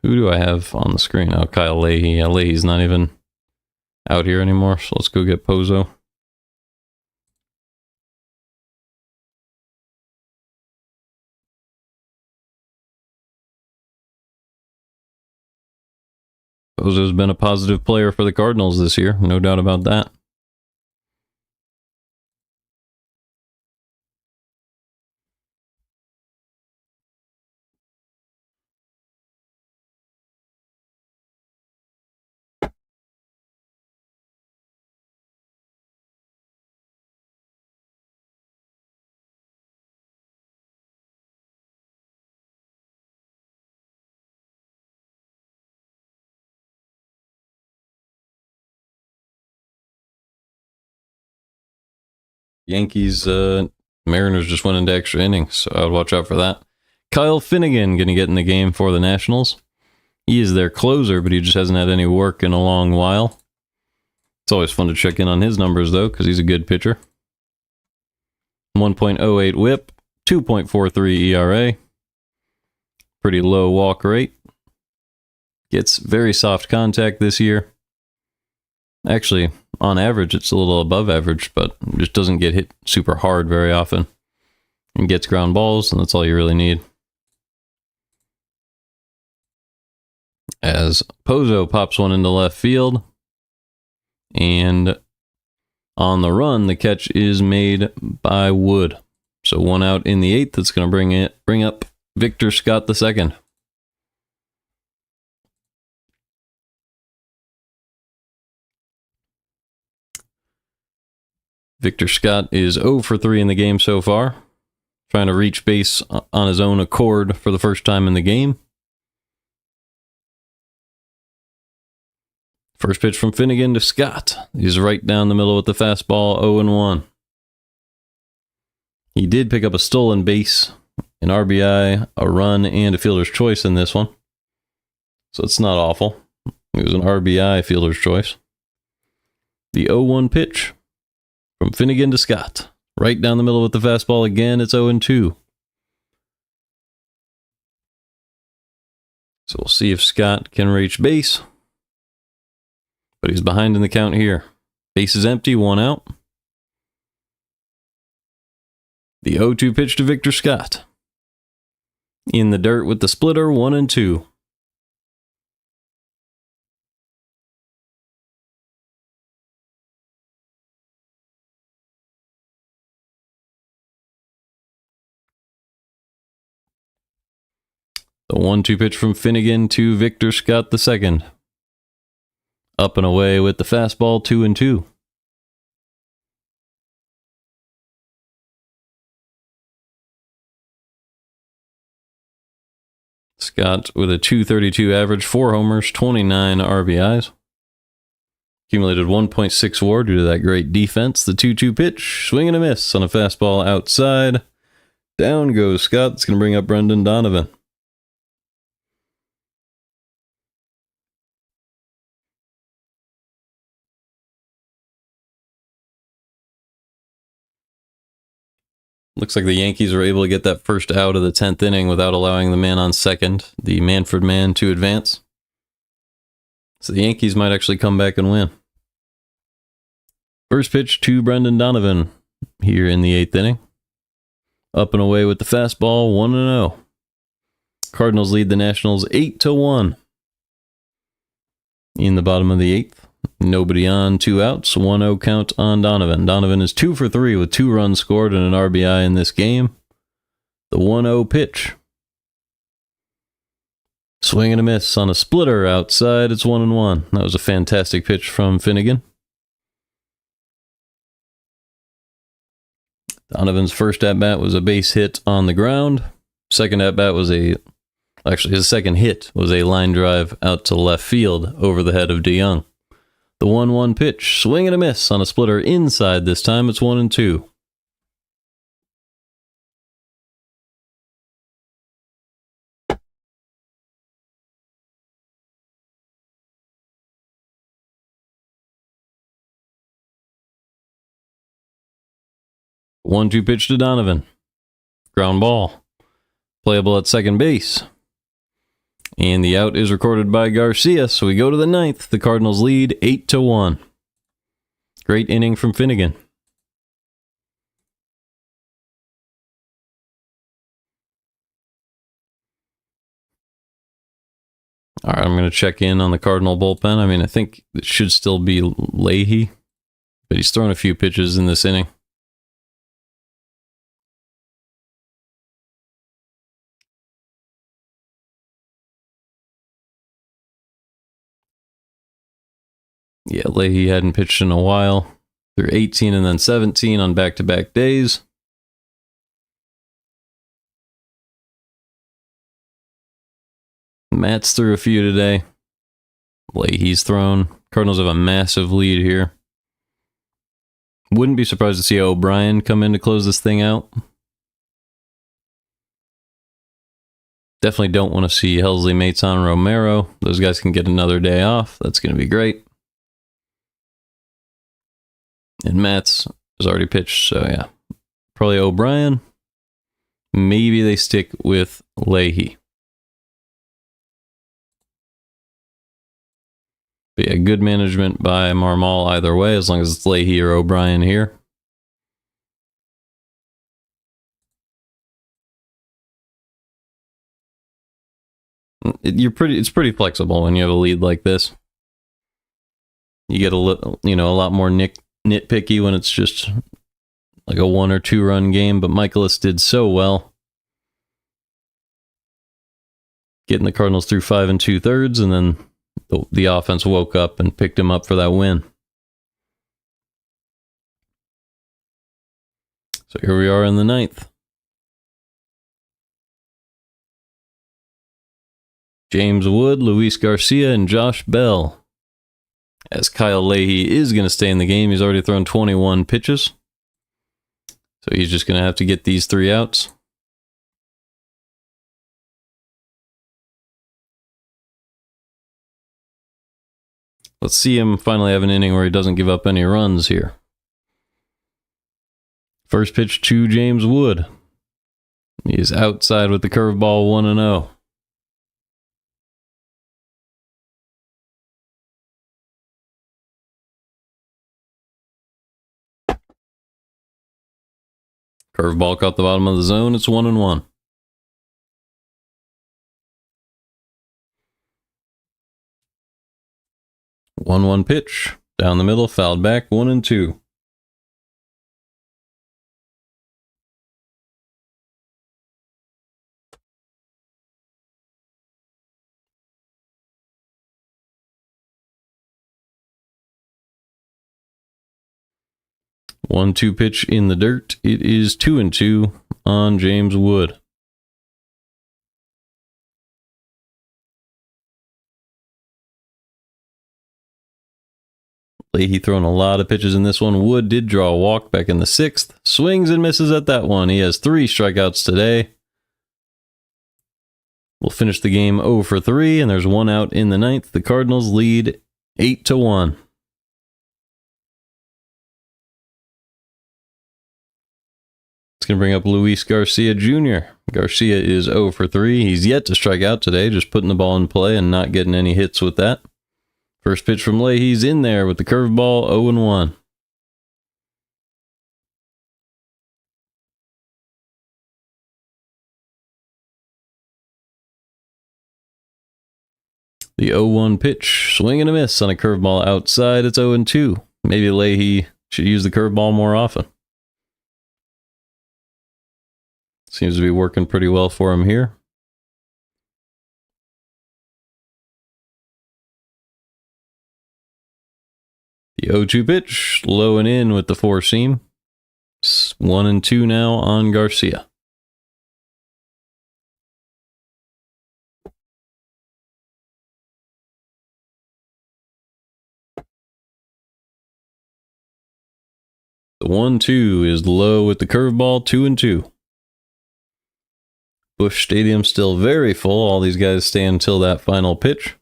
Who do I have on the screen? Oh, Kyle Leahy. Yeah, Leahy's not even out here anymore, so let's go get Pozo. Pozo's been a positive player for the Cardinals this year, no doubt about that. Yankees, Mariners just went into extra innings, so I would watch out for that. Kyle Finnegan going to get in the game for the Nationals. He is their closer, but he just hasn't had any work in a long while. It's always fun to check in on his numbers, though, because he's a good pitcher. 1.08 whip, 2.43 ERA. Pretty low walk rate. Gets very soft contact this year. Actually, on average, it's a little above average, but just doesn't get hit super hard very often. And gets ground balls, and that's all you really need. As Pozo pops one into left field. And on the run, the catch is made by Wood. So 1 out in the 8th. That's going to bring up Victor Scott II. Victor Scott is 0 for 3 in the game so far. Trying to reach base on his own accord for the first time in the game. First pitch from Finnegan to Scott. He's right down the middle with the fastball, 0-1. He did pick up a stolen base, an RBI, a run, and a fielder's choice in this one. So it's not awful. It was an RBI fielder's choice. The 0-1 pitch from Finnegan to Scott. Right down the middle with the fastball again. It's 0-2. So we'll see if Scott can reach base. But he's behind in the count here. Base is empty, 1 out. The 0-2 pitch to Victor Scott. In the dirt with the splitter, 1-2. The 1-2 pitch from Finnegan to Victor Scott II. Up and away with the fastball, 2-2. Scott with a .232 average, 4 homers, 29 RBIs. Accumulated 1.6 WAR due to that great defense. The 2-2 pitch, swing and a miss on a fastball outside. Down goes Scott. It's going to bring up Brendan Donovan. Looks like the Yankees are able to get that first out of the 10th inning without allowing the man on second, the Manfred man, to advance. So the Yankees might actually come back and win. First pitch to Brendan Donovan here in the 8th inning. Up and away with the fastball, 1-0. Cardinals lead the Nationals 8-1. In the bottom of the 8th. Nobody on, 2 outs, 1-0 count on Donovan. Donovan is 2 for 3 with 2 runs scored and an RBI in this game. The 1-0 pitch. Swing and a miss on a splitter outside. It's 1-1. That was a fantastic pitch from Finnegan. Donovan's first at-bat was a base hit on the ground. Second at-bat was actually his second hit was a line drive out to left field over the head of DeYoung. The 1-1 pitch, swing and a miss on a splitter inside this time. It's 1-2. One-two pitch to Donovan. Ground ball. Playable at second base. And the out is recorded by Garcia, so we go to the 9th. The Cardinals lead 8-1. Great inning from Finnegan. All right, I'm going to check in on the Cardinal bullpen. I mean, I think it should still be Leahy, but he's thrown a few pitches in this inning. Yeah, Leahy hadn't pitched in a while. Through 18 and then 17 on back-to-back days. Matt's threw a few today. Leahy's thrown. Cardinals have a massive lead here. Wouldn't be surprised to see O'Brien come in to close this thing out. Definitely don't want to see Helsley, Maton, Romero. Those guys can get another day off. That's going to be great. And Matt's has already pitched, so yeah. Probably O'Brien. Maybe they stick with Leahy. But yeah, good management by Marmol either way, as long as it's Leahy or O'Brien here. It's pretty flexible when you have a lead like this. You get a lot more nitpicky when it's just like a 1 or 2 run game, but Mikolas did so well. Getting the Cardinals through 5 2/3, and then the offense woke up and picked him up for that win. So here we are in the 9th. James Wood, Luis Garcia, and Josh Bell. As Kyle Leahy is going to stay in the game. He's already thrown 21 pitches. So he's just going to have to get these 3 outs. Let's see him finally have an inning where he doesn't give up any runs here. First pitch to James Wood. He is outside with the curveball, 1-0. Curveball caught the bottom of the zone. It's 1-1. 1-1 pitch. Down the middle, fouled back, 1-2. One-two pitch in the dirt. It is 2-2 on James Wood. Leahy throwing a lot of pitches in this one. Wood did draw a walk back in the 6th. Swings and misses at that one. He has 3 strikeouts today. We'll finish the game 0 for 3, and there's 1 out in the 9th. The Cardinals lead 8-1. It's going to bring up Luis Garcia Jr. Garcia is 0 for 3. He's yet to strike out today, just putting the ball in play and not getting any hits with that. First pitch from Leahy's in there with the curveball, 0-1. The 0-1 pitch, swing and a miss on a curveball outside. It's 0-2. Maybe Leahy should use the curveball more often. Seems to be working pretty well for him here. The 0-2 pitch, low and in with the 4-seam. 1-2 now on Garcia. The 1-2 is low with the curveball, 2-2. Busch Stadium still very full. All these guys stay until that final pitch.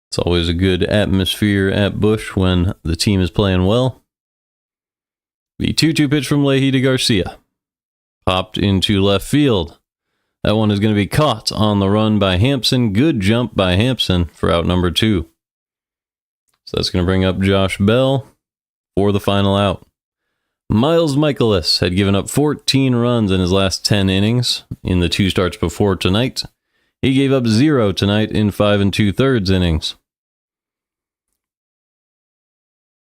It's always a good atmosphere at Busch when the team is playing well. The 2-2 pitch from Leahy to Garcia. Popped into left field. That one is going to be caught on the run by Hampson. Good jump by Hampson for out number 2. So that's going to bring up Josh Bell for the final out. Miles Mikolas had given up 14 runs in his last 10 innings in the 2 starts before tonight. He gave up 0 tonight in 5 2/3 innings.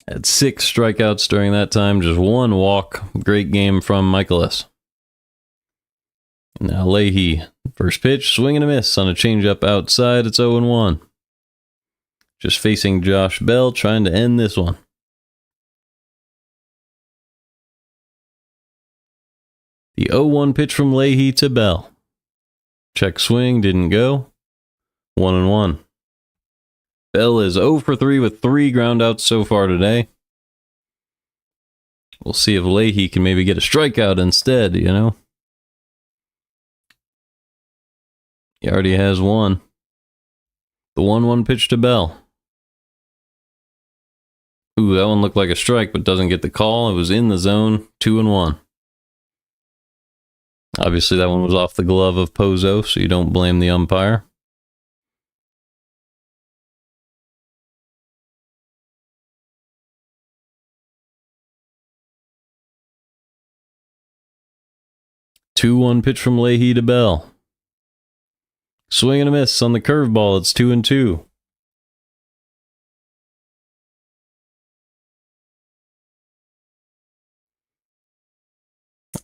Had 6 strikeouts during that time, just 1 walk. Great game from Mikolas. Now Leahy, first pitch, swing and a miss on a changeup outside. It's 0-1. Just facing Josh Bell, trying to end this one. The 0-1 pitch from Leahy to Bell. Check swing, didn't go. 1-1. Bell is 0 for 3 with 3 groundouts so far today. We'll see if Leahy can maybe get a strikeout instead, you know. He already has 1. The 1-1 pitch to Bell. Ooh, that one looked like a strike, but doesn't get the call. It was in the zone, 2-1. Obviously, that one was off the glove of Pozo, so you don't blame the umpire. Two 2-1 pitch from Leahy to Bell. Swing and a miss on the curveball. It's 2-2.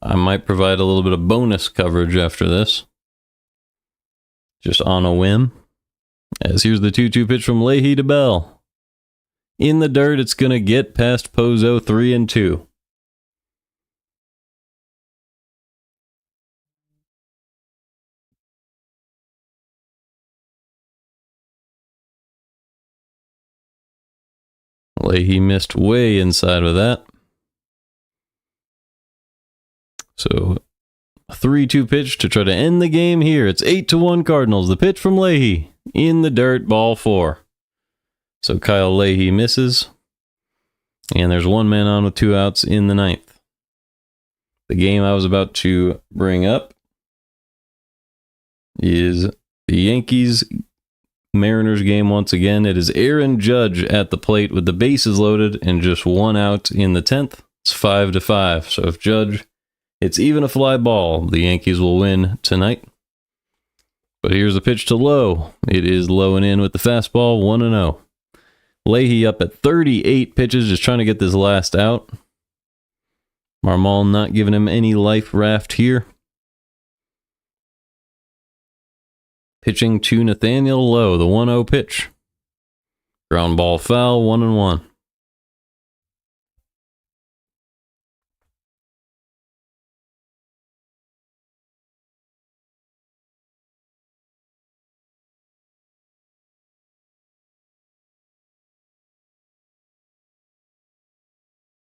I might provide a little bit of bonus coverage after this. Just on a whim. As here's the 2-2 pitch from Leahy to Bell. In the dirt, it's going to get past Pozo, 3-2. Leahy missed way inside with that. So, a 3-2 pitch to try to end the game here. It's 8-1 Cardinals. The pitch from Leahy. In the dirt, ball 4. So Kyle Leahy misses. And there's 1 man on with 2 outs in the 9th. The game I was about to bring up is the Yankees-Mariners game once again. It is Aaron Judge at the plate with the bases loaded and just 1 out in the 10th. It's 5-5. So if Judge It's even a fly ball. The Yankees will win tonight. But here's the pitch to Lowe. It is low and in with the fastball, 1-0. Leahy up at 38 pitches, just trying to get this last out. Marmol not giving him any life raft here. Pitching to Nathaniel Lowe, the 1-0 pitch. Ground ball foul, 1-1.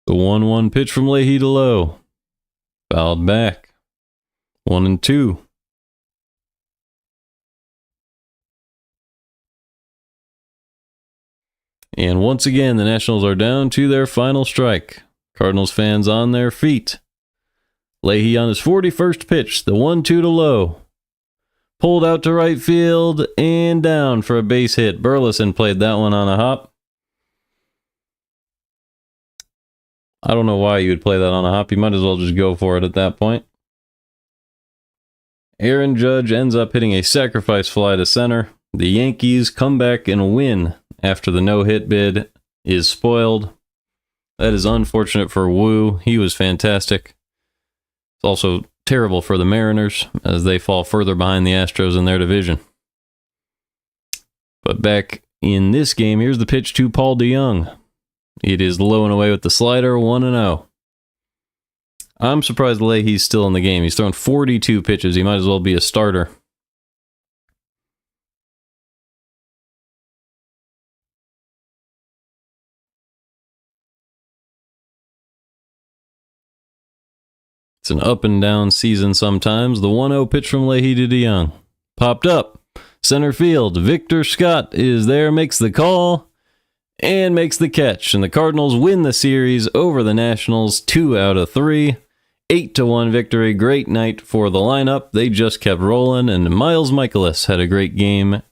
The 1-1 pitch from Leahy to Lowe. Fouled back. 1-2. And once again, the Nationals are down to their final strike. Cardinals fans on their feet. Leahy on his 41st pitch, the 1-2 to Lowe. Pulled out to right field and down for a base hit. Burleson played that one on a hop. I don't know why you would play that on a hop. You might as well just go for it at that point. Aaron Judge ends up hitting a sacrifice fly to center. The Yankees come back and win after the no-hit bid is spoiled. That is unfortunate for Wu. He was fantastic. It's also terrible for the Mariners as they fall further behind the Astros in their division. But back in this game, here's the pitch to Paul DeJong. It is low and away with the slider, 1-0. I'm surprised Leahy's still in the game. He's thrown 42 pitches. He might as well be a starter. It's an up and down season sometimes. The 1-0 pitch from Leahy to DeJong. Popped up. Center field. Victor Scott is there, makes the call, and makes the catch. And the Cardinals win the series over the Nationals 2 out of 3. 8-1 victory. Great night for the lineup. They just kept rolling, and Miles Mikolas had a great game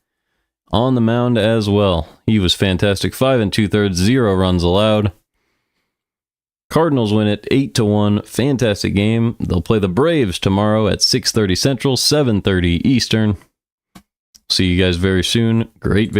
on the mound as well. He was fantastic. 5 2/3, 0 runs allowed. Cardinals win it 8-1. Fantastic game. They'll play the Braves tomorrow at 6:30 Central, 7:30 Eastern. See you guys very soon. Great victory.